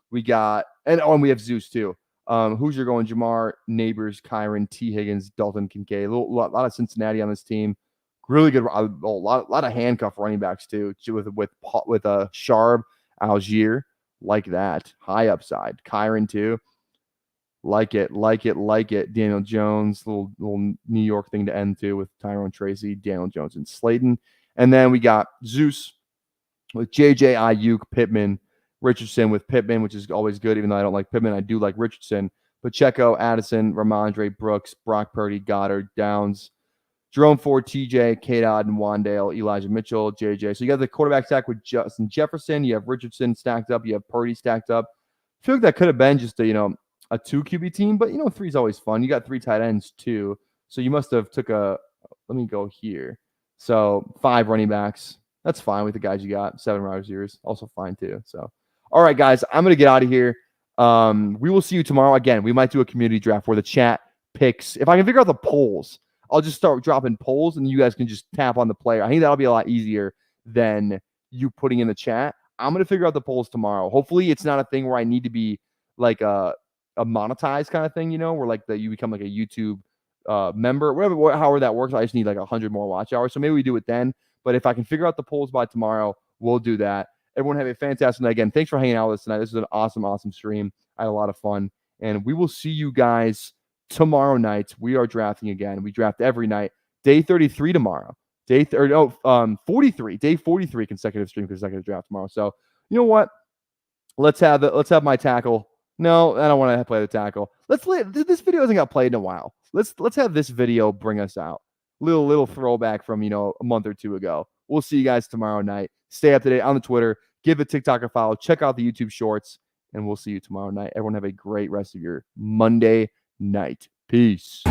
We got, and we have Zeus too. Hoosier going Jamar, Neighbors, Kyron, T. Higgins, Dalton Kincaid. A lot of Cincinnati on this team. Really good. A lot of handcuff running backs too. With Sharp, Algier, like that. High upside. Kyron too. Like it. Daniel Jones, little New York thing to end to with Tyrone Tracy, Daniel Jones, and Slayton. And then we got Zeus with JJ, Ayuk, Pittman, Richardson with Pittman, which is always good, even though I don't like Pittman. I do like Richardson. Pacheco, Addison, Ramondre, Brooks, Brock Purdy, Goddard, Downs, Jerome Ford, TJ, K-Dot, and Wandale, Elijah Mitchell, JJ. So you got the quarterback stack with Justin Jefferson. You have Richardson stacked up. You have Purdy stacked up. I feel like that could have been just a 2 QB team, but 3 is always fun. You got 3 tight ends too. So you must have let me go here. So 5 running backs. That's fine with the guys you got. 7 wide receivers, also fine too. So, all right, guys, I'm going to get out of here. We will see you tomorrow. Again, we might do a community draft where the chat picks. If I can figure out the polls, I'll just start dropping polls and you guys can just tap on the player. I think that'll be a lot easier than you putting in the chat. I'm going to figure out the polls tomorrow. Hopefully it's not a thing where I need to be like a monetized kind of thing, where like you become like a YouTube member, however that works. I just need like 100 more watch hours. So maybe we do it then. But if I can figure out the polls by tomorrow, we'll do that. Everyone have a fantastic night. Again, thanks for hanging out with us tonight. This is an awesome stream. I had a lot of fun. And we will see you guys tomorrow night. We are drafting again. We draft every night. Day 33 tomorrow. 43. Day 43 consecutive draft tomorrow. So you know what? Let's have my tackle. No, I don't want to play the tackle. This video hasn't got played in a while. Let's have this video bring us out. Little throwback from a month or 2 ago. We'll see you guys tomorrow night. Stay up to date on the Twitter. Give a TikTok a follow. Check out the YouTube shorts. And we'll see you tomorrow night. Everyone have a great rest of your Monday night. Peace.